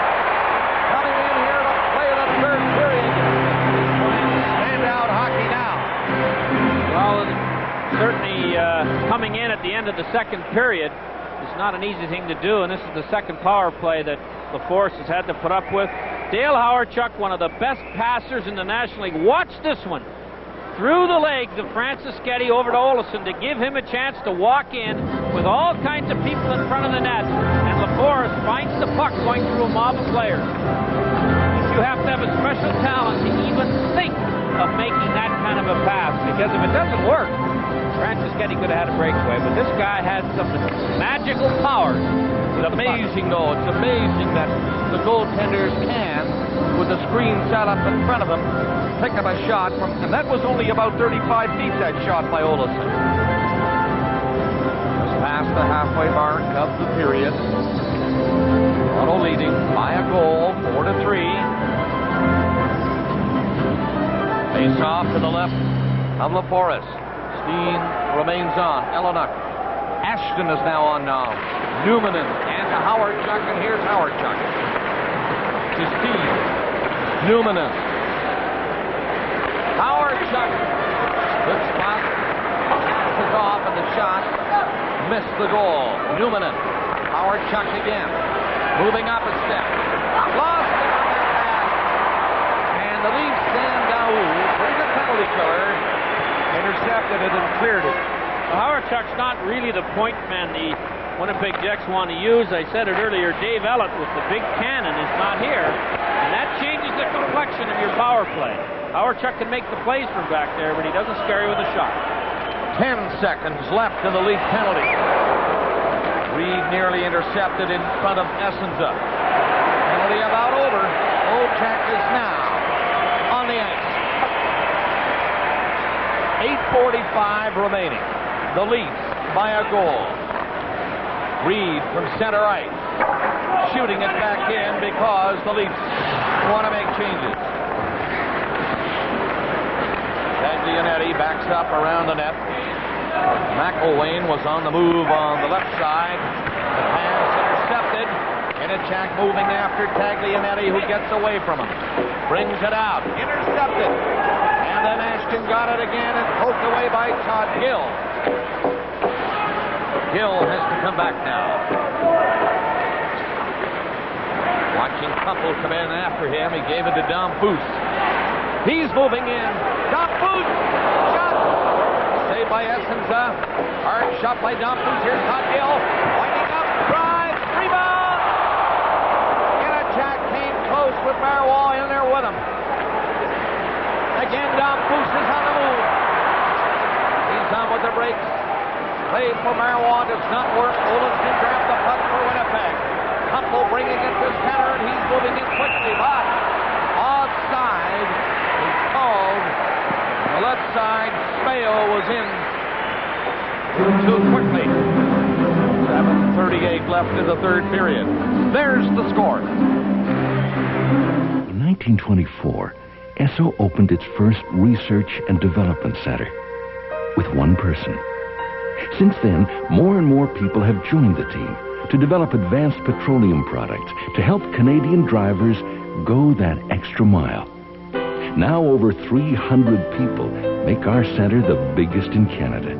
coming in here to play the third period. Standout hockey now. Well, certainly coming in at the end of the second period is not an easy thing to do, and this is the second power play that LaForest has had to put up with. Dale Howardchuk, one of the best passers in the National League. Watch this one. Through the legs of Francis Getty over to Olofsson to give him a chance to walk in with all kinds of people in front of the net. And LaForest finds the puck going through a mob of players. You have to have a special talent to even think of making that kind of a pass, because if it doesn't work, Francis Getty could have had a breakaway, but this guy had some magical powers. It's amazing, though. It's amazing that the goaltenders can, with the screen set up in front of them, pick up a shot from, and that was only about 35 feet, that shot by Olofsson. Just past the halfway mark of the period. Toronto leading by a goal, 4-3. Face off to the left of LaForest. Steen remains on. Ellenuk. Ashton is now on now. Newmanen and to Howardchuk, and here's Howardchuk. To Steen. Newmanen. Howardchuk. Good spot. Passes off, and the shot missed the goal. Newmanen. Howardchuk again. Moving up a step. Lost it on that pass. And the Leafs stand down. Pretty good penalty killer. Intercepted it and cleared it. Well, Howardchuk's not really the point man the Winnipeg Jets want to use. I said it earlier, Dave Ellett with the big cannon is not here, and that changes the complexion of your power play. Howardchuk can make the plays from back there, but he doesn't scare you with a shot. 10 seconds left in the Leaf penalty. Reed nearly intercepted in front of Essenza. Penalty about over. Olchak is now on the ice. 8:45 remaining. The Leafs by a goal. Reed from center ice. Shooting it back in because the Leafs want to make changes. Taglianetti backs up around the net. McElwain was on the move on the left side. The pass intercepted. Inicek moving after Taglianetti, who gets away from him. Brings it out. Intercepted. And then Ashton got it again and poked away by Todd Gill. Gill has to come back now. Watching Kumpel come in after him. He gave it to Dom Foose. He's moving in. Dom Foose! Shot! Saved by Essenza. Hard shot by Dom Foose. Here's Todd Gill. Winding up. Drives, rebound! Jack came close with Marois in there with him. Again, Dom Boost is on the move. He's on with the brakes. Played for Marois, does not work. Olsen grabs the puck for Winnipeg. Humpel bringing it to center, and he's moving in quickly. But offside is called. On the left side, Smale was in too quickly. 7:38 left in the third period. There's the score. In 1924, Esso opened its first research and development center with one person. Since then, more and more people have joined the team to develop advanced petroleum products to help Canadian drivers go that extra mile. Now over 300 people make our center the biggest in Canada.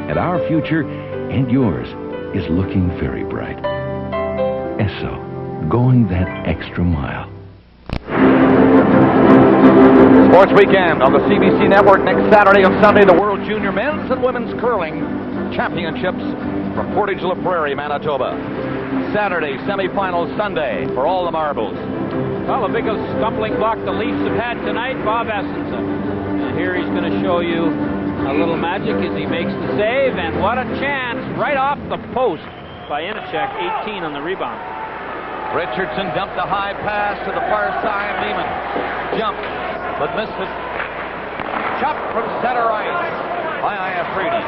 And our future, and yours, is looking very bright. Esso, going that extra mile. Sports Weekend on the CBC Network next Saturday and Sunday. The World Junior Men's and Women's Curling Championships from Portage La Prairie, Manitoba. Saturday, semifinals Sunday for all the marbles. Well, the biggest stumbling block the Leafs have had tonight, Bob Essensa. And here he's going to show you a little magic as he makes the save. And what a chance right off the post by Inachek, 18 on the rebound. Richardson dumped a high pass to the far side. Lehman jumped, but missed it. Chopped from center ice by Iafredi.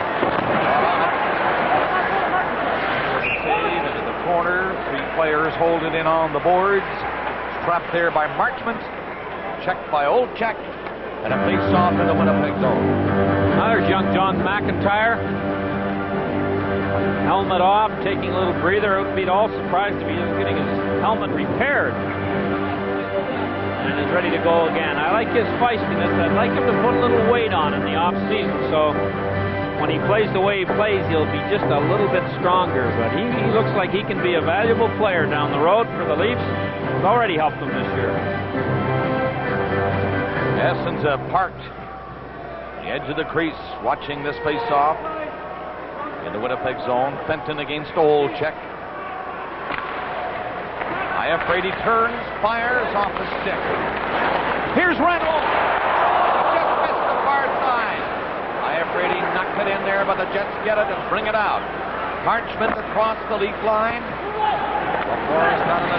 Save into the corner. Three players hold it in on the boards. Trapped there by Marchment. Checked by Olchek. And a face-off in the Winnipeg zone. Now there's young John McIntyre. Helmet off, taking a little breather. I would be all surprised if he is getting his helmet repaired. And is ready to go again. I like his feistiness. I'd like him to put a little weight on in the off-season. So when he plays the way he plays, he'll be just a little bit stronger. But he looks like he can be a valuable player down the road for the Leafs. He's already helped them this year. Essens parked the edge of the crease, watching this face-off in the Winnipeg zone. Fenton against Olchek. Iafredi turns, fires off the stick. Here's Reynolds. Just missed the far side. Iafredi knocked it in there, but the Jets get it and bring it out. Marchment across the Leaf line. Forrest out of the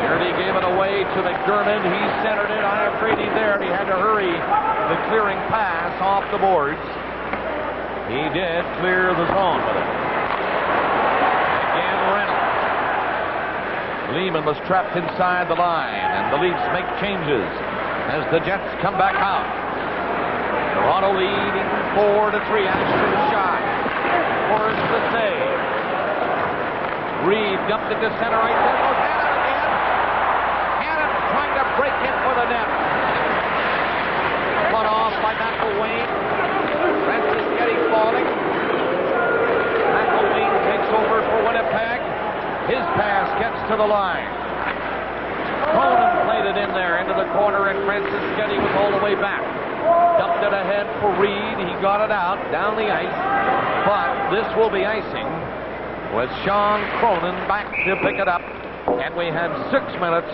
Garrity gave it away to McDermott. He centered it. Iafredi there, and he had to hurry the clearing pass off the boards. He did clear the zone with it. Again, Reynolds. Lehman was trapped inside the line, and the Leafs make changes as the Jets come back out. Toronto leading 4-3. Ashton shot. Forrest the save. Reed dumped it to center right. There goes Hannon again. Hannon trying to break in for the net. Cut off by McElwain. Francis Getty falling. McElwain takes over for Winnipeg. His pass gets to the line. Cronin played it in there into the corner, and Francis Getty was all the way back. Dumped it ahead for Reed. He got it out down the ice. But this will be icing with Sean Cronin back to pick it up. And we have 6 minutes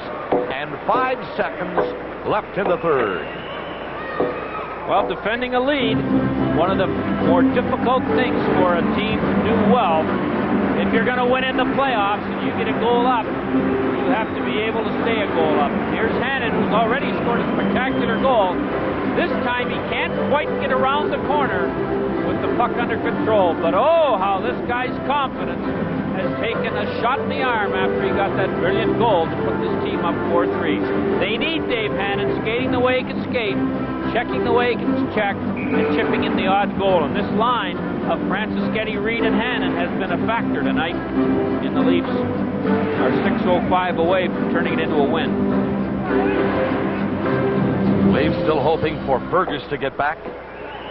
and 5 seconds left in the third. Well, defending a lead, one of the more difficult things for a team to do well. If you're going to win in the playoffs and you get a goal up, you have to be able to stay a goal up. Here's Hannon, who's already scored a spectacular goal. This time he can't quite get around the corner with the puck under control. But oh, how this guy's confidence has taken a shot in the arm after he got that brilliant goal to put this team up 4-3. They need Dave Hannon skating the way he can skate, checking the way he can check, and chipping in the odd goal. And this line of Francis Getty, Reed, and Hannon has been a factor tonight in the Leafs. Are 6:05 away from turning it into a win. Leafs still hoping for Burgess to get back.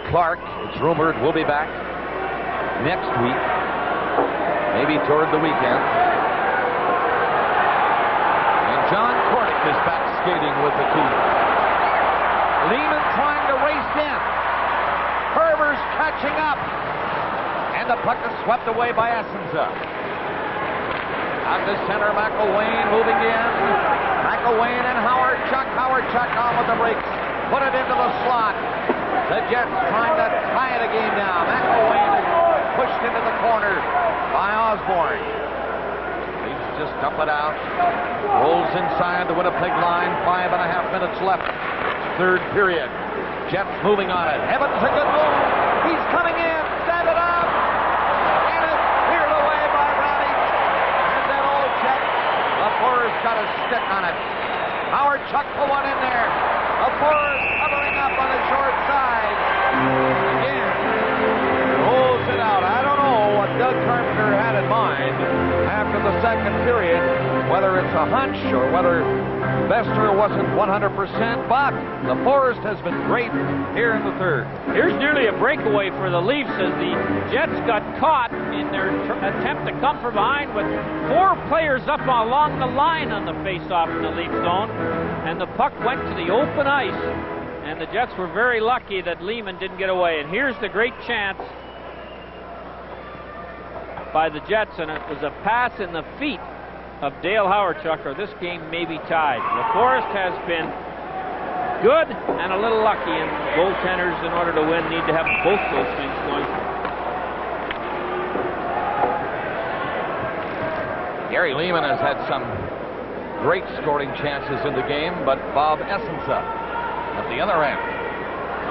Clark, it's rumored, will be back next week, maybe toward the weekend. And John Kornick is back skating with the team. Lehman trying to race in. Herber's catching up. And And the puck is swept away by Essenza. Out to center, McElwain moving in. McElwain and Howard Chuck. Howard Chuck on with the brakes. Put it into the slot. The Jets trying to tie it a game now. McElwain is pushed into the corner by Osborne. Leafs just dump it out. Rolls inside the Winnipeg line. 5.5 minutes left. Third period. Jets moving on it. Evans a good move. He's coming in. Set it up. And it's cleared away by Ravage. And then old Chet. LaFleur's got a stick on it. Howard Chuck put one in there. LaFleur's covering up on the short side. Again. Rolls it out. I don't know what Doug Carpenter had in mind after the second period. Whether it's a hunch or whether Bester wasn't 100%, but the Forest has been great here in the third. Here's nearly a breakaway for the Leafs as the Jets got caught in their attempt to come from behind with 4 players up along the line on the face-off in the Leaf zone, and the puck went to the open ice, and the Jets were very lucky that Lehman didn't get away. And here's the great chance by the Jets, and it was a pass in the feet of Dale Howardchuck, or this game may be tied. The Forest has been good and a little lucky, and goaltenders, in order to win, need to have both those things going. Gary Lehman has had some great scoring chances in the game, but Bob Essenza at the other end.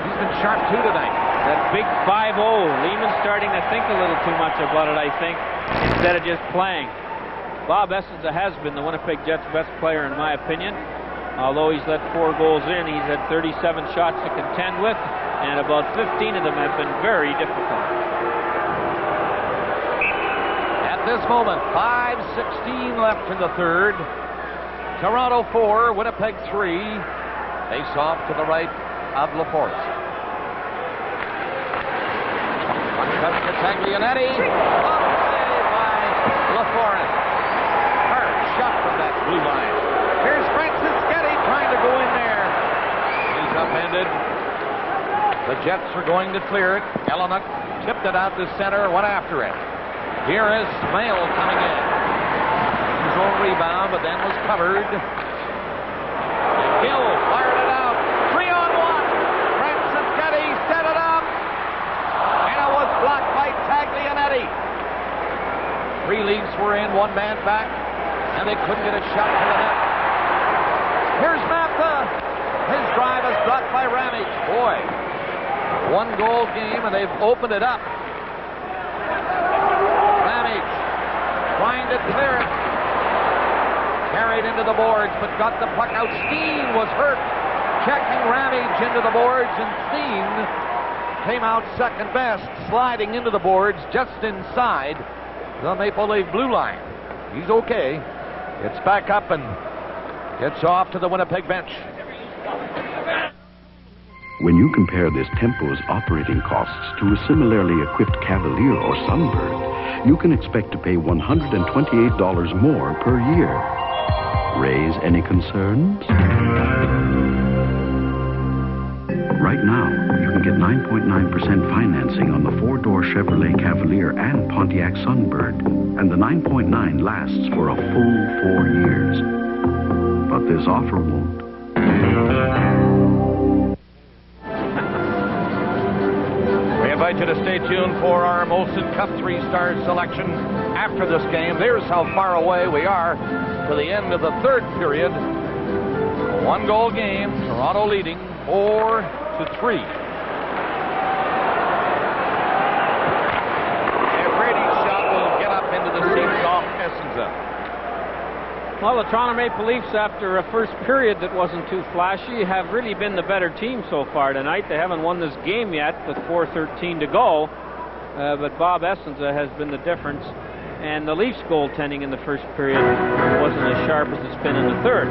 He's been sharp too tonight. That big 5-0. Lehman's starting to think a little too much about it, I think, instead of just playing. Bob Essenza has been the Winnipeg Jets' best player, in my opinion. Although he's let 4 goals in, he's had 37 shots to contend with, and about 15 of them have been very difficult. At this moment, 5:16 left in the third. Toronto 4, Winnipeg 3. Face off to the right of LaForest. One cut to Taglianetti. Up by LaForest. Shot from that blue line. Here's Francis Getty trying to go in there. He's upended. The Jets are going to clear it. Ellinuck tipped it out to center, went after it. Here is Smale coming in. His own rebound, but then was covered. And Gill fired it out. 3-on-1. Francis Getty set it up. And it was blocked by Taglianetti. 3 Leafs were in, 1 man back. And they couldn't get a shot to the net. Here's Mappa. His drive is blocked by Ramage. Boy, 1-goal game, and they've opened it up. Ramage trying to clear it. Carried into the boards, but got the puck out. Steen was hurt. Checking Ramage into the boards, and Steen came out second best, sliding into the boards just inside the Maple Leaf blue line. He's okay. It's back up and gets off to the Winnipeg bench. When you compare this Tempo's operating costs to a similarly equipped Cavalier or Sunbird, you can expect to pay $128 more per year. Raise any concerns? Right now, you can get 9.9% financing on the 4-door Chevrolet Cavalier and Pontiac Sunbird, and the 9.9 lasts for a full 4 years. But this offer won't. We invite you to stay tuned for our Molson Cup 3-star selection after this game. There's how far away we are to the end of the third period. A 1-goal game, Toronto leading 4-3. And Brady's shot will get up into the seats off Essenza. Well, the Toronto Maple Leafs, after a first period that wasn't too flashy, have really been the better team so far tonight. They haven't won this game yet with 4:13 to go, but Bob Essenza has been the difference. And the Leafs' goaltending in the first period wasn't as sharp as it's been in the third.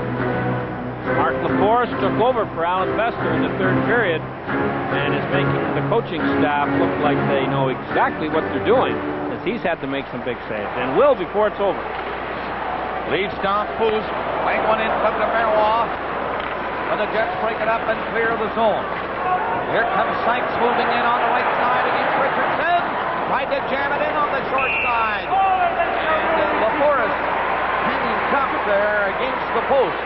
Mark LaForest took over for Alan Bester in the third period and is making the coaching staff look like they know exactly what they're doing, as he's had to make some big saves, and will before it's over. Lead stomp, Foos, bang one in front of Marois. And the Jets break it up and clear the zone. Here comes Sykes moving in on the right side against Richardson. Tried to jam it in on the short side. And LaForest hanging tough there against the post.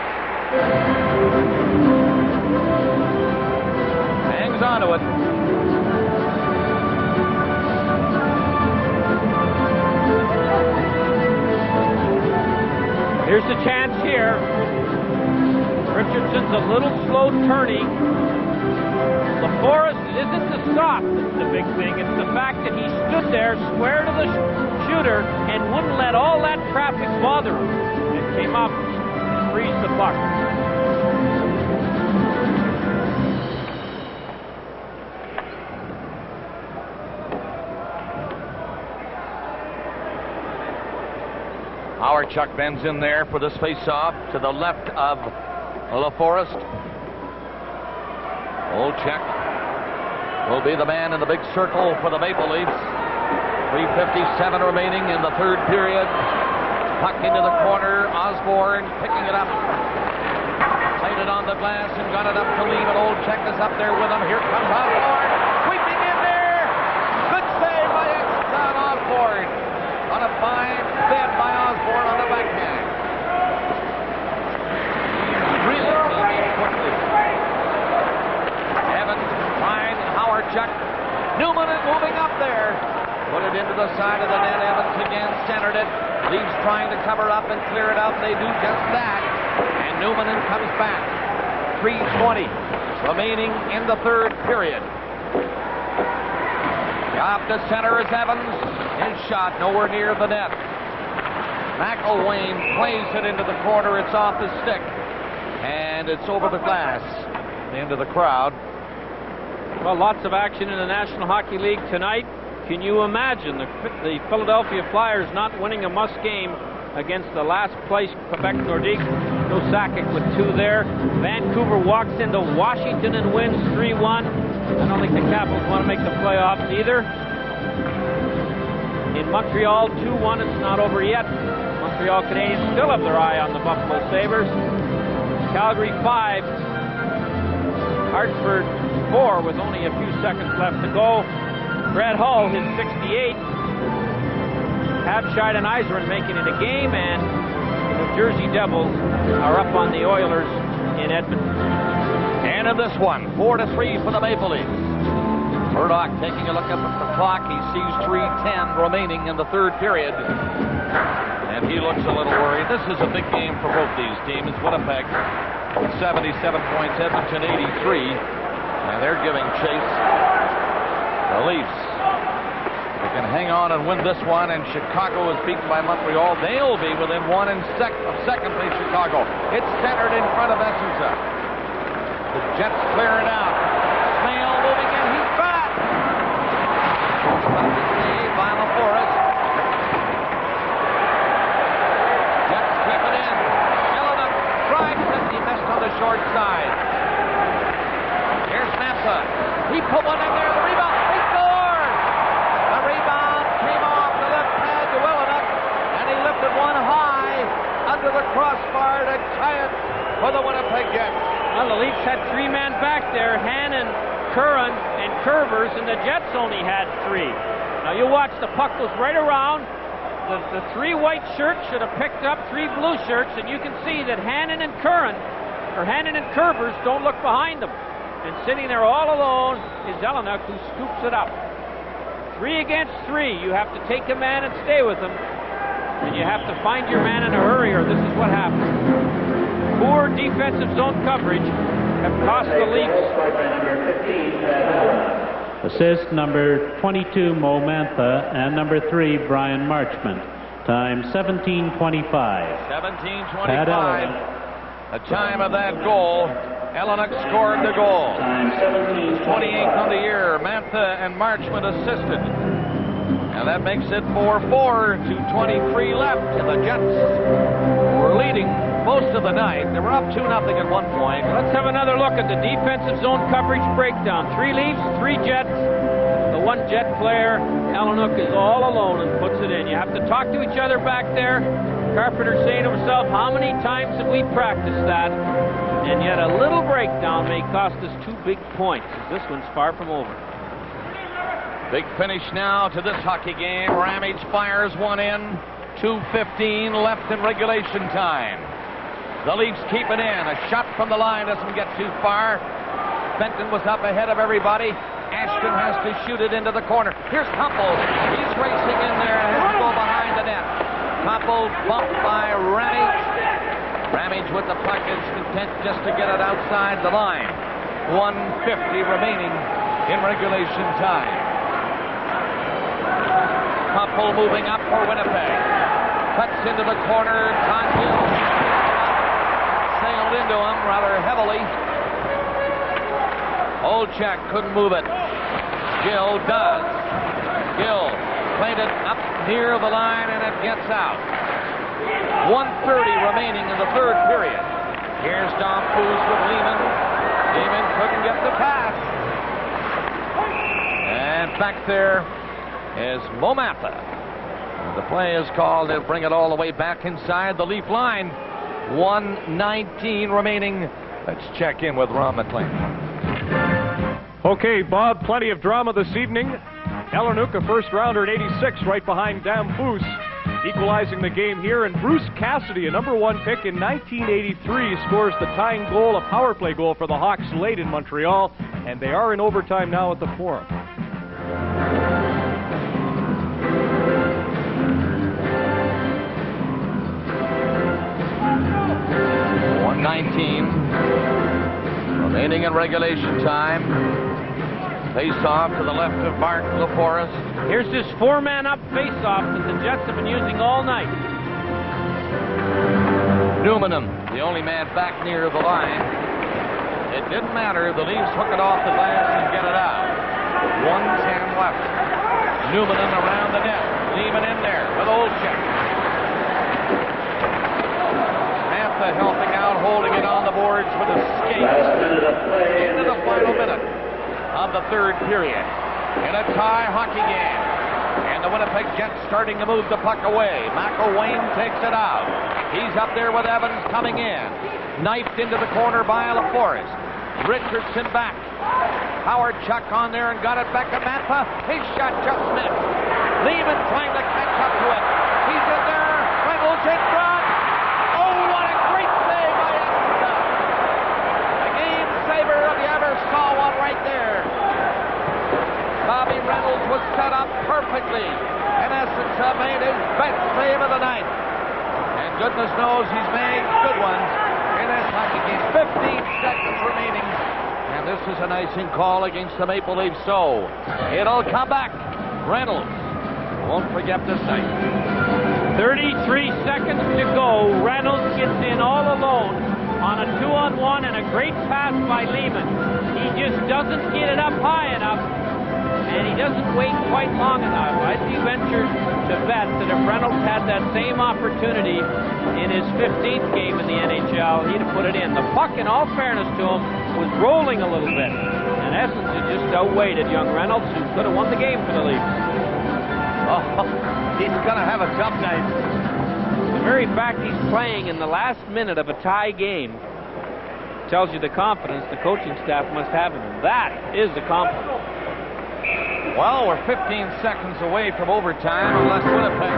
Hangs on to it. Here's the chance here. Richardson's a little slow turning. LaForest isn't the stop that's the big thing. It's the fact that he stood there square to the shooter and wouldn't let all that traffic bother him. And came up and frees the puck. Chuck bends in there for this face-off to the left of LaForest. Olczyk will be the man in the big circle for the Maple Leafs. 3:57 remaining in the third period. Puck into the corner. Osborne picking it up. Played it on the glass and got it up to leave. And Olczyk is up there with him. Here comes Osborne. Sweeping in there. Good save by Exxon Osborne. On a fine bid by Osborne on the backhand. Really came in quickly. Evans, fine, Howard-Chuck. Newman is moving up there. Put it into the side of the net. Evans again centered it. Leaves trying to cover up and clear it out. They do just that. And Newman comes back. 3:20 remaining in the third period. Off to center is Evans. His shot nowhere near the net. McElwain plays it into the corner. It's off the stick. And it's over the glass into the crowd. Well, lots of action in the National Hockey League tonight. Can you imagine the Philadelphia Flyers not winning a must game against the last place Quebec Nordique? No Sakic with 2 there. Vancouver walks into Washington and wins 3-1. I don't think the Capitals want to make the playoffs either. In Montreal, 2-1. It's not over yet. Montreal Canadiens still have their eye on the Buffalo Sabres. Calgary 5. Hartford 4 with only a few seconds left to go. Brett Hull, his 68. Habscheid and Yzerman making it a game, and the New Jersey Devils are up on the Oilers in Edmonton. And in this one, 4-3 for the Maple Leafs. Murdoch taking a look up at the clock. He sees 3:10 remaining in the third period. And he looks a little worried. This is a big game for both these teams. Winnipeg, 77 points, Edmonton 83. And they're giving chase. The Leafs, they can hang on and win this one, and Chicago is beaten by Montreal. They'll be within 1 of second place Chicago. It's centered in front of Essenza. The Jets clear it out. Smale moving in. He's back. Saved by LaForest. Jets keep it in. Yellowknife drives it. He missed on the short side. Here's Massa. He put one in there. The rebound. He scored. The rebound came off the left pad to Yellowknife, and he lifted one high under the crossbar to tie it for the Winnipeg Jets. Well, the Leafs had 3 men back there, Hannon, Curran, and Curvers, and the Jets only had 3. Now you watch, the puck goes right around. The 3 white shirts should have picked up 3 blue shirts, and you can see that Hannon and Curran, or Hannon and Curvers, don't look behind them. And sitting there all alone is Yellowknife, who scoops it up. 3 against 3. You have to take a man and stay with him, and you have to find your man in a hurry, or this is what happens. Poor defensive zone coverage have cost the Leafs. Assist number 22, Mo Mantha, and number 3, Brian Marchment. Time 17:25. 17:25. The time of that goal. Yellowknife scored the goal. 28th on the year. Mantha and Marchment assisted. And that makes it 4-4. 2:23 left. And the Jets were leading most of the night. They were up 2-0 at one point. Let's have another look at the defensive zone coverage breakdown. 3 Leafs, 3 Jets. The 1 Jet player, Yellowknife, is all alone and puts it in. You have to talk to each other back there. Carpenter's saying to himself, how many times have we practiced that? And yet a little breakdown may cost us 2 big points, as this one's far from over. Big finish now to this hockey game. Ramage fires one in. 2:15 left in regulation time. The Leafs keep it in. A shot from the line doesn't get too far. Benton was up ahead of everybody. Ashton has to shoot it into the corner. Here's Compo. He's racing in there and has to go behind the net. Compo bumped by Ramage. Ramage with the puck is content just to get it outside the line. 1:50 remaining in regulation time. Compo moving up for Winnipeg. Cuts into the corner. Todd Gill sailed into him rather heavily. Olchek couldn't move it. Gill does. Gill played it up near the line and it gets out. 1:30 remaining in the third period. Here's Dom Foos with Lehman. Lehman couldn't get the pass. And back there is Momatha. The play is called. They'll bring it all the way back inside the Leaf line. 1:19 remaining. Let's check in with Ron McLean. Okay, Bob, plenty of drama this evening. Elenuk, a first rounder at 86, right behind Dam Foos, equalizing the game here. And Bruce Cassidy, a number 1 pick in 1983, scores the tying goal, a power play goal for the Hawks late in Montreal. And they are in overtime now at the Forum. Remaining in regulation time. Face-off to the left of Mark LaForest. Here's this 4-man-up face-off that the Jets have been using all night. Newman, the only man back near the line. It didn't matter. The Leafs hook it off the glass and get it out. 1:10 left. Newman around the net. Lehman in there with Olchek. Samantha helping out, holding it on the boards with a skate. Into the final minute of the third period in a tie hockey game. And the Winnipeg Jets starting to move the puck away. McElwain takes it out. He's up there with Evans coming in. Knifed into the corner by LaForest. Richardson back. Howard Chuck on there and got it back to Mantha. His shot just missed. Lehman trying to catch up to it. He's in there. Reynolds in front. Oh, what a great save by Essensa. The game saver if you ever saw one right there. Bobby Reynolds was set up perfectly. And Essensa made his best save of the night. And goodness knows he's made good ones in this hockey game. 15 seconds remaining. And this is an icing call against the Maple Leafs. So it'll come back. Reynolds won't forget this night. 33 seconds to go. Reynolds gets in all alone on a 2-on-1 and a great pass by Lehman. He just doesn't get it up high enough, and he doesn't wait quite long enough. I'd be ventured to bet that if Reynolds had that same opportunity in his 15th game in the NHL, he'd have put it in. The puck, in all fairness to him, was rolling a little bit. And Essence had just outweighted young Reynolds, who could have won the game for the Leafs. Oh, he's going to have a tough night. The very fact he's playing in the last minute of a tie game tells you the confidence the coaching staff must have in him. That is the confidence. Well, we're 15 seconds away from overtime unless Winnipeg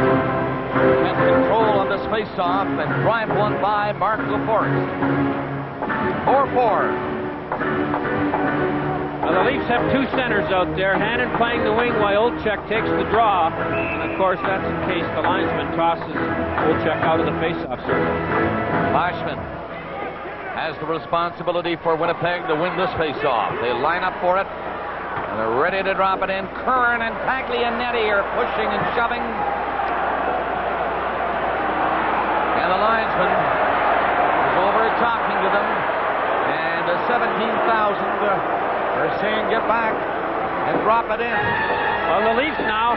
can control on this face-off and drive one by Mark LaForest. 4-4. Well, the Leafs have two centers out there. Hannon playing the wing while Olchek takes the draw. And, of course, that's in case the linesman tosses Olchek out of the face-off circle. Boschman has the responsibility for Winnipeg to win this face-off. They line up for it, and they're ready to drop it in. Curran and Taglianetti are pushing and shoving. And the linesman is over talking to them. And 17,000 are saying get back and drop it in. Well, the Leafs now,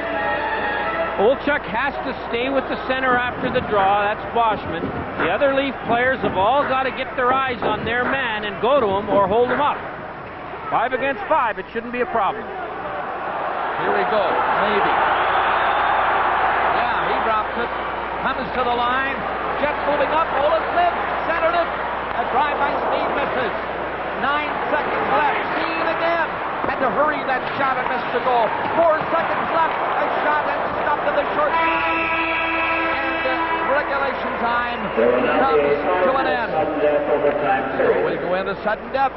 Olchek has to stay with the center after the draw. That's Boschman. The other Leaf players have all got to get their eyes on their man and go to him or hold him up. 5 against 5, it shouldn't be a problem. Here we go, maybe. Yeah, he drops it. Comes to the line. Jets moving up. Ola Smith centered it. A drive by Speed misses. 9 seconds left. Speed again. had to hurry that shot and missed the goal. 4 seconds left. A shot and stopped in the short. And regulation time comes to an end. So we go into sudden death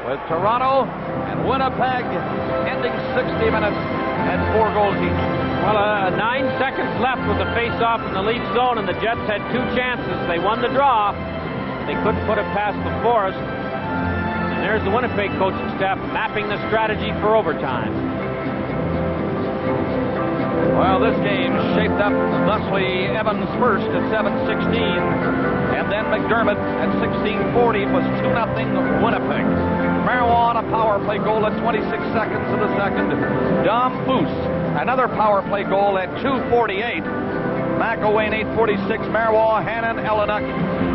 with Toronto and Winnipeg ending 60 minutes at 4 goals each. Well, 9 seconds left with the face-off in the lead zone, and the Jets had 2 chances. They won the draw. They couldn't put it past the Forest. And there's the Winnipeg coaching staff mapping the strategy for overtime. Well, this game shaped up thusly. Evans first at 7:16, and then McDermott at 16:40. It was 2-0 Winnipeg. Marois on a power play goal at 26 seconds of the second. Dom Foose, another power play goal at 2:48. McElwain 8:46. Marois, Hannon, Ellenuk.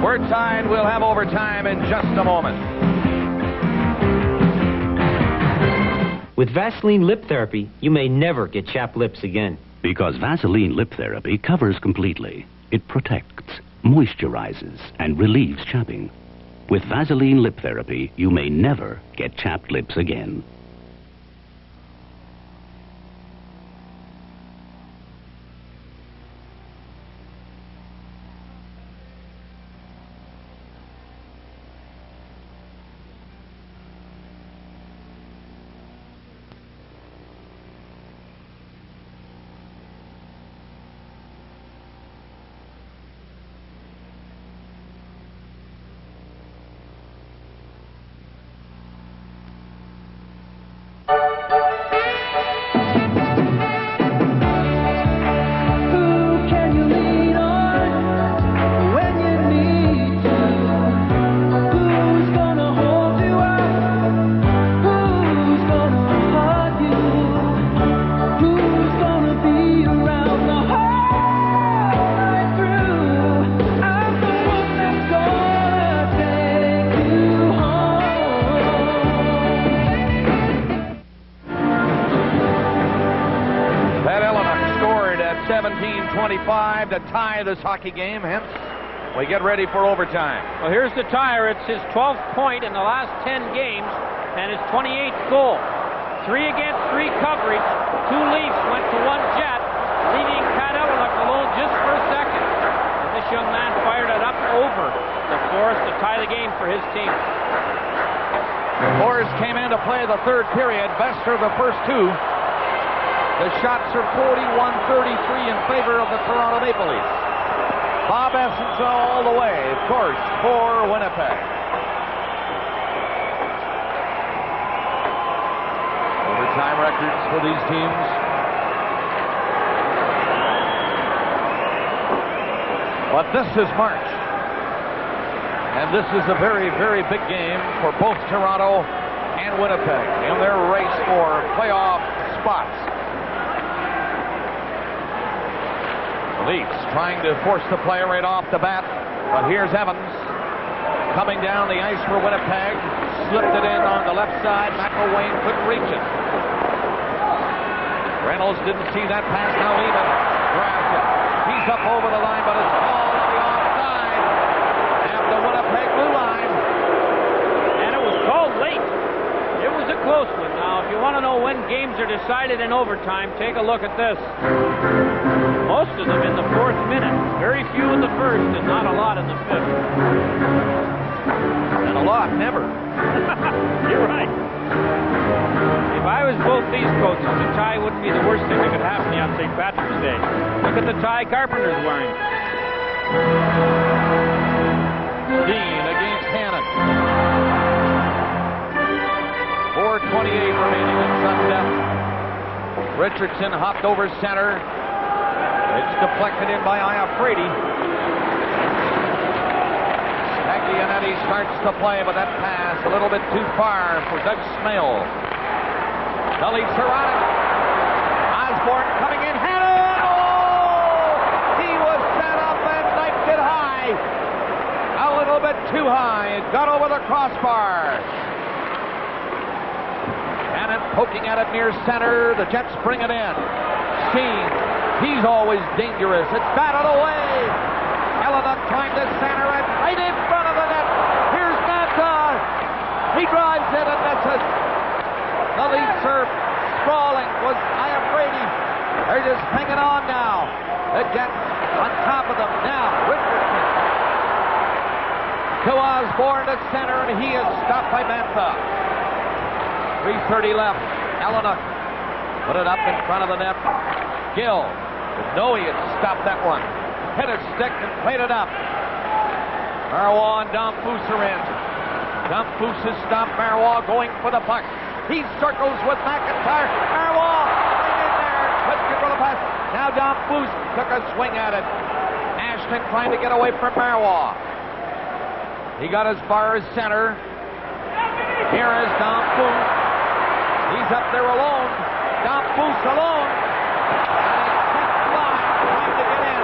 We're tied. We'll have overtime in just a moment. With Vaseline lip therapy, you may never get chapped lips again. Because Vaseline lip therapy covers completely. It protects, moisturizes, and relieves chapping. With Vaseline lip therapy, you may never get chapped lips again. To tie this hockey game, hence we get ready for overtime. Well, here's the tire. It's his 12th point in the last 10 games and his 28th goal. 3 against 3 coverage. 2 Leafs went to 1 Jet, leaving Pat Ellenuk alone just for a second. And this young man fired it up over the Forest to tie the game for his team. Forest came in to play the third period. Bester the first 2. The shots are 41-33 in favor of the Toronto Maple Leafs. Bob Essence all the way, of course, for Winnipeg. Overtime records for these teams. But this is March. And this is a very, very big game for both Toronto and Winnipeg in their race for playoff spots. The Leafs trying to force the play right off the bat, but here's Evans coming down the ice for Winnipeg. Slipped it in on the left side. McElwain couldn't reach it. Reynolds didn't see that pass. Now Lehman grabs it. He's up over the line, but it's called to the offside at the Winnipeg blue line. And it was called late. It was a close one. Now, if you want to know when games are decided in overtime, take a look at this. Most of them in the 4th minute. Very few in the 1st and not a lot in the 5th. And a lot never. You're right. If I was both these coaches, a tie wouldn't be the worst thing that could happen to you on St. Patrick's Day. Look at the tie Carpenter's wearing. Dean against Hannon. 4:28 remaining in sudden death. Richardson hopped over center. It's deflected in by Iafredi. Taglianetti starts to play, but that pass a little bit too far for Doug Smale. The Leafs are on it. Osborne coming in. Hannon! Oh! He was set up and knifed it high. A little bit too high. It got over the crossbar. Hannon poking at it near center. The Jets bring it in. Steen. He's always dangerous. It's batted away. Ellenuk trying to center it right in front of the net. Here's Manta. He drives it and that's it. The Leafs are sprawling. Was I Brady? They're just hanging on now. The Jets on top of them now. Richardson to Osborne to center, and he is stopped by Mantha. 3:30 left. Ellenuk put it up in front of the net. Gill didn't know he had stopped that one. Hit a stick and played it up. Marois and Domfus are in. Domfus has stopped Marois going for the puck. He circles with McIntyre. Marois in there. Couldn't control the pass. Now Domfus took a swing at it. Ashton trying to get away from Marois. He got as far as center. Here is Domfus. He's up there alone. Domfus alone. And he kept flying, trying to get in.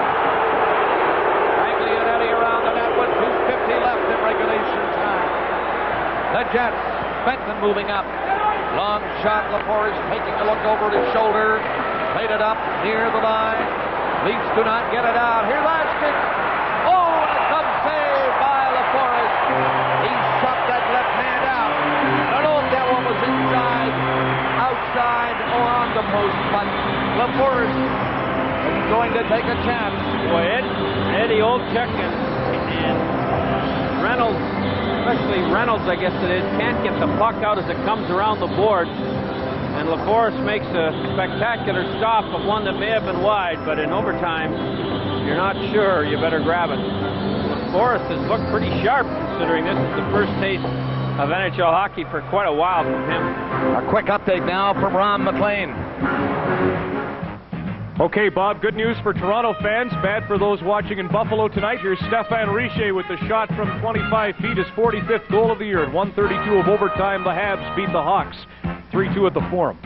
Raglionetti around the net with 2:50 left in regulation time. The Jets, Benton moving up. Long shot, Laforge taking a look over his shoulder. Played it up near the line. Leafs do not get it out. Here's Ashton. Oh, and a glove save by Laforge. He shot that left hand out. I don't know if that one was inside, outside, or on the post, but Laforge is going to take a chance. Boy, Eddie Olczyk and Reynolds, especially Reynolds, I guess it is, can't get the puck out as it comes around the boards. And LaForest makes a spectacular stop of one that may have been wide, but in overtime, you're not sure, you better grab it. LaForest has looked pretty sharp, considering this is the first taste of NHL hockey for quite a while from him. A quick update now from Ron McLean. Okay, Bob, good news for Toronto fans. Bad for those watching in Buffalo tonight. Here's Stéphane Richer with the shot from 25 feet, his 45th goal of the year. At 1:32 of overtime, the Habs beat the Hawks 3-2 at the Forum.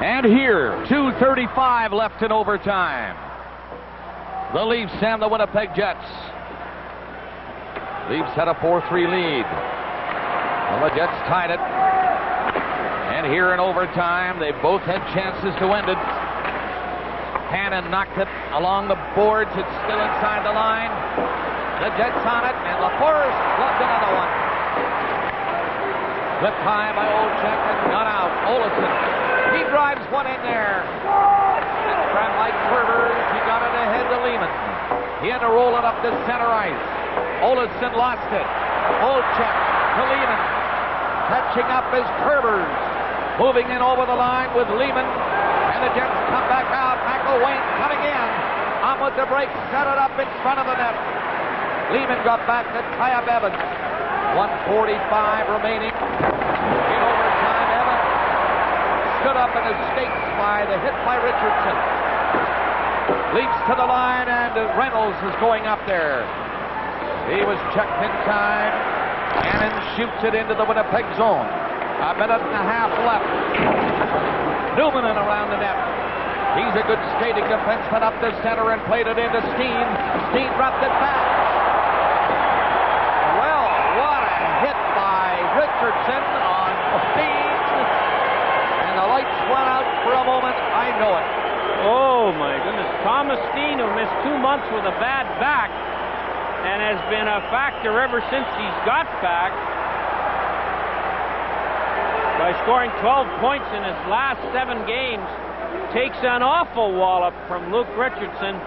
And here, 2:35 left in overtime. The Leafs and the Winnipeg Jets. Leafs had a 4-3 lead. Well, the Jets tied it. And here in overtime, they both had chances to end it. Hannon knocked it along the boards. It's still inside the line. The Jets on it, and LaForest gloved another one. Clipped high by Olczyk and not out. Olesen, he drives one in there. And grabbed by Curvers. He got it ahead to Lehman. He had to roll it up to center ice. Olesen lost it. Olczyk to Lehman. Catching up is Curvers. Moving in over the line with Lehman. And the Jets come back out. McElwain coming in. On with the break. Set it up in front of the net. Lehman got back to tie up Evans. 1:45 remaining. In overtime, Evans stood up and escapes by the hit by Richardson. Leaps to the line, and Reynolds is going up there. He was checked in time. Hannon shoots it into the Winnipeg zone. A minute and a half left. Newman in around the net. He's a good skating defenseman up the center and played it into Steen. Steen dropped it back. Well, what a hit by Richardson on Steen. And the lights went out for a moment. I know it. Oh, my goodness. Thomas Steen, who missed 2 months with a bad back and has been a factor ever since he's got back, by scoring 12 points in his last 7 games, takes an awful wallop from Luke Richardson.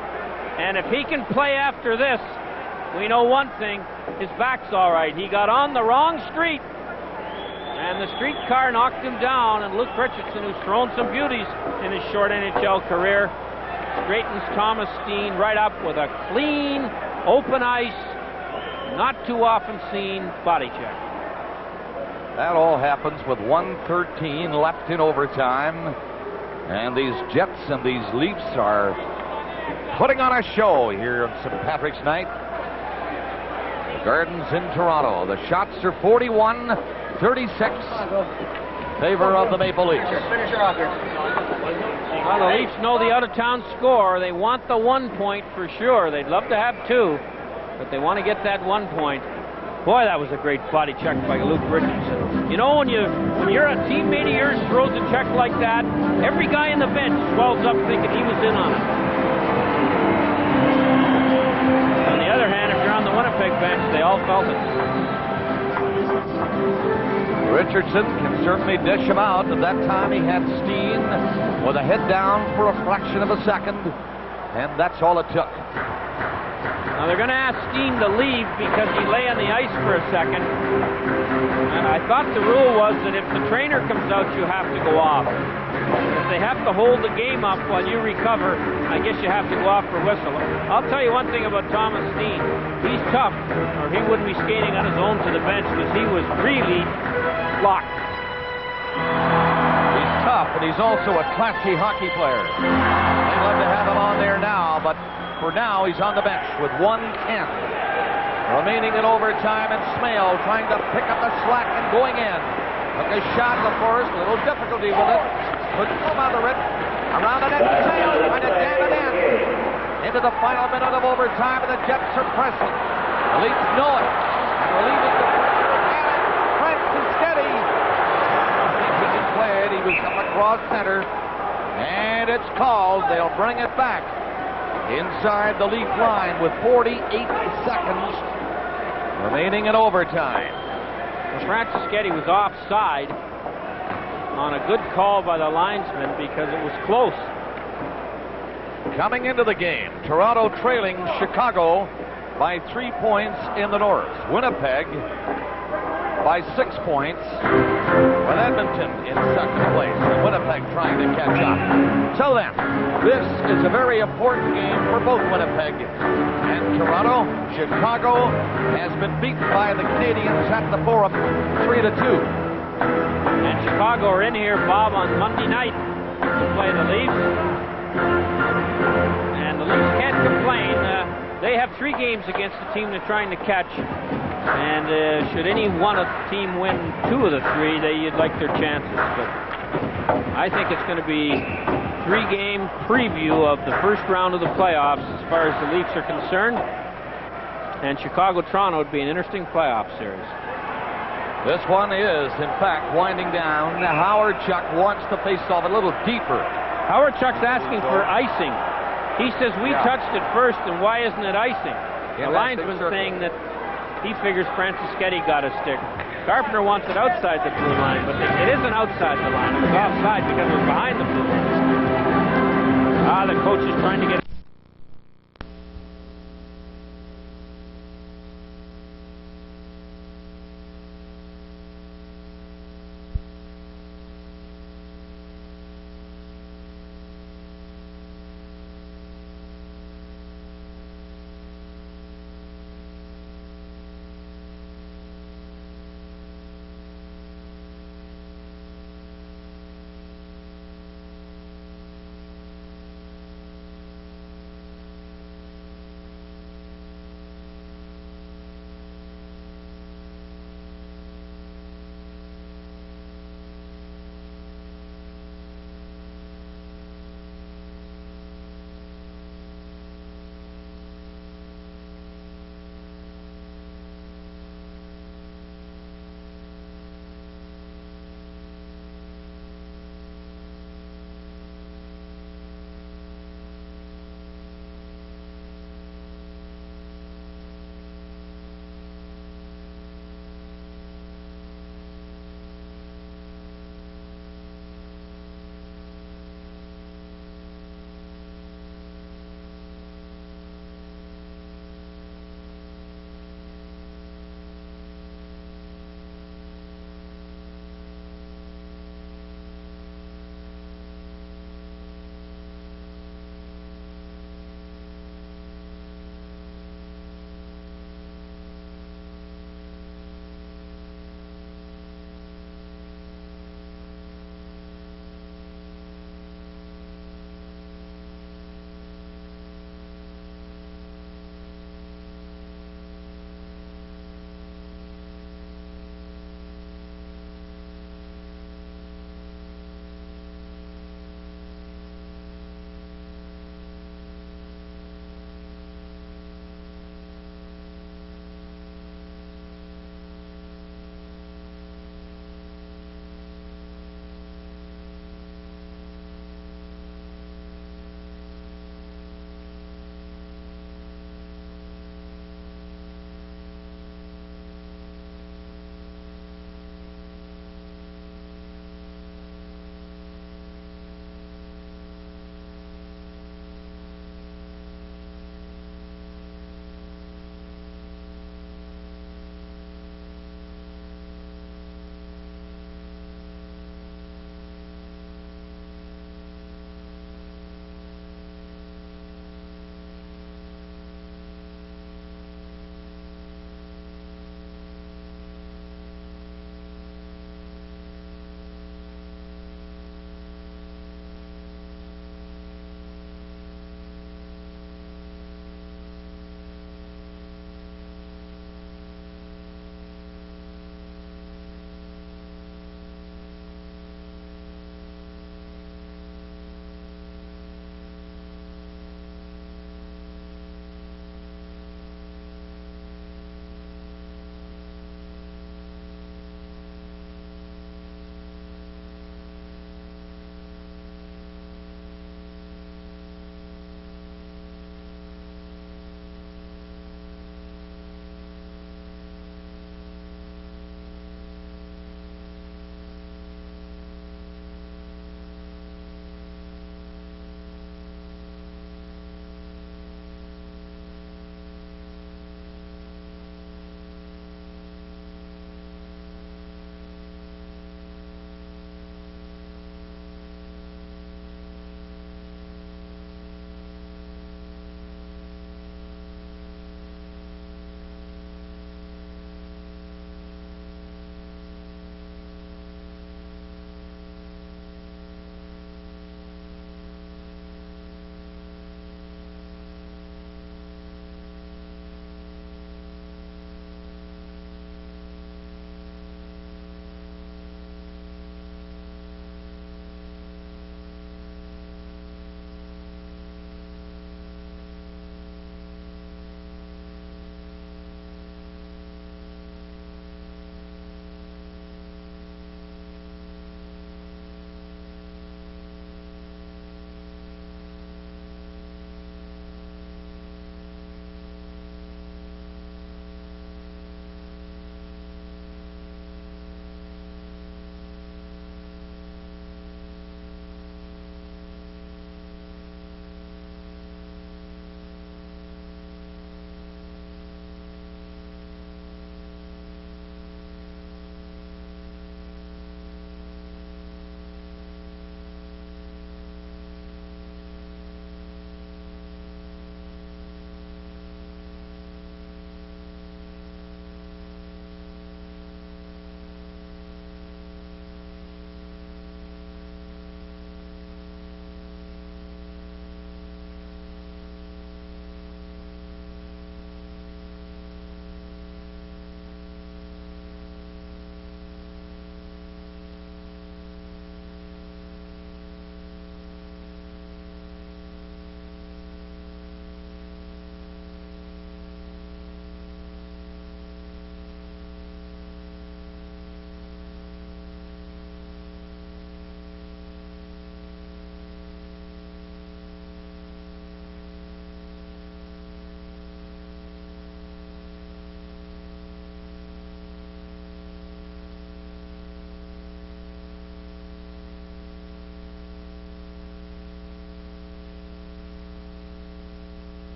And if he can play after this, we know one thing, his back's all right. He got on the wrong street, and the streetcar knocked him down, and Luke Richardson, who's thrown some beauties in his short NHL career, straightens Thomas Steen right up with a clean, open ice, not too often seen body check. That all happens with 1:13 left in overtime. And these Jets and these Leafs are putting on a show here on St. Patrick's night. The Gardens in Toronto. The shots are 41-36 favor of the Maple Leafs. Finish your offer. Well, the Leafs know the out-of-town score. They want the 1 point for sure. They'd love to have 2, but they want to get that 1 point. Boy, that was a great body check by Luke Richardson. You know, when you're a teammate of yours throws a check like that, every guy in the bench swells up thinking he was in on it. On the other hand, if you're on the Winnipeg bench, they all felt it. Richardson can certainly dish him out. At that time, he had Steen with a head down for a fraction of a second, and that's all it took. Now they're going to ask Steen to leave because he lay on the ice for a second. And I thought the rule was that if the trainer comes out, you have to go off. If they have to hold the game up while you recover, I guess you have to go off for whistle. I'll tell you one thing about Thomas Steen. He's tough, or he wouldn't be skating on his own to the bench because he was really locked. He's tough, but he's also a classy hockey player. They'd love to have him on there now, but for now, he's on the bench with 1:10 remaining in overtime, and Smale trying to pick up the slack and going in. Took a shot at the first, a little difficulty with it. Couldn't smother it. Around the net, Smale trying to jam it in. Into the final minute of overtime, and the Jets are pressing. The Leafs know it. And relieving the pressure. And Francis Steady. I think he can play it. He was up across center. And it's called. They'll bring it back inside the Leaf line with 48 seconds remaining in overtime. Well, Francischetti was offside on a good call by the linesman because it was close. Coming into the game, Toronto trailing Chicago by 3 points in the North. Winnipeg by 6 points, with Edmonton in second place, and Winnipeg trying to catch up. So then, this is a very important game for both Winnipeg and Toronto. Chicago has been beaten by the Canadiens at the Forum 3-2. And Chicago are in here, Bob, on Monday night to play the Leafs. And the Leafs can't complain. They have 3 games against the team they're trying to catch. And should any one of the team win 2 of the 3, you'd like their chances. But I think it's going to be 3-game preview of the first round of the playoffs as far as the Leafs are concerned. And Chicago-Toronto would be an interesting playoff series. This one is, in fact, winding down. Howard Chuck wants the face-off a little deeper. Howard Chuck's asking for icing. He says, we touched it first, and why isn't it icing? The linesman's saying that he figures Francischetti got a stick. Carpenter wants it outside the blue line, but it isn't outside the line. It was offside because it was behind the blue line. The coach is trying to get